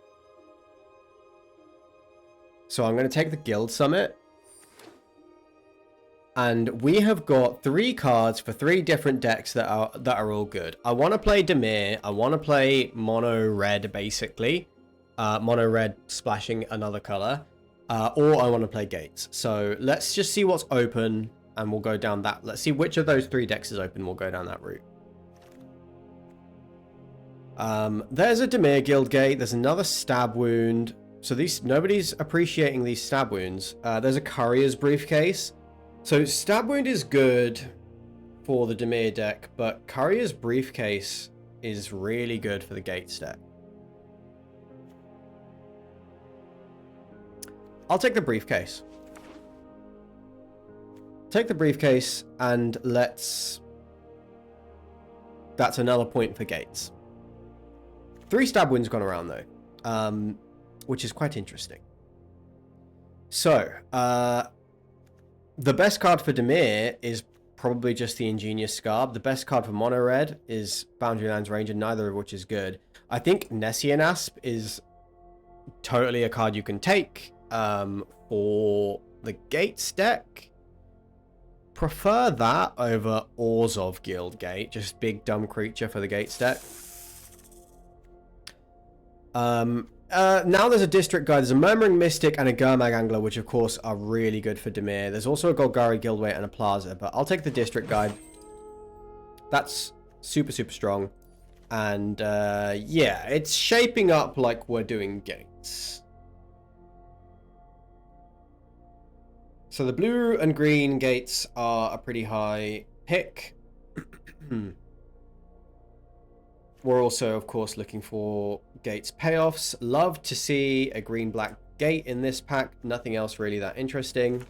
So I'm going to take the Guild Summit. And we have got 3 cards for 3 different decks that are all good. I want to play Dimir. I want to play mono red, basically. Mono red splashing another color. Or I want to play Gates. So let's just see what's open. And we'll go down that. Let's see which of those 3 decks is open. We'll go down that route. There's a Dimir Guildgate. There's another Stab Wound. So nobody's appreciating these Stab Wounds. There's a Courier's Briefcase. So Stab Wound is good for the Dimir deck, but Courier's Briefcase is really good for the Gates deck. I'll take the Briefcase. Take the Briefcase and let's... That's another point for Gates. 3 Stab Wounds gone around though, which is quite interesting. So, the best card for Dimir is probably just the Ingenious Scarb. The best card for Mono Red is Boundary Lands Ranger, neither of which is good. I think Nessian Asp is totally a card you can take for the Gates deck. Prefer that over Orzhov Guildgate, just big dumb creature for the Gates deck. Now there's a District Guide, there's a Murmuring Mystic and a Gurmag Angler, which of course are really good for Dimir. There's also a Golgari Guildway and a Plaza, but I'll take the District Guide. That's super, super strong. And yeah, it's shaping up like we're doing Gates. So the blue and green gates are a pretty high pick. We're also, of course, looking for gates payoffs. Love to see a green-black gate in this pack. Nothing else really that interesting.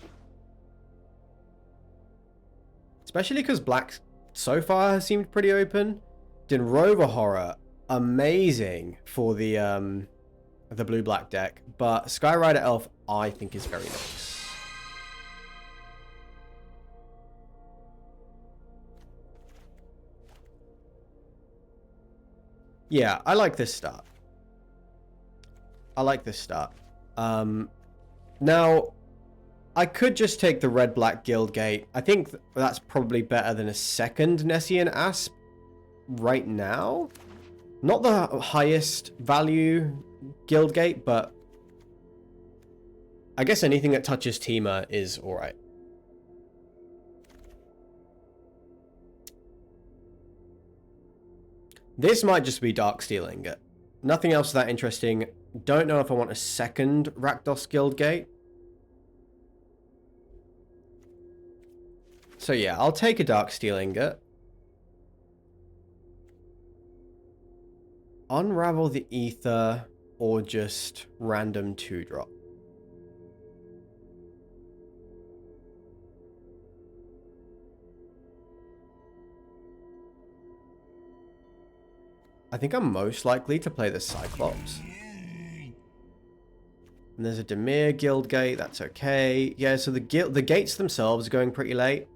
Especially because black so far has seemed pretty open. Rover Horror, amazing for the blue-black deck. But Skyrider Elf, I think, is very nice. Yeah, I like this start. I like this start. Now, I could just take the red-black Guildgate. I think that's probably better than a second Nessian Asp right now. Not the highest value Guildgate, but I guess anything that touches Temur is alright. This might just be Darksteel Ingot. Nothing else that interesting. Don't know if I want a second Rakdos Guildgate. So yeah, I'll take a Darksteel Ingot. Unravel the Ether or just random 2-drop. I think I'm most likely to play the Cyclops. And there's a Dimir Guildgate, that's okay. Yeah, so the gates themselves are going pretty late.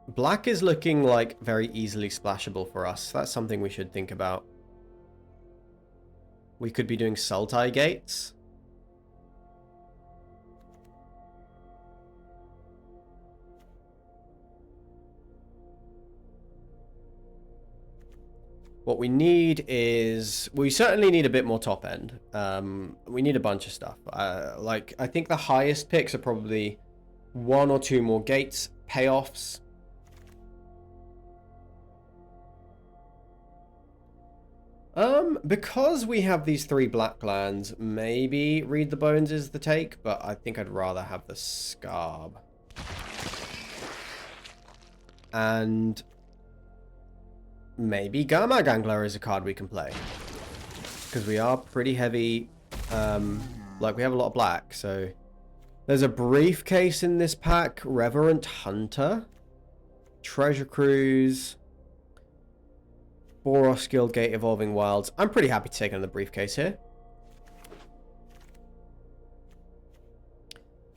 Black is looking like very easily splashable for us. That's something we should think about. We could be doing Sultai gates. What we need is... we certainly need a bit more top end. We need a bunch of stuff. Like, I think the highest picks are probably 1 or 2 more gates, payoffs. Because we have these 3 black lands, maybe Read the Bones is the take, but I think I'd rather have the Scarb. And maybe Garmag Angler is a card we can play. Because we are pretty heavy, like we have a lot of black, so... There's a Briefcase in this pack, Reverent Hunter, Treasure Cruise, Boros Guildgate, Evolving Wilds. I'm pretty happy to take on the Briefcase here.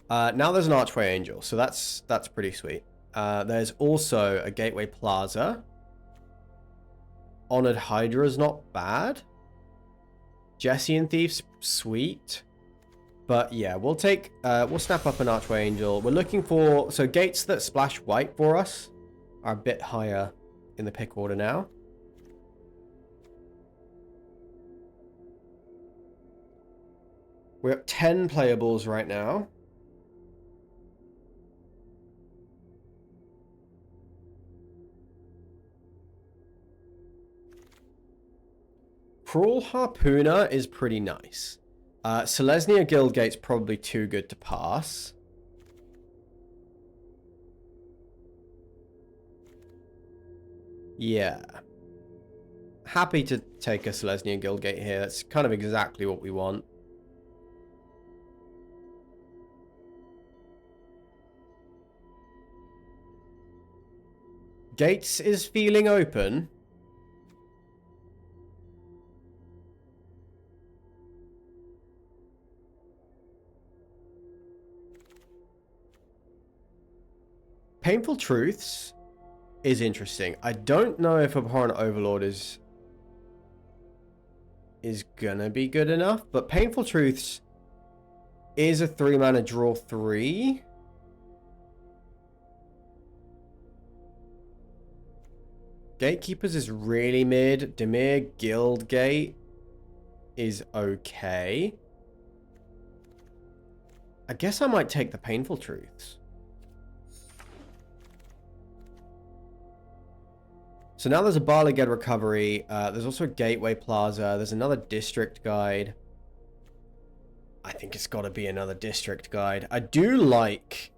Now there's an Archway Angel, so that's pretty sweet. There's also a Gateway Plaza. Honored Hydra is not bad. Jesse and Thief's sweet. But yeah, we'll snap up an Archway Angel. We're looking for... so gates that splash white for us are a bit higher in the pick order now. We're at 10 playables right now. Cruel Harpooner is pretty nice. Selesnya Guildgate's probably too good to pass. Yeah. Happy to take a Selesnya Guildgate here. That's kind of exactly what we want. Gates is feeling open. Painful Truths is interesting. I don't know if Abhorrent Overlord is gonna be good enough, but Painful Truths is a 3-mana draw 3. Gatekeepers is really mid. Dimir Guildgate is okay. I guess I might take the Painful Truths. So now there's a Barliged recovery. There's also a Gateway Plaza. There's another district guide. I think it's got to be another district guide. I do like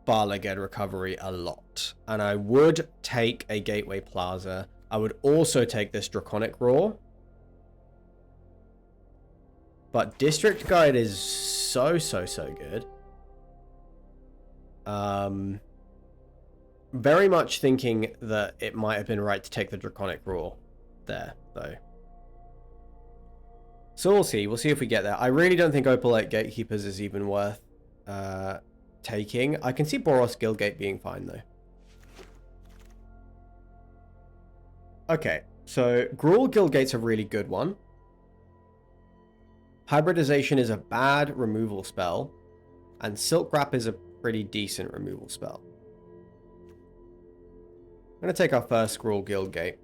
Barliged recovery a lot. And I would take a Gateway Plaza. I would also take this Draconic Roar. But district guide is so good. Very much thinking that it might have been right to take the Draconic Roar there, though. So we'll see. We'll see if we get there. I really don't think Opalite Gatekeepers is even worth taking. I can see Boros Guildgate being fine, though. Okay, so Gruul Guildgate's a really good one. Hybridization is a bad removal spell. And Silk Wrap is a pretty decent removal spell. I'm going to take our first Gruul Guildgate.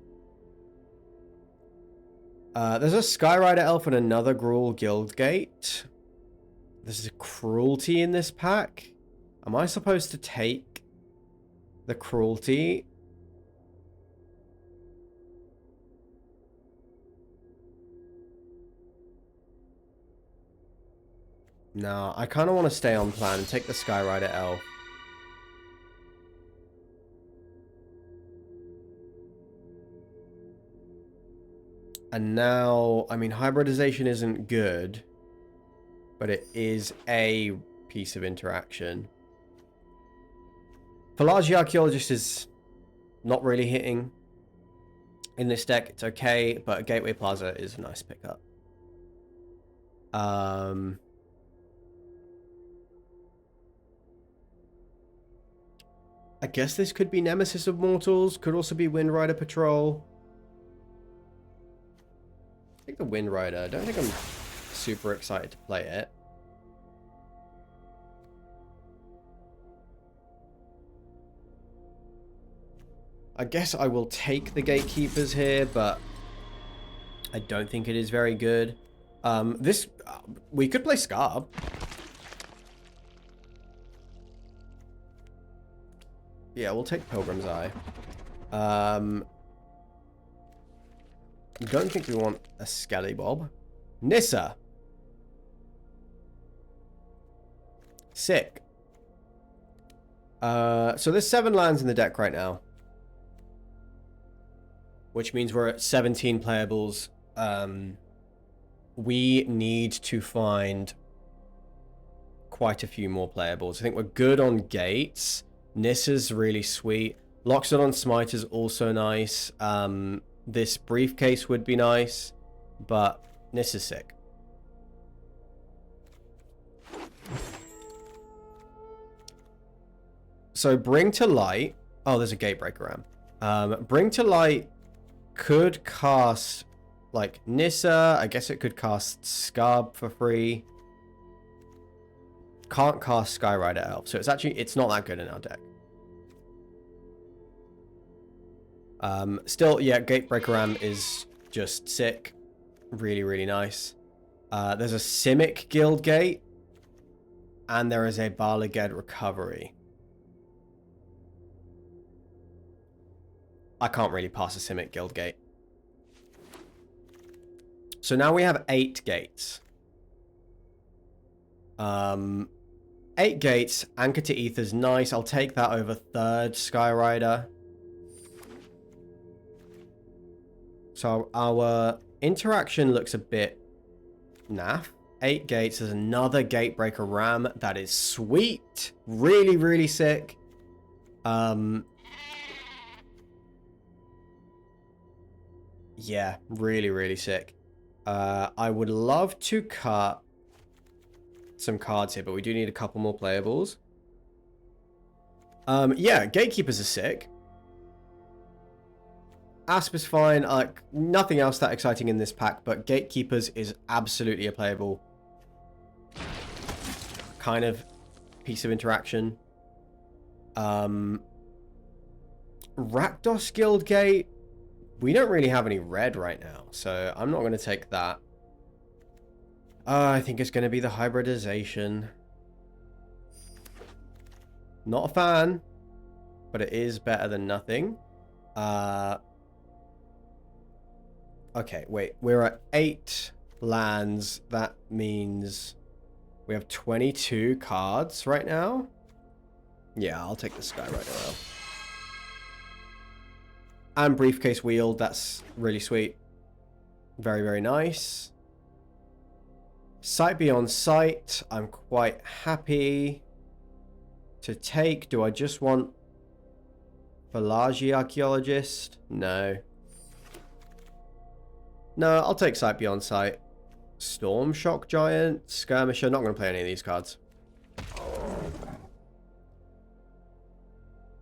There's a Skyrider Elf and another Gruul Guildgate. There's a Cruelty in this pack. Am I supposed to take the Cruelty? No, I kind of want to stay on plan and take the Skyrider Elf. And now, I mean, hybridization isn't good, but it is a piece of interaction. Pelagi Archaeologist is not really hitting in this deck. It's okay, but Gateway Plaza is a nice pickup. I guess this could be Nemesis of Mortals. Could also be Wind Rider Patrol. I think the Wind Rider. I don't think I'm super excited to play it. I guess I will take the Gatekeepers here, but I don't think it is very good. We could play Scarb. Yeah, we'll take Pilgrim's Eye. Don't think we want a Scallybob. Nissa. Sick. So there's 7 lands in the deck right now. Which means we're at 17 playables. We need to find quite a few more playables. I think we're good on Gates. Nissa's really sweet. Loxodon Smite is also nice. This briefcase would be nice, but Nissa's sick. So Bring to Light. Oh, there's a Gatebreaker Ram. Bring to Light could cast like Nissa. I guess it could cast Scarb for free. Can't cast Skyrider Elf, so it's not that good in our deck. Still, yeah, Gatebreaker Ram is just sick. Really, really nice. There's a Simic Guildgate. And there is a Barliged Recovery. I can't really pass a Simic Guildgate. So now we have 8 gates. 8 gates. Anchor to Ether's nice. I'll take that over 3rd Skyrider. So our interaction looks a bit naff. 8 gates. There's another Gatebreaker Ram. That is sweet. Really, really sick. Yeah, really, really sick. I would love to cut some cards here, but we do need a couple more playables. Yeah, Gatekeepers are sick. Asp is fine. Nothing else that exciting in this pack, but Gatekeepers is absolutely a playable kind of piece of interaction. Rakdos Guildgate. We don't really have any red right now, so I'm not going to take that. I think it's going to be the hybridization. Not a fan, but it is better than nothing. Okay, wait. We're at 8 lands. That means we have 22 cards right now. Yeah, I'll take the Skywriter Elf. And Briefcase Wheel. That's really sweet. Very, very nice. Sight Beyond Sight. I'm quite happy to take. Do I just want Pelagie Archaeologist? No. No, I'll take Sight Beyond Sight. Storm Shock Giant, Skirmisher. Not going to play any of these cards.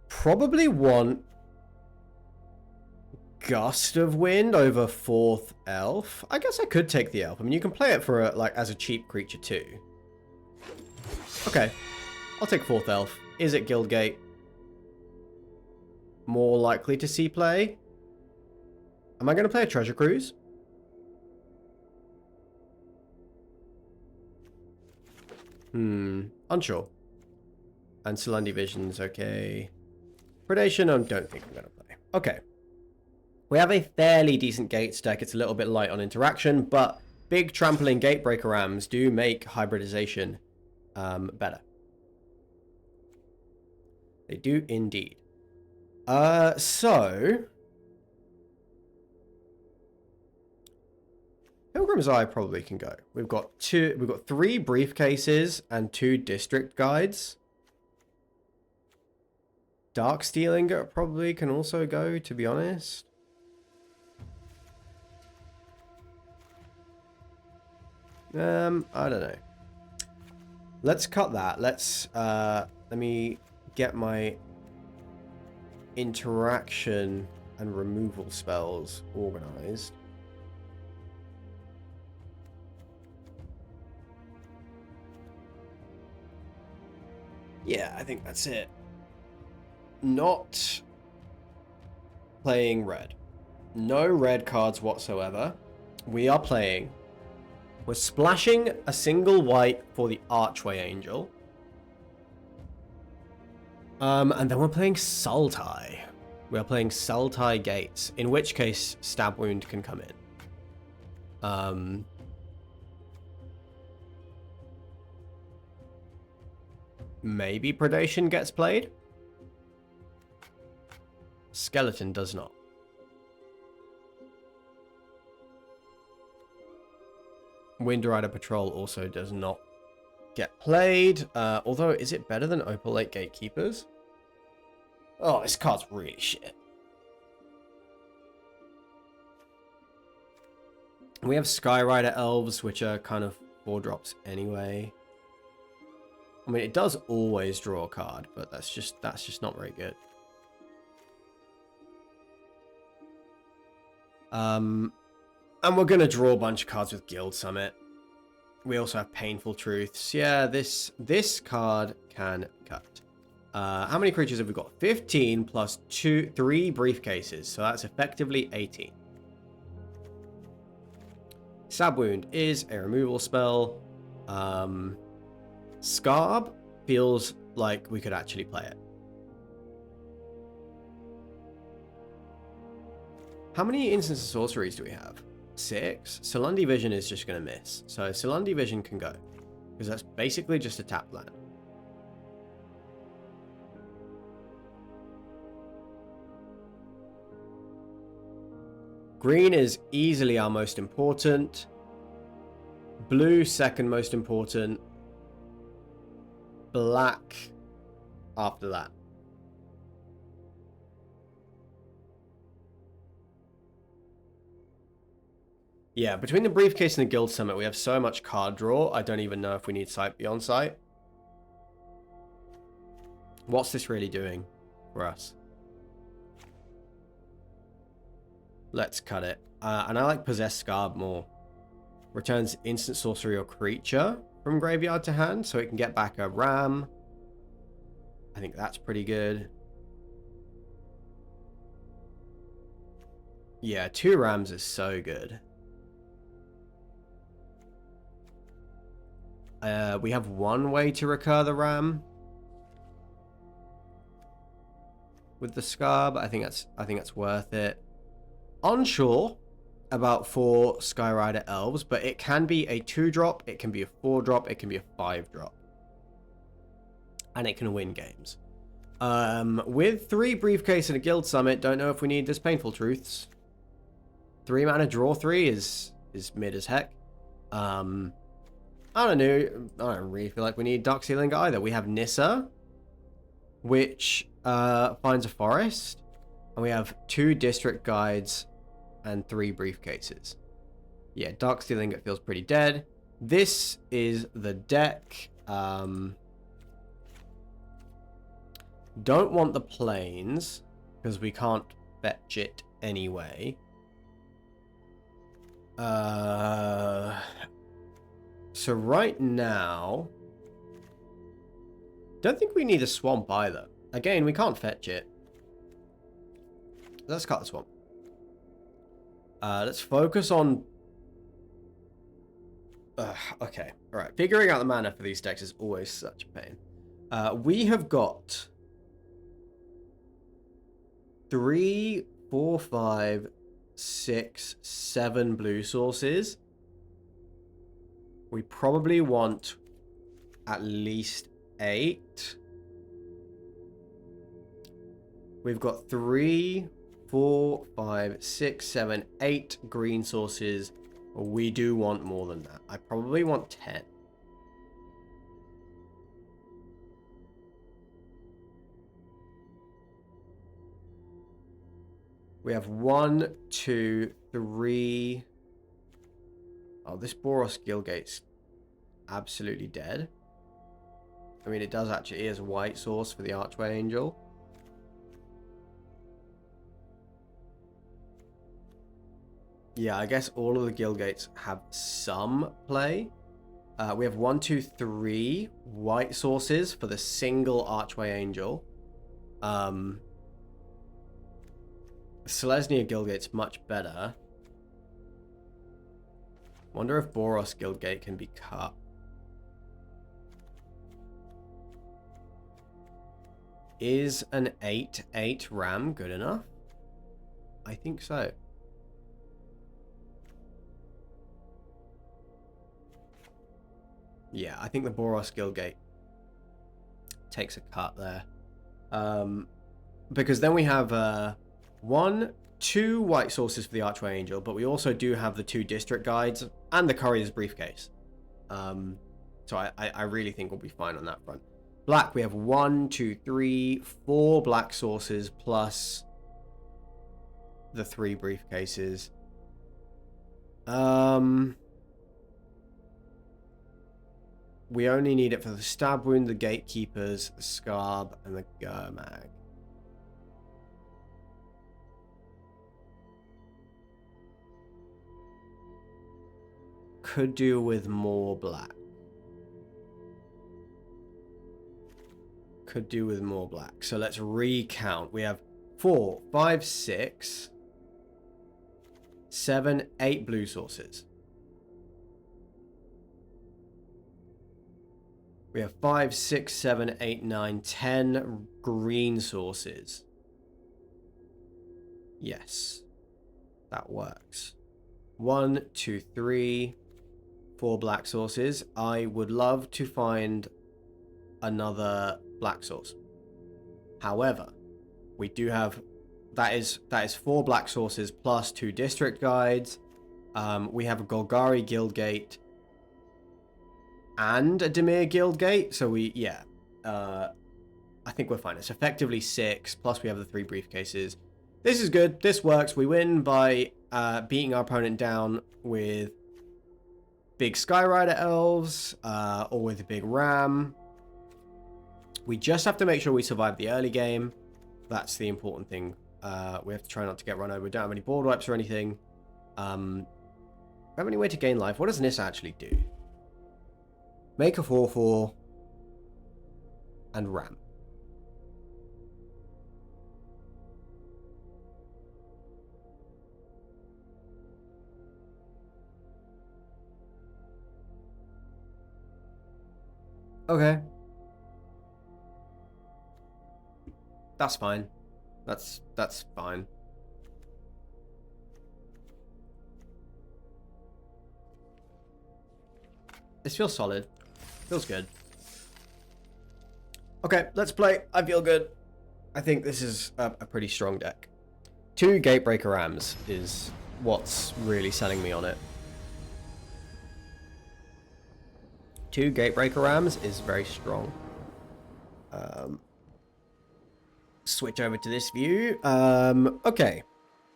Probably want Gust of Wind over 4th Elf. I guess I could take the Elf. I mean, you can play it for like as a cheap creature too. Okay, I'll take 4th Elf. Is it Guildgate? More likely to see play? Am I going to play a Treasure Cruise? Unsure. And Salandi Vision's okay. Predation, I don't think I'm going to play. Okay. We have a fairly decent Gates deck. It's a little bit light on interaction, but big trampling Gatebreaker Rams do make hybridization better. They do indeed. So... Pilgrim's Eye probably can go. We've got 3 briefcases and 2 district guides. Dark Stealing probably can also go, to be honest. I don't know. Let's cut that. Let me get my interaction and removal spells organized. Yeah, I think that's it. Not playing red. No red cards whatsoever. We are playing. We're splashing a single white for the Archway Angel. And then we're playing Sultai. We are playing Sultai Gates, in which case Stab Wound can come in. Maybe Predation gets played. Skeleton does not. Wind Rider Patrol also does not get played. Although, is it better than Opal Lake Gatekeepers? Oh, this card's really shit. We have Skyrider Elves, which are kind of 4-drops anyway. I mean, it does always draw a card, but that's just not very good. And we're gonna draw a bunch of cards with Guild Summit. We also have Painful Truths. Yeah, this card can cut. How many creatures have we got? 15 plus 3 briefcases, so that's effectively 18. Stab Wound is a removal spell. Scarb feels like we could actually play it. How many instants of sorceries do we have? 6. Salandi Vision is just going to miss. So Salandi Vision can go. Because that's basically just a tap land. Green is easily our most important. Blue, second most important. Black after that. Yeah, between the briefcase and the Guild Summit, we have so much card draw, I don't even know if we need Sight Beyond Sight. What's this really doing for us? Let's cut it. And I like Possess Scarb more. Returns instant sorcery or creature from graveyard to hand, so it can get back a ram. I think that's pretty good. Yeah, 2 rams is so good. We have 1 way to recur the ram with the Scarb. I think that's worth it. Onshore, about 4 Skyrider Elves, but it can be a 2-drop, it can be a 4-drop, it can be a 5-drop. And it can win games. With 3 Briefcase and a Guild Summit, don't know if we need this Painful Truths. 3 mana draw 3 is mid as heck. I don't know. I don't really feel like we need Dark Sealing either. We have Nissa, which finds a forest. And we have 2 District Guides and 3 Briefcases. Yeah, Dark Stealing, it feels pretty dead. This is the deck. Don't want the planes, because we can't fetch it anyway. So right now, don't think we need a swamp either. Again, we can't fetch it. Let's cut the swamp. Let's focus on... okay, alright. Figuring out the mana for these decks is always such a pain. We have got 3, 4, 5, 6, 7 blue sources. We probably want at least 8. We've got 3, 4, 5, 6, 7, 8 green sources. We do want more than that. I probably want 10. We have 1, 2, 3. Oh, this Boros Guildgate's absolutely dead. I mean, it does actually. It is a white source for the Archway Angel. Yeah, I guess all of the Guildgates have some play. We have 1, 2, 3 white sources for the single Archway Angel. Selesnya Guildgate's much better. Wonder if Boros Guildgate can be cut. Is an 8/8 Ram good enough? I think so. Yeah, I think the Boros Guildgate takes a cut there. Because then we have 1, 2 white sources for the Archway Angel, but we also do have the 2 District Guides and the Courier's Briefcase. So I really think we'll be fine on that front. Black, we have 1, 2, 3, 4 black sources plus the 3 briefcases. We only need it for the Stab Wound, the Gatekeepers, the Scarb, and the Gurmag. Could do with more black. Could do with more black. So let's recount. We have 4, 5, 6, 7, 8 blue sources. We have 5, 6, 7, 8, 9, 10 green sources. Yes, that works. 1, 2, 3, 4 black sources. I would love to find another black source. However, we do have that is 4 black sources plus 2 district guides. We have a Golgari Guildgate and a Dimir Guildgate, so I think we're fine. It's effectively 6 plus we have the 3 briefcases. This is good. This works. We win by beating our opponent down with big Skyrider Elves or with a big Ram. We just have to make sure we survive the early game. That's the important thing. We have to try not to get run over. We don't have any board wipes or anything. Have any way to gain life? What does Nissa actually do? Make a 4/4 and Ram. Okay. That's fine. That's fine. This feels solid. Feels good. Okay, let's play. I feel good. I think this is a pretty strong deck. 2 Gatebreaker Rams is what's really selling me on it. 2 Gatebreaker Rams is very strong. Switch over to this view. Okay.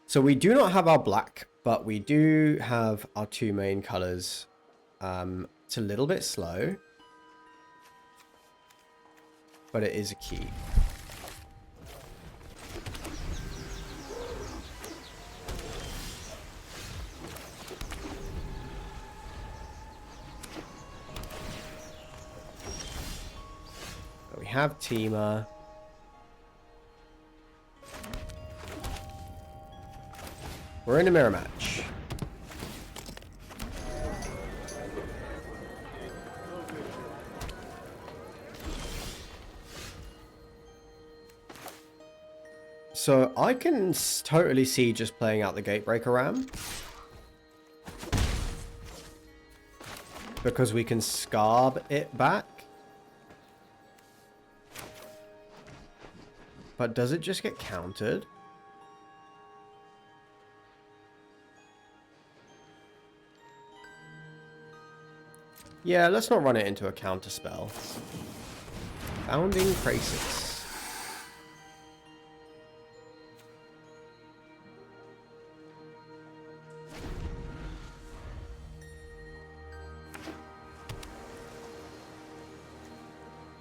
So we do not have our black, but we do have our 2 main colors. It's a little bit slow, but it is a key. We have Teamer. We're in a mirror match. So I can totally see just playing out the Gatebreaker Ram. Because we can scarb it back. But does it just get countered? Yeah, let's not run it into a counter spell. Founding Crisis.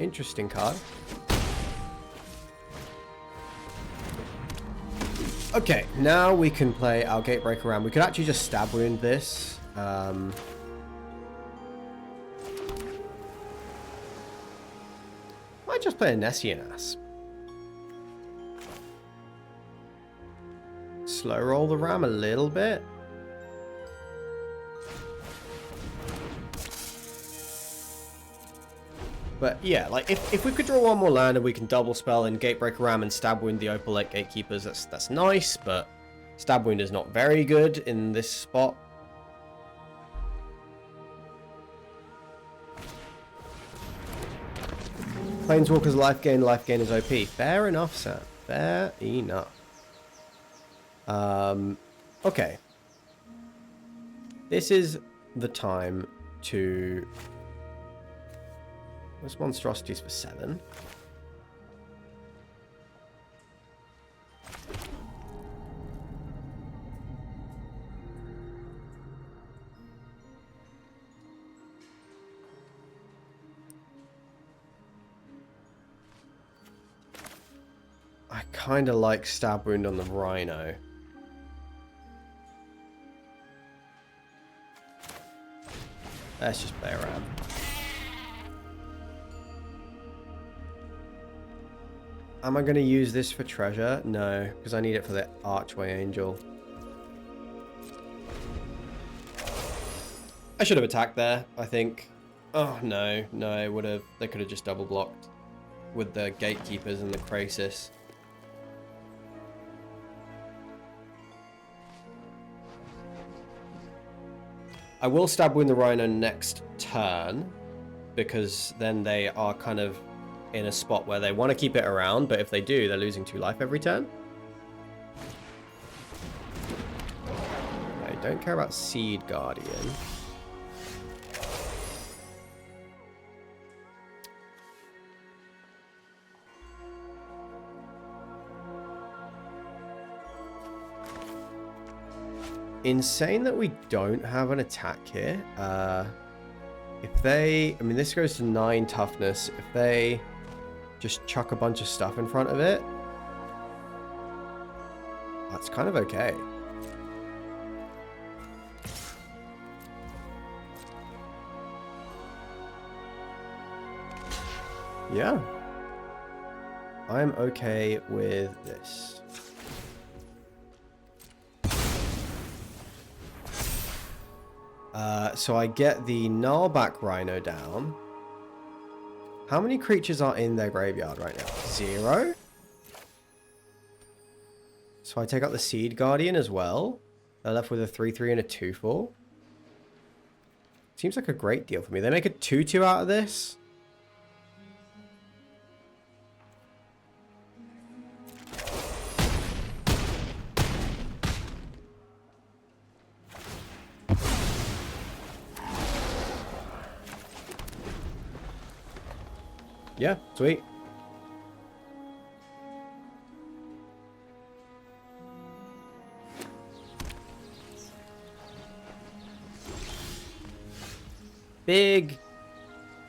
Interesting card. Okay, now we can play our Gatebreaker Ram. We could actually just stab wound this. Might just play a Nessian Ass. Slow roll the Ram a little bit. But yeah, like if we could draw one more land and we can double spell and Gatebreaker Ram and stab wound the Opal Lake Gatekeepers, that's nice, but stab wound is not very good in this spot. Planeswalker's life gain is OP. Fair enough, Sam. Fair enough. Okay. This is the time to... What's monstrosities for 7? I kind of like stab wound on the Rhino. Let's just play around. Am I going to use this for treasure? No, because I need it for the Archway Angel. I should have attacked there, I think. Oh, no. No, it would have. They could have just double blocked with the Gatekeepers and the Crisis. I will stab wound the Rhino next turn, because then they are kind of in a spot where they want to keep it around, but if they do, they're losing 2 life every turn. I don't care about Seed Guardian. Insane that we don't have an attack here. If they... I mean, this goes to 9 toughness. If they just chuck a bunch of stuff in front of it, that's kind of okay. Yeah. I'm okay with this. So I get the Gnarlback Rhino down. How many creatures are in their graveyard right now? 0? So I take out the Seed Guardian as well. They're left with a 3/3 and a 2/4. Seems like a great deal for me. They make a 2/2 out of this. Yeah, sweet. Big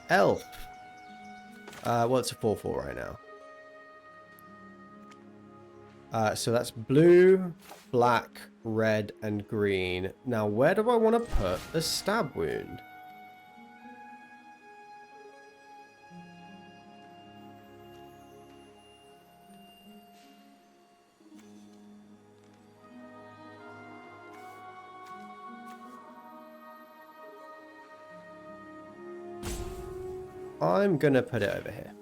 elf. Well, it's a 4/4 right now. So that's blue, black, red, and green. Now, where do I want to put the stab wound? I'm gonna put it over here.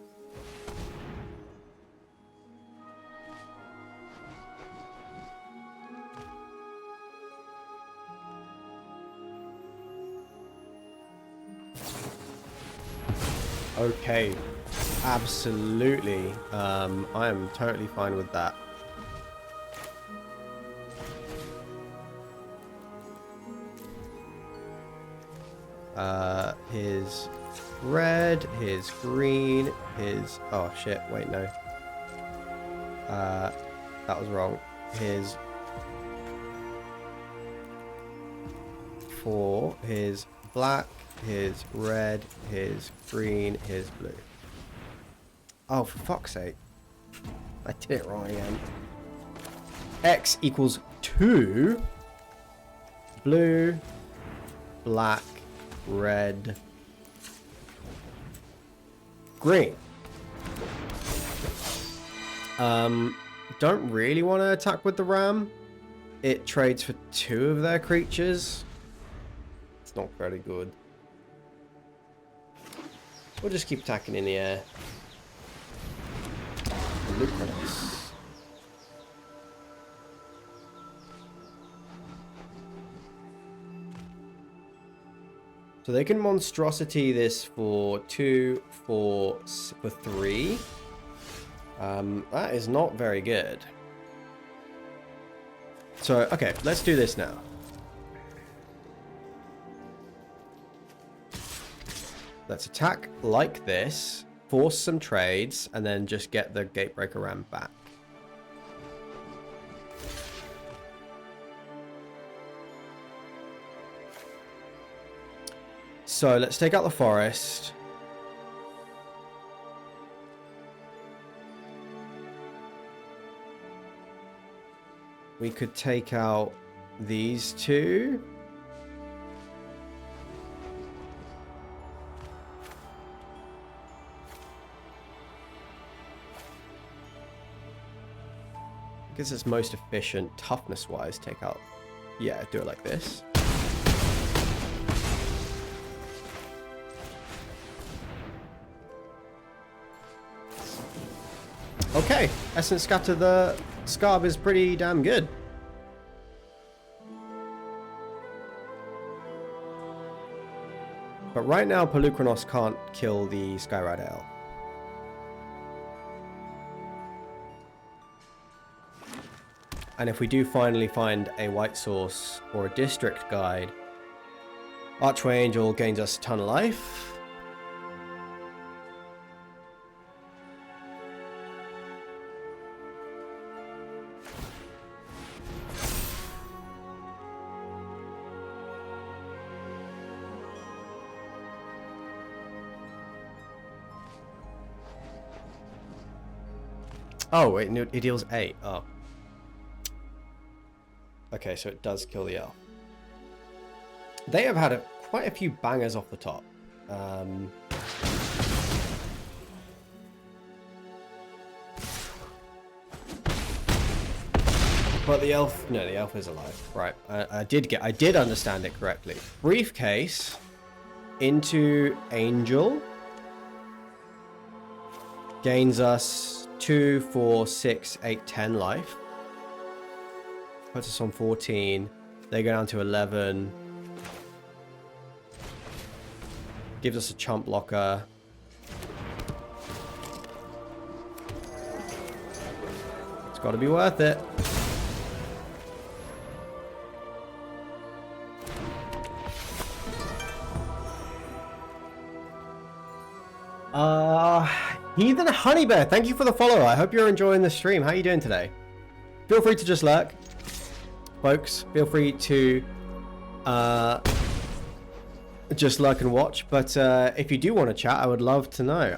Okay, absolutely. I am totally fine with that. His red, his green, his... Oh, shit. Wait, no. That was wrong. His 4, his black, his red, his green, his blue. Oh, for fuck's sake. I did it wrong again. X equals 2. Blue, black, red, green. Don't really want to attack with the ram. It trades for 2 of their creatures. It's not very good. We'll just keep attacking in the air. Lucratus. So they can monstrosity this for 2, 4, for 3. That is not very good. So, okay, let's do this now. Let's attack like this, force some trades, and then just get the Gatebreaker Ram back. So let's take out the forest. We could take out these 2. I guess it's most efficient toughness wise. Take out, yeah, do it like this. Okay, Essence Scatter the Scarb is pretty damn good. But right now, Pelucranos can't kill the Skyrider Elf. And if we do finally find a white source or a district guide, Archway Angel gains us a ton of life. Oh, wait, no, it deals 8. Oh. Okay, so it does kill the elf. They have had quite a few bangers off the top. But the elf, no, the elf is alive. Right, I did understand it correctly. Briefcase into Angel gains us 2, 4, 6, 8, 10 life. Puts us on 14. They go down to 11. Gives us a chump blocker. It's got to be worth it. Heathen Honeybear, thank you for the follow. I hope you're enjoying the stream. How are you doing today? Feel free to just lurk, folks. Feel free to just lurk and watch. But if you do want to chat, I would love to know.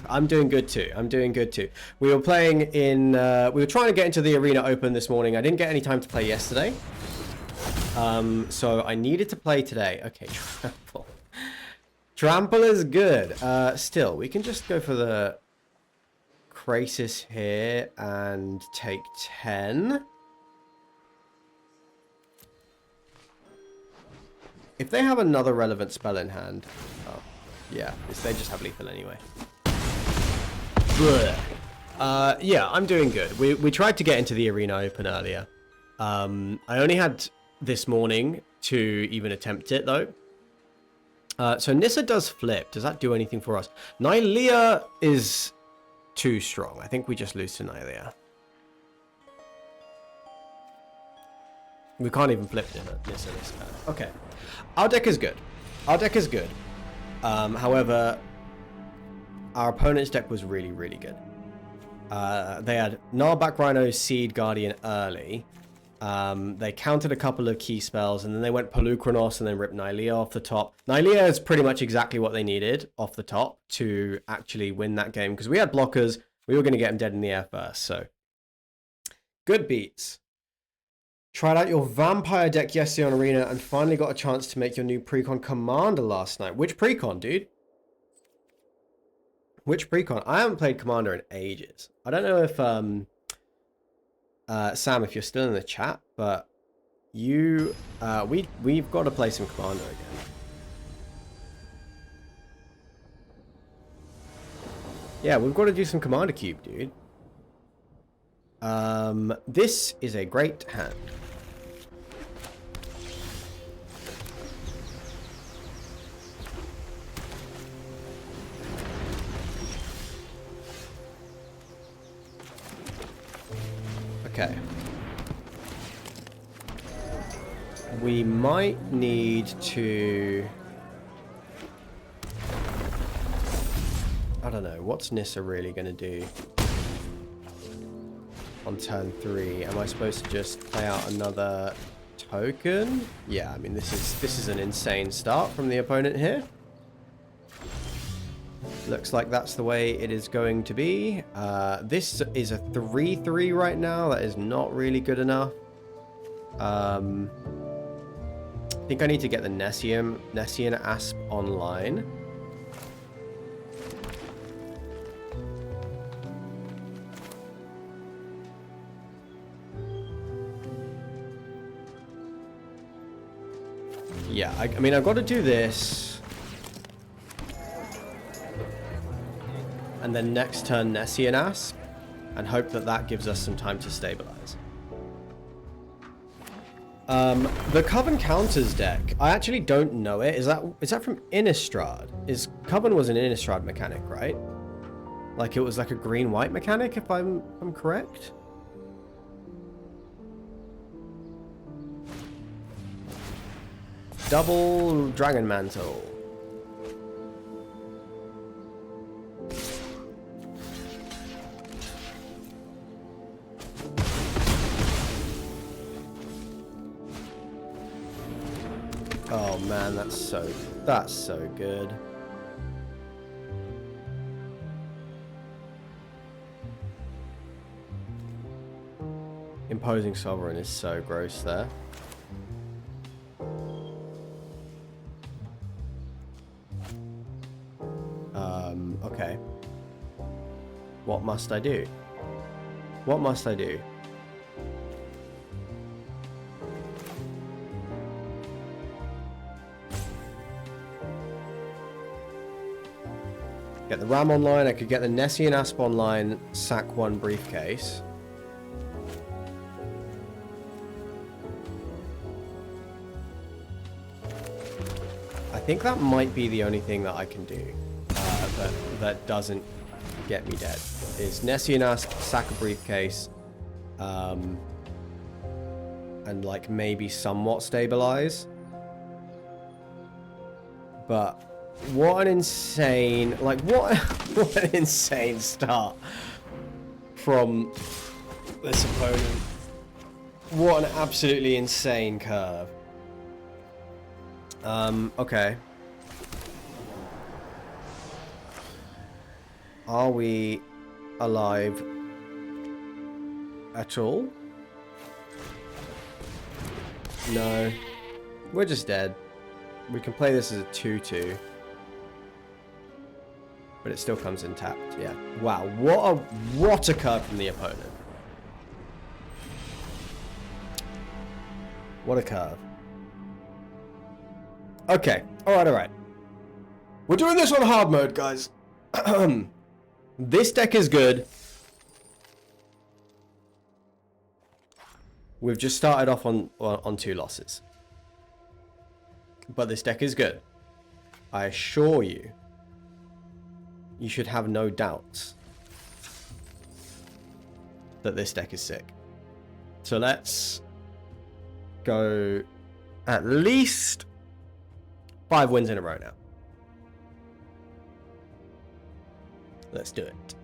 I'm doing good too. I'm doing good too. We were playing in. We were trying to get into the Arena Open this morning. I didn't get any time to play yesterday, so I needed to play today. Okay, trample. Trample is good. Still, we can just go for the Crisis here and take 10. If they have another relevant spell in hand, oh, yeah, they just have lethal anyway. Yeah, I'm doing good. We tried to get into the Arena Open earlier. I only had this morning to even attempt it though. So Nissa does flip. Does that do anything for us? Nylea is too strong. I think we just lose to Nylea. We can't even flip Nissa this turn. Okay. Our deck is good. Our deck is good. However, our opponent's deck was really, really good. They had Gnarlback Rhino, Seed Guardian early. They countered a couple of key spells, and then they went Pelucranos and then ripped Nylea off the top. Nylea is pretty much exactly what they needed off the top to actually win that game, because we had blockers. We were going to get them dead in the air first, so good beats. Tried out your vampire deck yesterday on Arena and finally got a chance to make your new precon commander last night. Which precon, dude? Which precon? I haven't played commander in ages. I don't know if Sam, if you're still in the chat, but we've got to play some commander again. Yeah, we've got to do some commander cube, dude. This is a great hand. Okay. We might need to... I don't know. What's Nissa really going to do on turn 3? Am I supposed to just play out another token? Yeah, I mean, this is an insane start from the opponent here. Looks like that's the way it is going to be. This is a 3-3 right now. That is not really good enough. I think I need to get the Nessian Asp online. Yeah, I mean, I've got to do this. And then next turn, Nessian Asp. And hope that that gives us some time to stabilize. The Coven Counters deck, I actually don't know it. Is that from Innistrad? Coven was an Innistrad mechanic, right? Like it was like a green-white mechanic, if I'm correct? Double Dragon Mantle. Oh man, that's so good. Imposing Sovereign is so gross there. Okay. What must I do? What must I do? Get the Ram online. I could get the Nessian Asp online, sack 1 briefcase. I think that might be the only thing that I can do that doesn't get me dead. Is Nessianask, sack a briefcase, and like maybe somewhat stabilize. But what an insane, like what an insane start from this opponent. What an absolutely insane curve. Okay. Are we alive at all? No. We're just dead. We can play this as a 2-2. But it still comes in tapped, yeah. Wow, what a curve from the opponent. What a curve. Okay, alright. We're doing this on hard mode, guys. This deck is good. We've just started off on 2 losses. But this deck is good. I assure you, you should have no doubts that this deck is sick. So let's go at least 5 wins in a row now. Let's do it.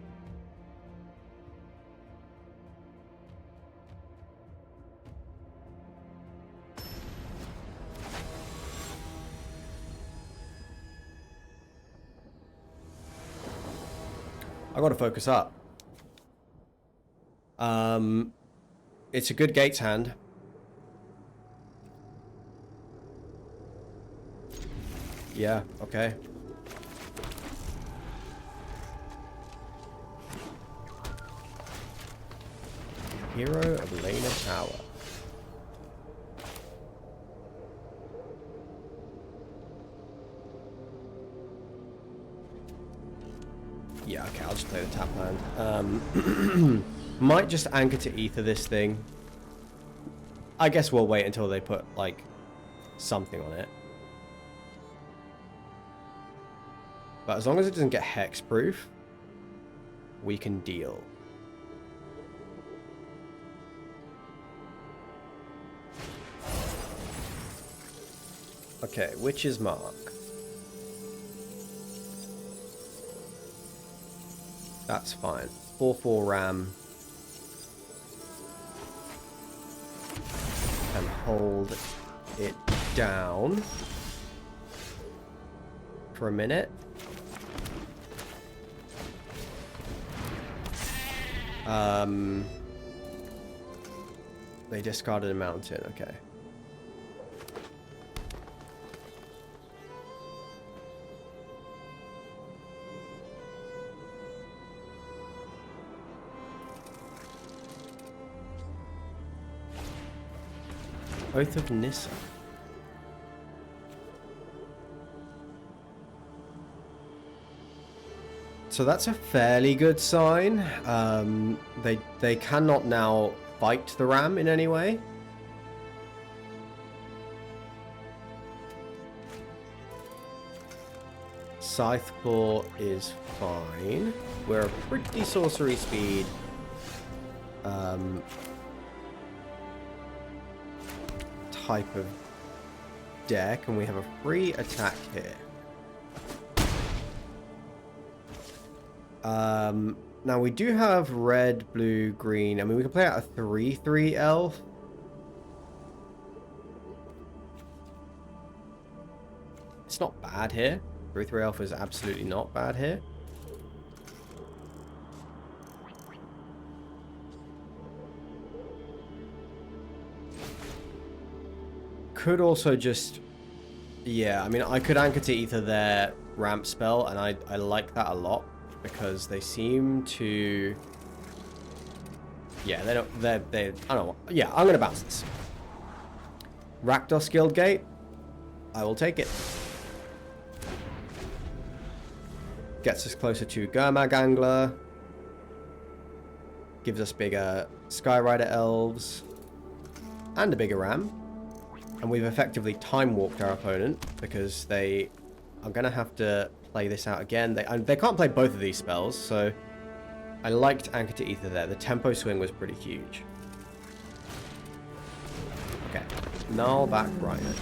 I gotta focus up. It's a good Gates hand. Yeah, okay. Hero of Lena Tower. Yeah, okay, I'll just play the tap land. Might just anchor to ether this thing. I guess we'll wait until they put, like, something on it. But as long as it doesn't get hexproof, we can deal. Okay, Witch's Mark. That's fine. 4/4 ram. And hold it down for a minute. They discarded a mountain, okay. Oath of Nissa. So that's a fairly good sign. They cannot now fight the ram in any way. Scytheclaw is fine. We're a pretty sorcery speed. Type of deck, and we have a free attack here. Now we do have red, blue, green. I mean, we can play out a 3/3 elf. It's not bad here. 3/3 elf is absolutely not bad here. Could also just, yeah, I mean, I could anchor to ether their ramp spell, and I like that a lot because they seem to, yeah, they I don't know, yeah, I'm gonna bounce this. Rakdos Guildgate, I will take it. Gets us closer to Gurmag Angler, gives us bigger Skyrider elves and a bigger ram. And we've effectively time warped our opponent because they are going to have to play this out again. They can't play both of these spells, so I liked Anchor to Ether there. The tempo swing was pretty huge. Okay, null back Rhino.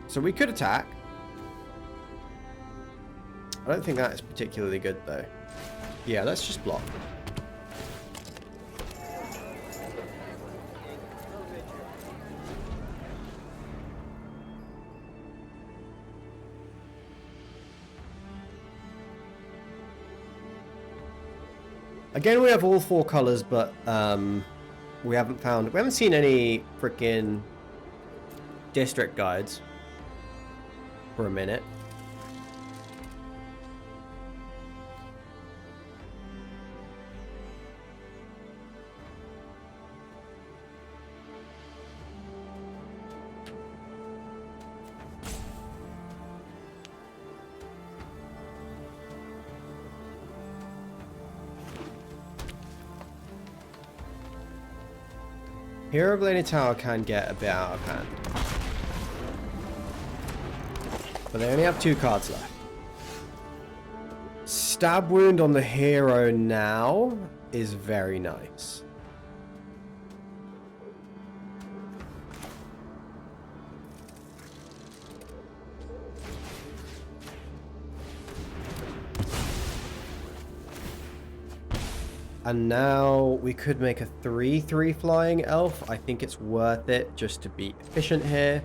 So we could attack. I don't think that is particularly good though. Yeah, let's just block. Again, we have all 4 colors, but we haven't seen any freaking district guides for a minute. Hero Bladed Tower can get a bit out of hand. But they only have 2 cards left. Stab Wound on the hero now is very nice. And now we could make a 3/3 flying elf. I think it's worth it just to be efficient here.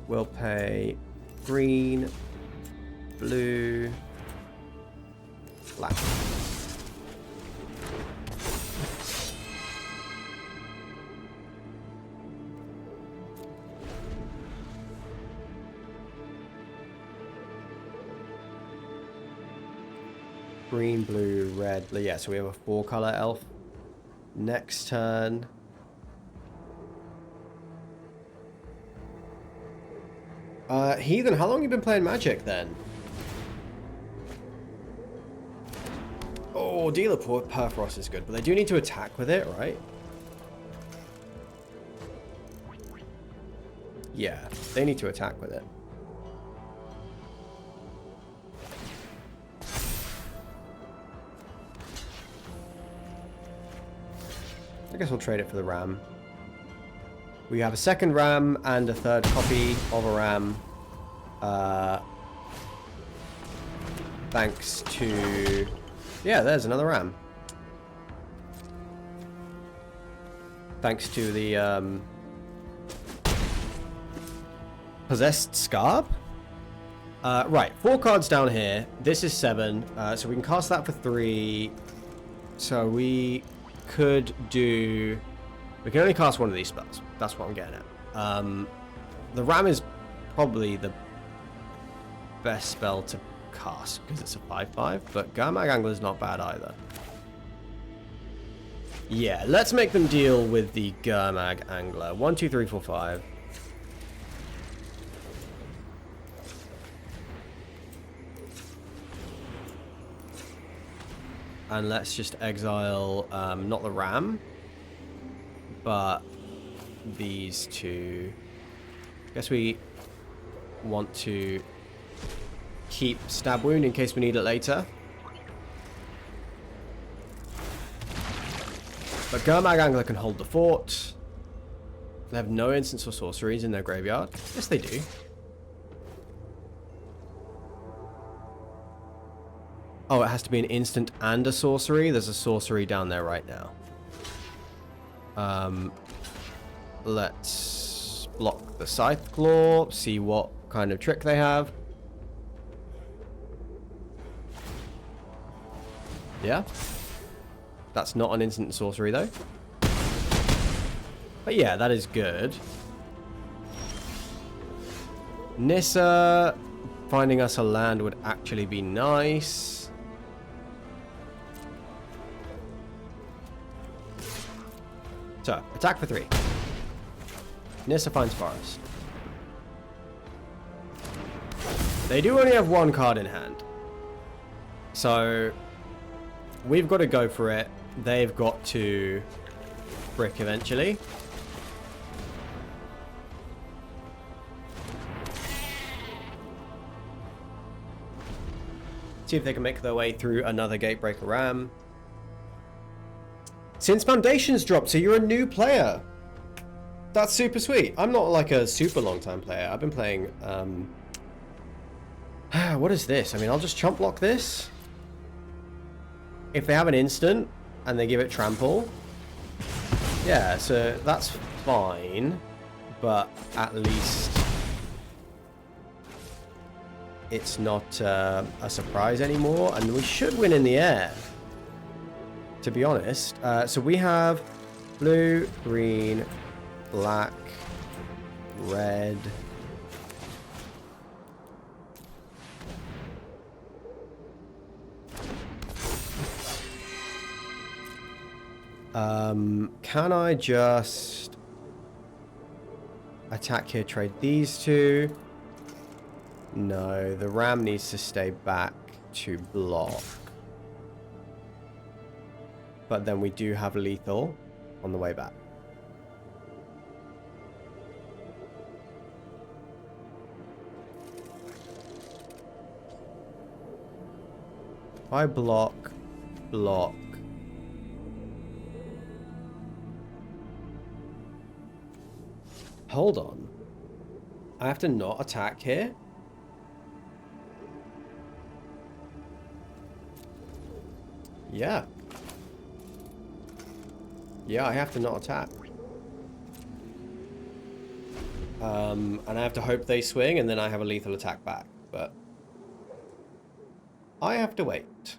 We'll pay green, blue, black. Green, blue, red. Yeah, so we have a 4-color elf. Next turn. Heathen, how long have you been playing Magic then? Oh, Dealer Perforos is good, but they do need to attack with it, right? Yeah, they need to attack with it. I guess we'll trade it for the ram. We have a second ram and a third copy of a ram. Thanks to... Yeah, there's another ram. Thanks to the Possessed Scarb. Right, 4 cards down here. This is 7, so we can cast that for 3. So we could do... We can only cast one of these spells. That's what I'm getting at. The ram is probably the best spell to cast because it's a 5/5, but Gurmag Angler is not bad either. Yeah, let's make them deal with the Gurmag Angler. 1, 2, 3, 4, 5. And let's just exile, not the ram, but these 2. I guess we want to keep Stab Wound in case we need it later. But Gurmag Angler can hold the fort. They have no instants or sorceries in their graveyard. Yes, they do. Oh, it has to be an instant and a sorcery. There's a sorcery down there right now. Let's block the Scythe Claw, see what kind of trick they have. Yeah. That's not an instant sorcery, though. But yeah, that is good. Nissa, finding us a land would actually be nice. So, attack for 3. Nissa finds Forest. They do only have 1 card in hand. So, we've got to go for it. They've got to brick eventually. See if they can make their way through another Gatebreaker Ram. Since Foundations dropped, so you're a new player. That's super sweet. I'm not like a super long time player. I've been playing, what is this? I mean, I'll just chump block this. If they have an instant and they give it trample. Yeah, so that's fine. But at least it's not a surprise anymore. And we should win in the air, to be honest. So we have blue, green, black, red. Can I just attack here, trade these two? No, the ram needs to stay back to block. But then we do have lethal on the way back. If I block. Hold on. I have to not attack here? Yeah. Yeah, I have to not attack. And I have to hope they swing, and then I have a lethal attack back. But I have to wait.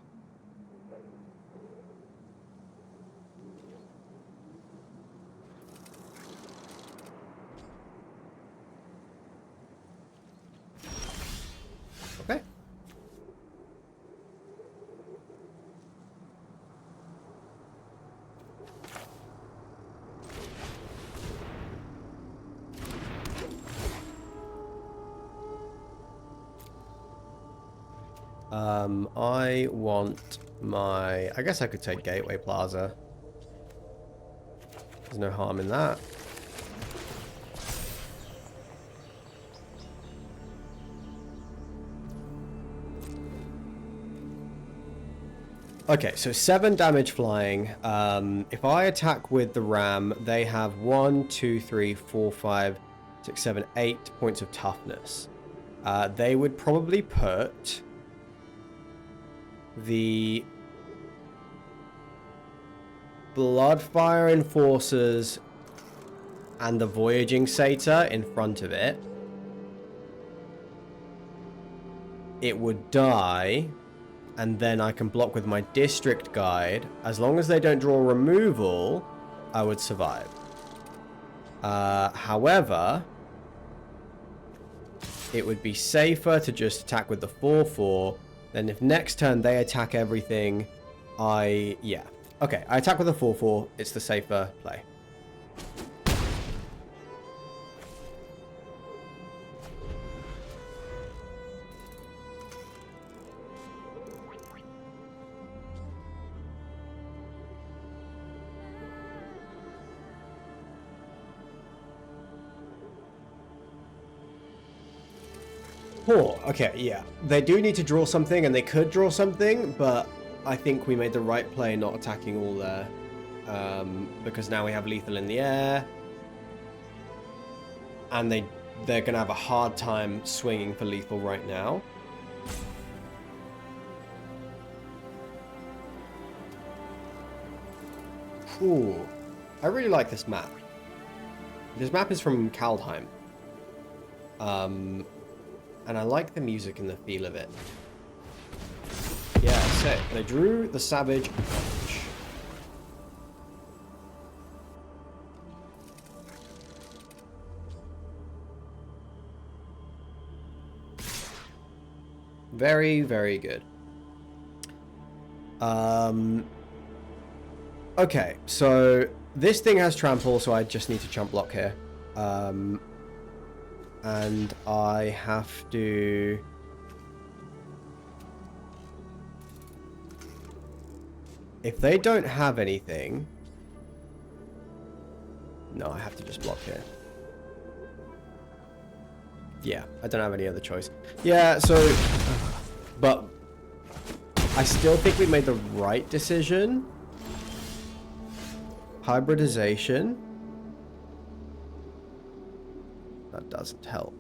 Okay. I want my... I guess I could take Gateway Plaza. There's no harm in that. Okay, so 7 damage flying. If I attack with the ram, they have 1, 2, 3, 4, 5, 6, 7, 8 points of toughness. They would probably put the Bloodfire Enforcers and the Voyaging Satyr in front of it. It would die, and then I can block with my District Guide. As long as they don't draw removal, I would survive. However, it would be safer to just attack with the 4/4. Then if next turn they attack everything, yeah. Okay, I attack with the 4/4. It's the safer play. Poor. Okay, yeah. They do need to draw something, and they could draw something, but I think we made the right play not attacking all there. Because now we have lethal in the air. And they're going to have a hard time swinging for lethal right now. Ooh. I really like this map. This map is from Kaldheim. And I like the music and the feel of it. Yeah, sick. They drew the Savage Approach. Very, very good. Okay, so this thing has trample, so I just need to chump block here. And I have to... If they don't have anything... No, I have to just block here. Yeah, I don't have any other choice. Yeah, so... But... I still think we made the right decision. Hybridization. That doesn't help.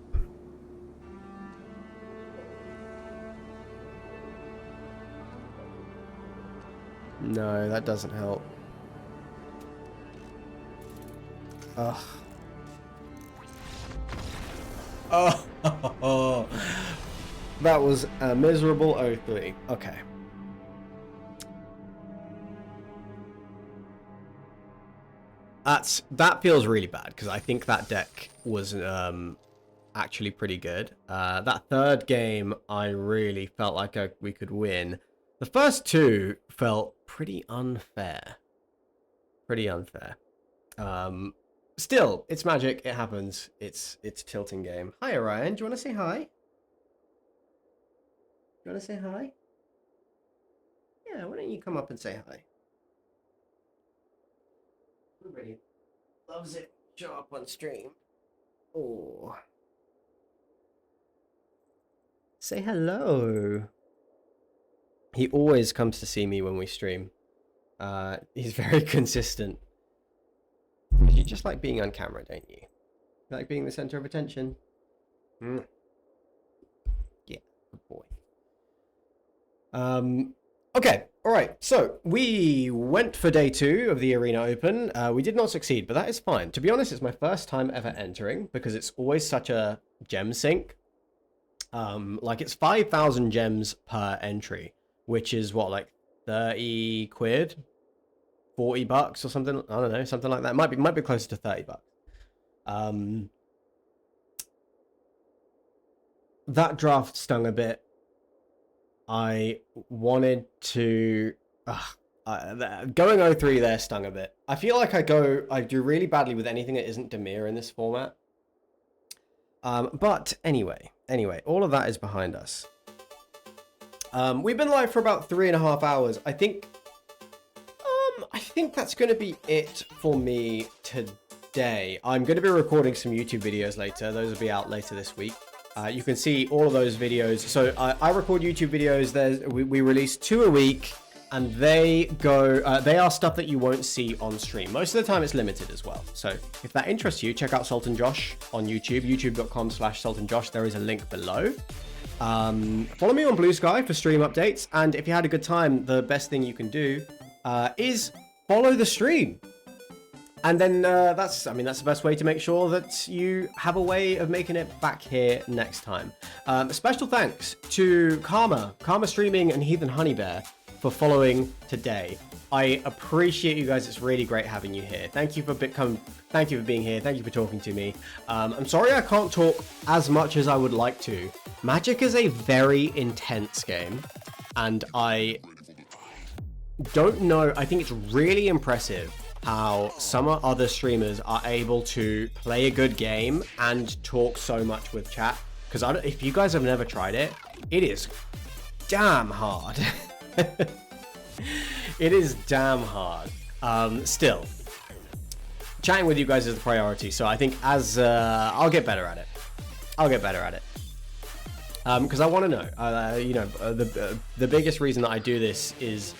No, that doesn't help. Ugh. Oh, that was a miserable O3. Okay. That feels really bad because I think that deck was actually pretty good. That third game I really felt like we could win. The first two felt pretty unfair. Pretty unfair. Still, it's Magic. It happens. It's a tilting game. Hi, Orion. Do you want to say hi? Do you want to say hi? Yeah, why don't you come up and say hi? Everybody loves it. Show up on stream. Oh. Say hello. He always comes to see me when we stream. He's very consistent. You just like being on camera, don't you? You like being the center of attention? Mm. Yeah, good boy. Okay, alright, so we went for day 2 of the Arena Open. We did not succeed, but that is fine. To be honest, it's my first time ever entering because it's always such a gem sink. Like it's 5,000 gems per entry, which is what, like 30 quid? 40 bucks or something? I don't know, something like that. Might be closer to 30 bucks. That draft stung a bit. I wanted to... going 0-3 there stung a bit. I feel like I do really badly with anything that isn't Demir in this format. But anyway, all of that is behind us. We've been live for about 3.5 hours. I think that's going to be it for me today. I'm going to be recording some YouTube videos later. Those will be out later this week. You can see all of those videos. So I record YouTube videos. We release 2 a week, and they are stuff that you won't see on stream. Most of the time it's limited as well. So if that interests you, check out Sultan Josh on YouTube, youtube.com/SultanJosh. There is a link below. Follow me on Blue Sky for stream updates. And if you had a good time, the best thing you can do is follow the stream. And then that's the best way to make sure that you have a way of making it back here next time. Special thanks to Karma Streaming and Heathen Honeybear for following today. I appreciate you guys. It's really great having you here. Thank you for being here. Thank you for talking to me. I'm sorry I can't talk as much as I would like to. Magic is a very intense game, and I don't know. I think it's really impressive how some other streamers are able to play a good game and talk so much with chat. Because if you guys have never tried it, it is damn hard. It is damn hard. Still, chatting with you guys is the priority. So I think I'll get better at it. Because I want to know. The biggest reason that I do this is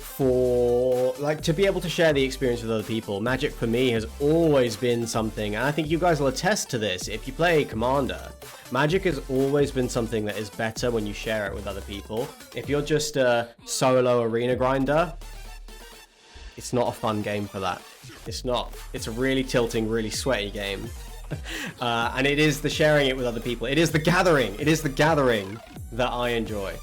for to be able to share the experience with other people. Magic for me has always been something, and I think you guys will attest to this if you play Commander. Magic has always been something that is better when you share it with other people. If you're just a solo arena grinder, it's not a fun game for that. It's not. It's a really tilting, really sweaty game. And it is the sharing it with other people. It is the gathering. It is the gathering that I enjoy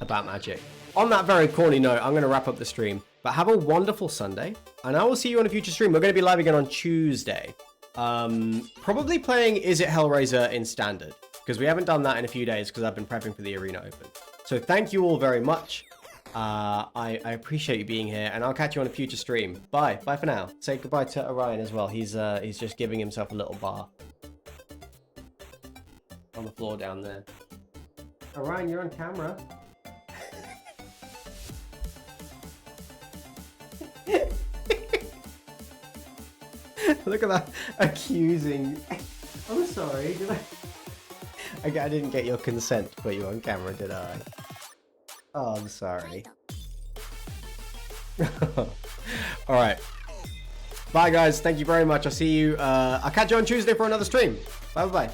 about Magic. On that very corny note, I'm going to wrap up the stream. But have a wonderful Sunday, and I will see you on a future stream. We're going to be live again on Tuesday. Probably playing Is It Hellraiser in Standard, because we haven't done that in a few days because I've been prepping for the Arena Open. So thank you all very much. I appreciate you being here, and I'll catch you on a future stream. Bye. Bye for now. Say goodbye to Orion as well. He's just giving himself a little bar on the floor down there. Orion, you're on camera. Look at that accusing. I'm sorry. I didn't get your consent to put you on camera, did I? Oh, I'm sorry. All right. Bye, guys. Thank you very much. I'll see you. I'll catch you on Tuesday for another stream. Bye bye.